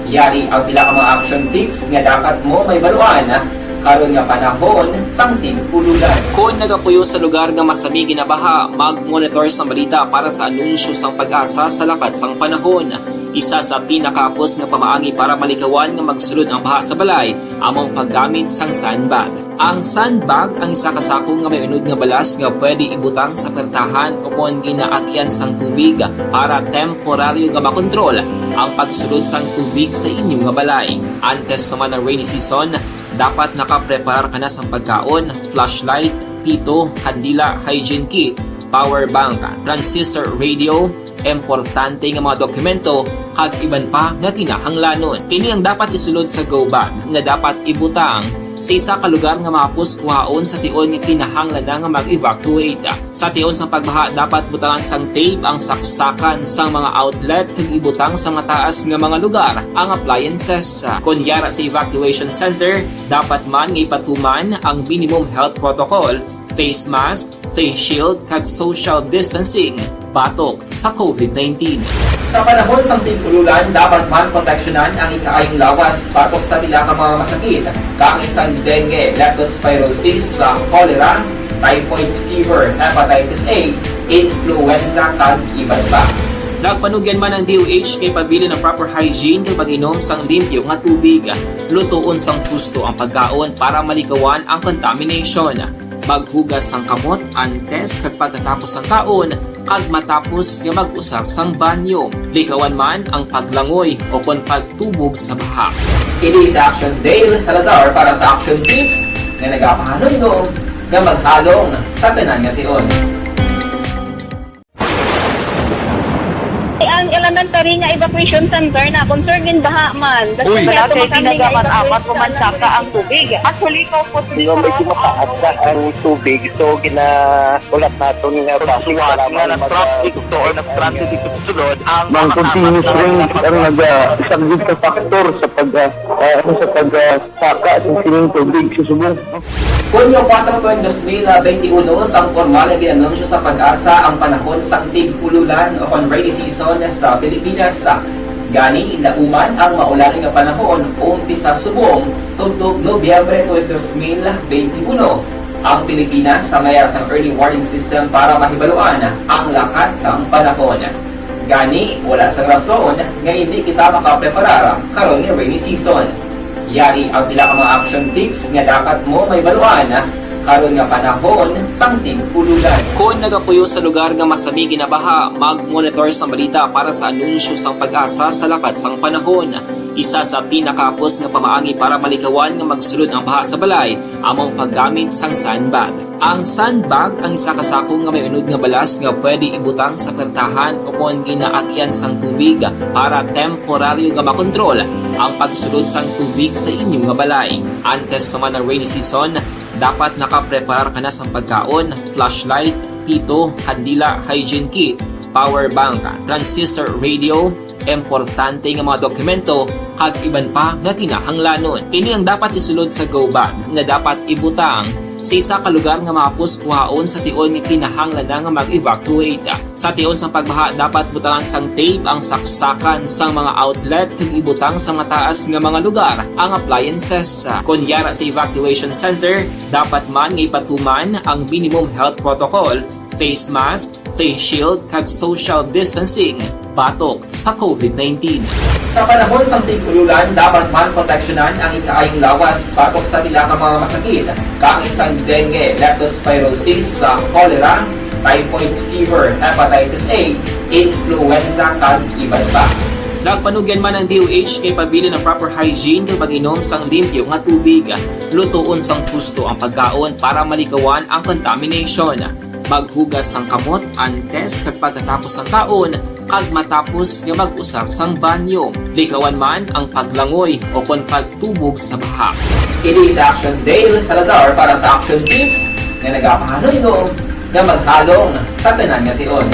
Yari ang pila ka mga action tips nga dapat mo may baluan karon nga panahon sang tig-ululan. Kung nagapuyo sa lugar nga masami ginabaha, mag-monitor sa balita para sa anunsyo sang Pag-asa sa lakat sang panahon. Isa sa pinakapos nga pamaagi para malikawan nga magsulod ang baha sa balay, among paggamit sang sandbag. Ang sandbag ang isa ka sako nga may unod nga balas nga pwede ibutang sa pertahan o kung ginaakyan sang tubig para temporaryo nga makontrol ang pagsulod sang tubig sa inyong nga balay. Antes naman ng rainy season, dapat nakapreparar ka na sa pagkaon, flashlight, pito, kandila, hygiene kit, power bank, transistor radio, importante nga mga dokumento, kag iban pa nga kinahanglanon. Ini ang dapat isulod sa go bag nga dapat ibutang sa isa ka lugar nga mapus kuhaon sa tion nga kinahanglan nga mag-evacuate. Sa tion sa pagbaha dapat butangan sang tape ang saksakan sang mga outlet kag ibutang sa mataas nga mga lugar ang appliances. Kunyara sa evacuation center, dapat man nga ipatuman ang minimum health protocol, face mask, face shield kag social distancing batok sa COVID-19. Sa panahon sa tig-ululan, dapat man proteksyonan ang ikaayong lawas batok sa pila ka mga masakit, kang isang dengue, leptospirosis, cholera, typhoid fever, hepatitis A, influenza kag iban pa. Nagpanugyan man ang DOH kay pabili ng proper hygiene kay pag-inom sang limpyo nga tubig. Lutuon sang husto ang pagkaon para malikawan ang contamination. Maghugas sang kamot antes kag pagkatapos sang kaon kag matapos nga mag-usar sang banyo. Likawan man ang paglangoy o kon pagtubog sa baha. Kini sa Action Dale Salazar para sa Action Tips nga nagapahanong nga maghalong sa tanan nga tion. Ang elementary nga evacuation center na concern din baha man. Uy. Kaya tinagaman-amat kumansaka ang tubig. Actually, ikaw po Hindi mo medyo mataas na ang tubig. So, ulat nato nga pasuwat nga ng traffic to or ng traffic dito sa sulod. Ang continuous rain ang nag-isang sa factor sa pagsaka sa sining tubig sa subong. Hunyo 4, 2021, sang formal na ginanunsyo sa Pag-asa ang panahon sa tig-ululan o rainy season sa Pilipinas. Gani, lauman ang maulaling nga panahon umpisa subong tuntog Nobyembre 2021. Ang Pilipinas sa mayar sang early warning system para mahibaluan ang lakat sang panahon. Gani, wala sang rason nga hindi kita makapreparar karon nga rainy season. Yari ang pila ka mga action tips nga dapat mo may baluan karon nga panahon sang tig-ululan. Kung nagapuyo sa lugar nga masami ginabaha, mag-monitor sa balita para sa anunsyo sang Pag-asa sa lakat sang panahon. Isa sa pinakapos nga pamaagi para malikawan nga magsulod ang baha sa balay among paggamit sang sandbag. Ang sandbag ang isa ka sako nga may unod nga balas nga pwede ibutang sa pertahan upon ginaagyan sang tubig para temporaryo nga makontrol ang pagsulod sang tubig sa inyong nga balay. Antes naman ng rainy season, dapat nakapreparar ka na sa pagkaon, flashlight, pito, kandila, hygiene kit, power bank, transistor radio, importante nga mga dokumento kag iban pa nga kinahanglanon. Ini ang dapat isulod sa go bag nga dapat ibutang sa isa ka lugar nga mapus kuhaon sa tion nga kinahanglan nga mag-evacuate. Sa tion sa pagbaha dapat butangan sang tape ang saksakan sa mga outlet kag ibutang sa mataas nga mga lugar ang appliances. Kunyara sa evacuation center, dapat man nga ipatuman ang minimum health protocol, face mask, face shield kag social distancing batok sa COVID-19. Sa panahon sa tig-ululan, dapat man proteksyonan ang ikaayong lawas batok sa bilang mga masakit, kang isang dengue, leptospirosis, cholera, typhoid fever, hepatitis A, influenza, kag iban pa. Nagpanugyan man ang DOH kay pabili ng proper hygiene kay pag-inom sang limpyo nga tubig. Lutuon sang gusto ang pagkaon para malikawan ang contamination. Maghugas sang kamot antes kag pagkatapos ang kaon kag matapos nga mag-usar sang banyo. Likawan man ang paglangoy o kon pagtubog sa baha. Kini sa Action Dale Salazar para sa Action Tips nga nagapahanundong nga maghalong sa tanan nga tion.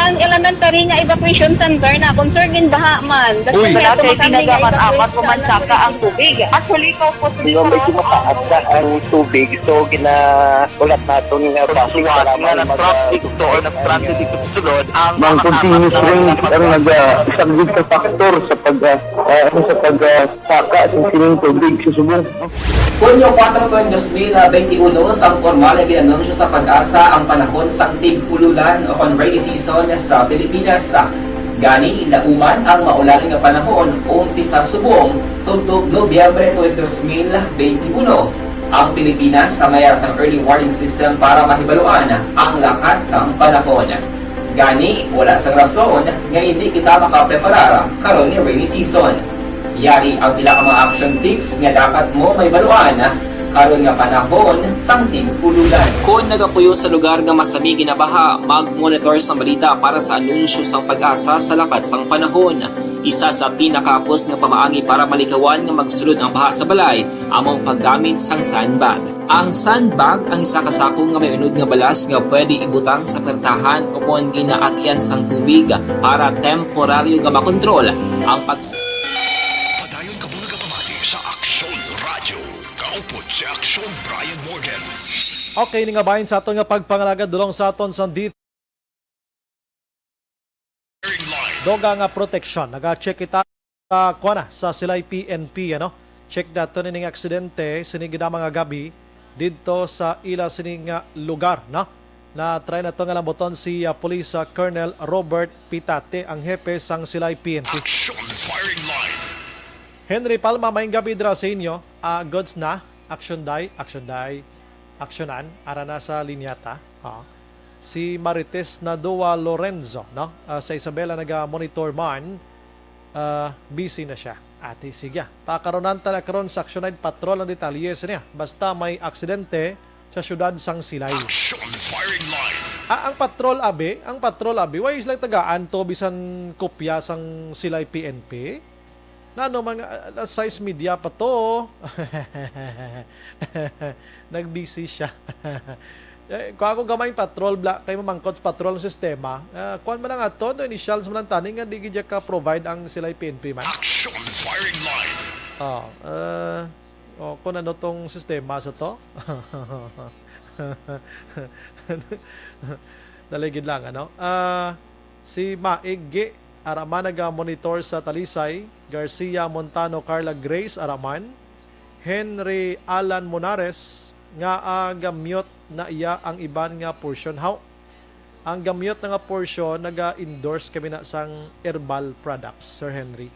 Ang elementary nga evacuation center na concern din baha man. Uy, dati ginagaman-amat kumansaka ang tubig. Actually, ikaw po Yung medyo mataas na ang tubig, so ginaulat natin nga pasiwat nga nag-traffic to or nag-transit dito sa sulod. Ang continuous rain ang nag-subject sa factor sa pagsaka sa sining tubig sa subong. Hunyo 4 2021, sang formal na ginanunsyo sa pag-asa ang panahon sang tig-ululan o rainy season sa Pilipinas. Gani, lauman ang maulan nga panahon umpisa subong tungtong Nobyembre 2021. Ang Pilipinas sa mayroon sang early warning system para mahibaluan ang lakat sang panahon. Gani, wala sang rason nga hindi kita makapreparar karon ni rainy season. Yari ang ilang mga action tips nga dapat mo may baluan karon nga panahon sang tig-ululan. Kung nagapuyo sa lugar nga masami ginabaha, mag-monitor sa balita para sa anunsyo sang pag-asa sa lakat sang panahon. Isa sa pinakapos nga pamaagi para malikawan nga magsulod ang baha sa balay among paggamit sang sandbag. Ang sandbag ang isa ka sako nga may unod nga balas nga pwede ibutang sa pertahan upon ginaagyan sang tubig para temporaryo nga makontrol ang si Action Brian Morgan. Okay, ni nga bahin sa aton nga pagpangalaga dulong sa aton sa dito. Doga nga protection. Naga-check kita sa silay PNP, ano? Check dato ni nga aksidente sinig na mga gabi dito sa ila sining lugar, no? Na try na to nga lamboton si Police Colonel Robert Pitate, ang hepe sang silay PNP. Action Firing Line. Henry Palma, maing gabi dira sa inyo. Goods na. Aksyonan, ara na sa linyata. Si Marites Nadua Lorenzo, no? Sa Isabela naga-monitor man, busy na siya. Ate, sige. Pakaronan karon sa aksyonan patrol ang detalye niya. Basta may aksidente sa syudad sang Silay. Action Firing Line. Ang patrol abi, why is lang tagaan to bisan kopya sang Silay PNP? Nano mga size media pa to. Nagbisi siya. Kung ako gamay patrol kay mamangkot patrol ng sistema, kuan man nga to, no initials man tani nga di gid ka provide ang sila PNP man. Action Firing Line. Kung ano tong sistema sa to. Daligid lang ano. Si Maig Araman naga-monitor sa Talisay, Garcia Montano Carla Grace Araman, Henry Alan Monares nga gamyot na iya ang iban nga portion. How? Ang gamyot na nga portion naga-endorse kami na sang herbal products, Sir Henry.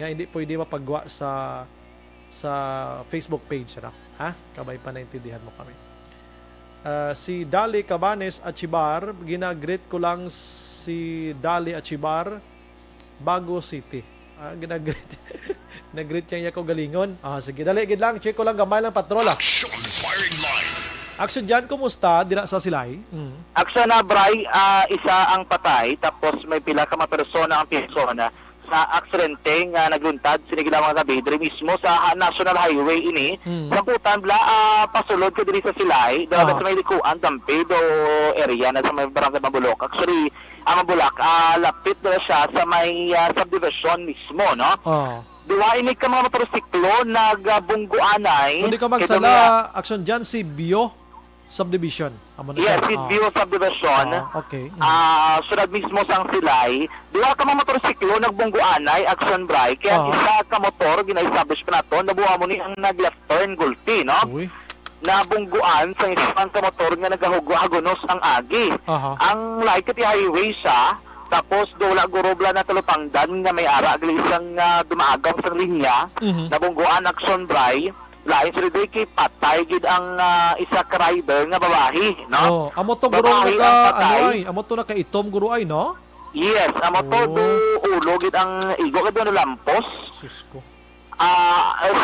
Nga hindi pwede mapagwa sa Facebook page, ano? Ha? Kabay pa naintindihan mo kami. Si Dali Cabanes Achibar, ginagreet ko lang si Dali Achibar, Bago City. Ginagreet. Nagreet niya ko galingon. Sige, dali, gid lang. Check ko lang gamay lang patrola. Action firing line. Action dyan, kumusta? Dina sa silay? Action na, Bray, isa ang patay, tapos may pila ka mga persona ang persona sa aksidente nga nagluntad sinigilang mga gabi diri mismo sa National Highway ini. Sa putan bla pasulod ko diri sa silay, dapat sa may likuan Dampedo area na sa may barangay Mabulok. Actually, ang Mabulak lapit na siya sa may subdivision mismo, no? Diwa inig ka mga motorsiklo nagbungguanay. Hindi ka magsala, action dyan si Bio Subdivision. Yes, si Bio Subdivision. Okay. Sunod mismo sang silay. Diwa ka mga motorsiklo nagbungguanay, action Bray. Kaya isa ka motor, gina-establish pa nato, nabuha mo ni ang nag-left turn gulti, no? Nabungguan sa isang ka motor nga nagahugo-hagunos ang agi. Ang like iti highway siya, tapos dola gurobla na talupangdan nga may ara isang dumaagaw sa linya, nabungguan action Bray. Lain sila doy kay patay gid ang isa ka rider nga babae, no? Amo to guro amo to na ka itom guro ay, no? Yes, amo to ulo gid ang igo gid na lampos. Susko.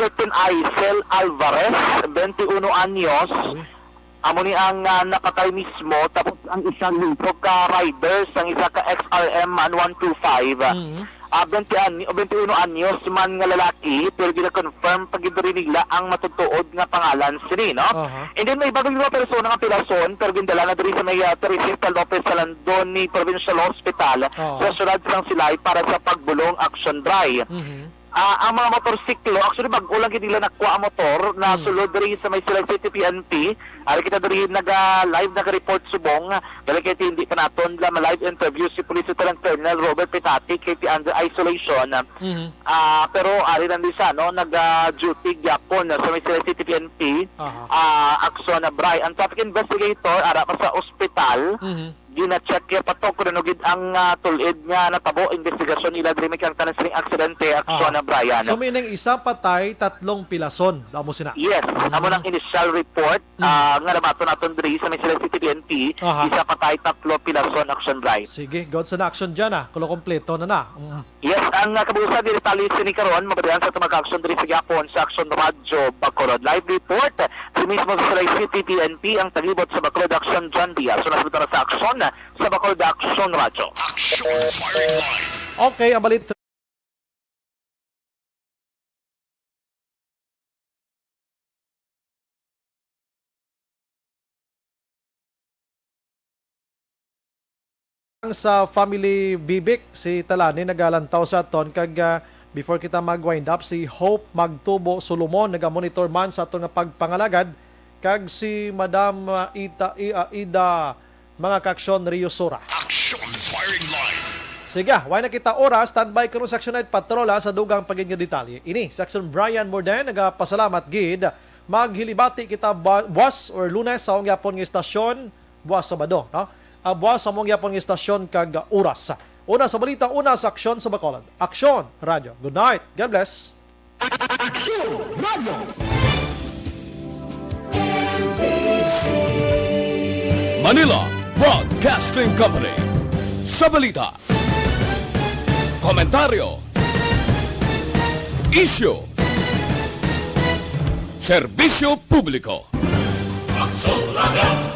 Certain Aisel Alvarez, 21 anyos. Amo ni ang nakatay mismo, tapos ang isang lingkod ka rider sang isa ka XRM 125. 21 anyos man nga lalaki, pero gina-confirm pag-ibari nila ang matutuod nga pangalan sini, no? And then may bagong mga persona nga pilason, pero gindala na diri sa may Teresita Lopez Salandon ni Provincial Hospital sa sunod sang silay para sa pagbulong action dry. Ang mga motorsiklo, actually bago lang nila nakuha ang motor na sulod diri sa may Silay City PNP. Ari kita diri live nag-report subong, dahil kaya hindi pa naton live interview si Police Lieutenant Colonel Robert Pitati kay under isolation. Pero ari nandi sa nag-duty gyapon sa may Silay City PNP. Action na Bray. Ang traffic investigator ara pa sa ospital. Gina-check kaya patok kung nagid ang tulid nga natabo investigasyon ila diri may kang tanan sining aksidente aksyon na Brian. So meaning isa patay, 3 pilason. Damo sina. Yes, amo nang initial report nga nabato naton diri sa Silay City PNP, isa patay, 3 pilason action Brian. Sige, god sa action diyan kulo kompleto na. Yes, ang kabuusan diri tali sini karon mabadayan sa tumag-action diri sa Gapon sa Action Radio Bacolod. Live report sa mismo sa Silay City PNP ang taglibot sa Bacolod Action John Diaz. So nasunod sa action sa Bacolod Action Radio. Action firing line. Okay, ang balit sa family Bibik, si Talani nagalantaw sa aton kag before kita mag-wind up, si Hope Magtubo Solomon naga-monitor man sa aton nga pagpangalagad kag si Madam Ida mga kaksyon Rio Sura. Action firing line. Sige, why na kita oras, standby karon sa Action Night Patrola sa dugang pagiging detalye. Ini, Section Brian Morden, nagapasalamat gid. Maghilibati kita buwas or Lunes sa mong yapon ng istasyon, buwas Sabado, no? Buwas sa mong yapon ng istasyon kag oras. Una sa balita, una sa Aksyon sa Bacolod. Aksyon Radio. Good night. God bless. Aksyon Radio. Manila Broadcasting Company. Sa balita, komentaryo, isyu, serbisyo publiko. Aksyon Radio.